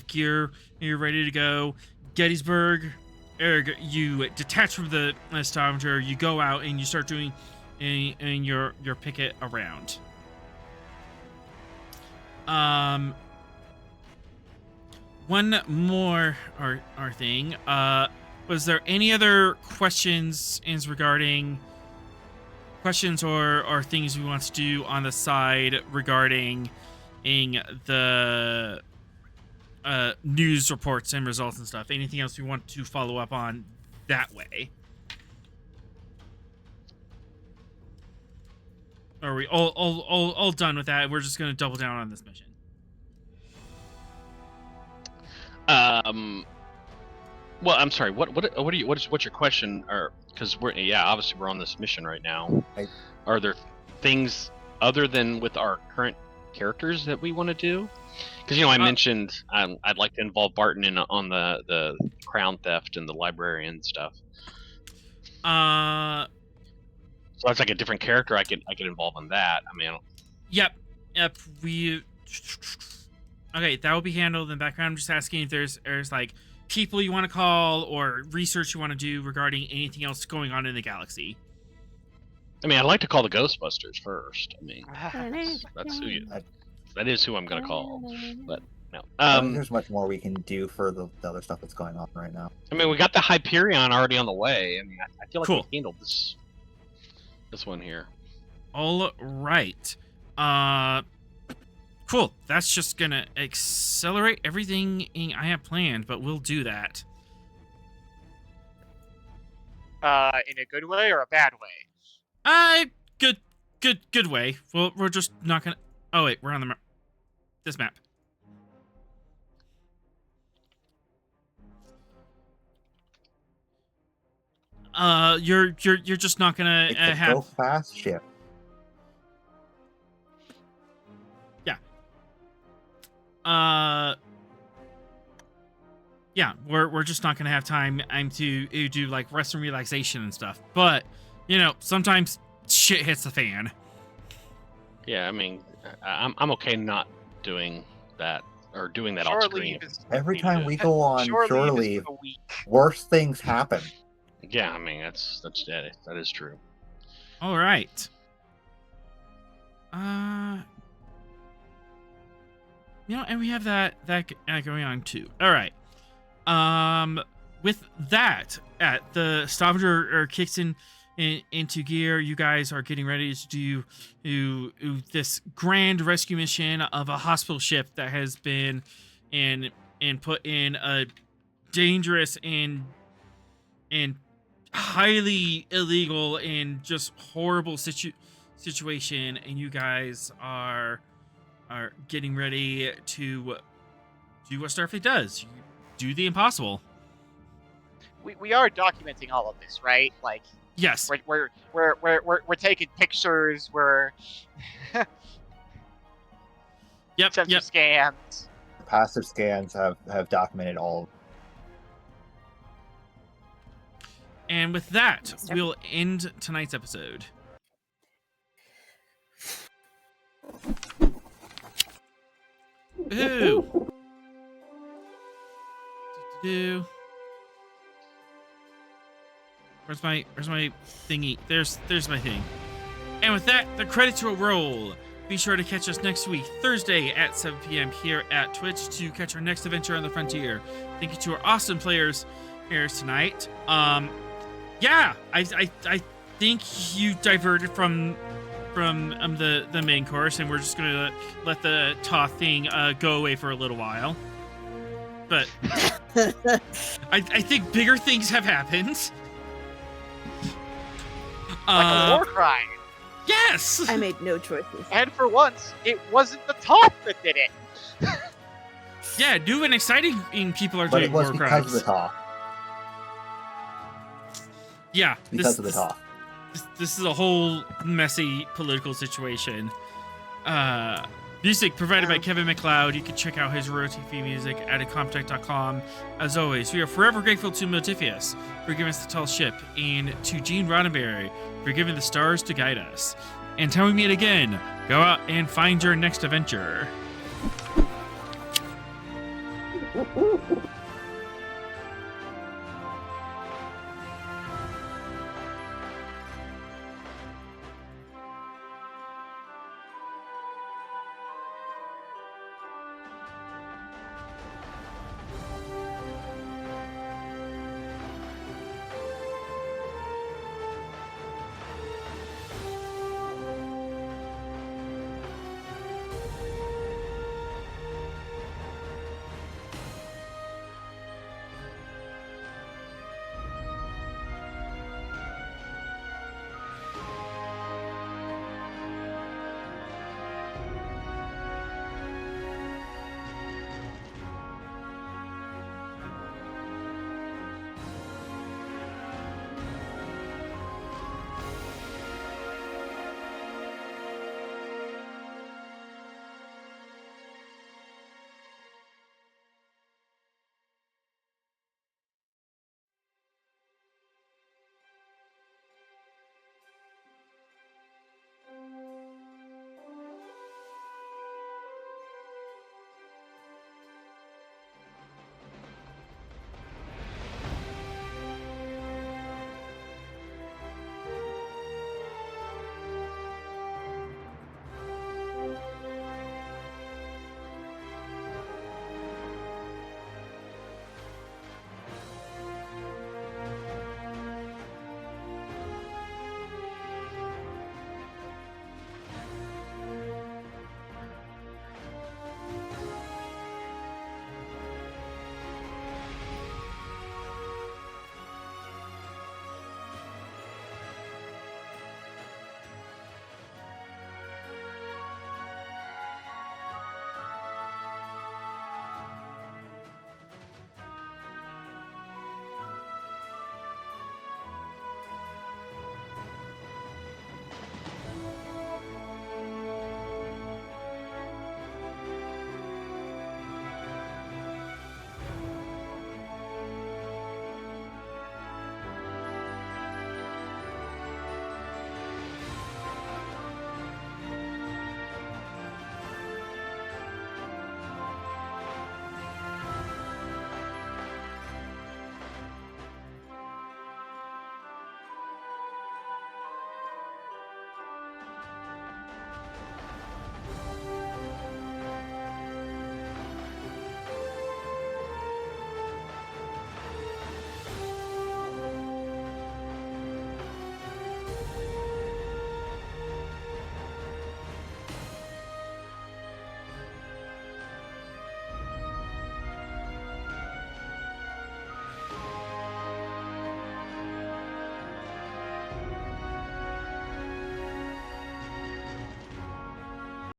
gear, you're ready to go. Gettysburg, Eric, you detach from the Stavanger, you go out and you start doing your picket around. One more thing. Was there any other questions regarding questions or things we want to do on the side regarding the news reports and results and stuff? Anything else we want to follow up on that way? Are we all done with that? We're just going to double down on this mission. Well, I'm sorry. What's your question? Or because obviously we're on this mission right now. Are there things other than with our current characters that we want to do? Because I mentioned I'd like to involve Barton on the crown theft and the librarian stuff. So that's like a different character. I could involve on that. I mean, Yep. Okay, that will be handled in the background. I'm just asking if there's like people you want to call or research you want to do regarding anything else going on in the galaxy. I mean, I'd like to call the Ghostbusters first. I mean, that is who I'm gonna call. But no. I don't think there's much more we can do for the other stuff that's going on right now. I mean, we got the Hyperion already on the way. I mean, I feel like Cool. we handled this one here. All right. Cool. That's just gonna accelerate everything I have planned, but we'll do that. In a good way or a bad way? Good way. Well, we're just not gonna. Oh wait, we're on the map. This map. You're just not gonna It's a have. go fast ship. Yeah, we're just not gonna have time to do like rest and relaxation and stuff. But you know, sometimes shit hits the fan. Yeah, I mean, I'm okay not doing that or doing that Shore off screen. leave is- Every time we go on shore is leave, for the weak. worse things happen. Yeah, I mean that is true. All right. You know, and we have that going on too. All right. With that, the Stavanger kicks into gear. You guys are getting ready to do this grand rescue mission of a hospital ship that has been and put in a dangerous and highly illegal and just horrible situation, and you guys are getting ready to do what Starfleet does. You do the impossible. We are documenting all of this, right? Like, yes, we're taking pictures. We're sensor scans. Passive scans have documented all. And with that, we'll end tonight's episode. Ooh. Where's my thingy? There's my thing. And with that, the credits will roll. Be sure to catch us next week, Thursday at 7 p.m. here at Twitch to catch our next adventure on the frontier. Thank you to our awesome players here tonight. Yeah, I think you diverted from the main course, and we're just gonna let the Toth thing go away for a little while. But I think bigger things have happened. Like a war crime. Yes! I made no choices. And for once, it wasn't the Toth that did it. Yeah, new and exciting people are But doing it was war because crimes. of the Toth. Yeah, Because of the Toth. This is a whole messy political situation. Music provided by Kevin Macloud. You can check out his royalty-free music at incompetech.com. As always, we are forever grateful to Motifius for giving us the tall ship, and to Gene Roddenberry for giving the stars to guide us. And until we meet again, go out and find your next adventure.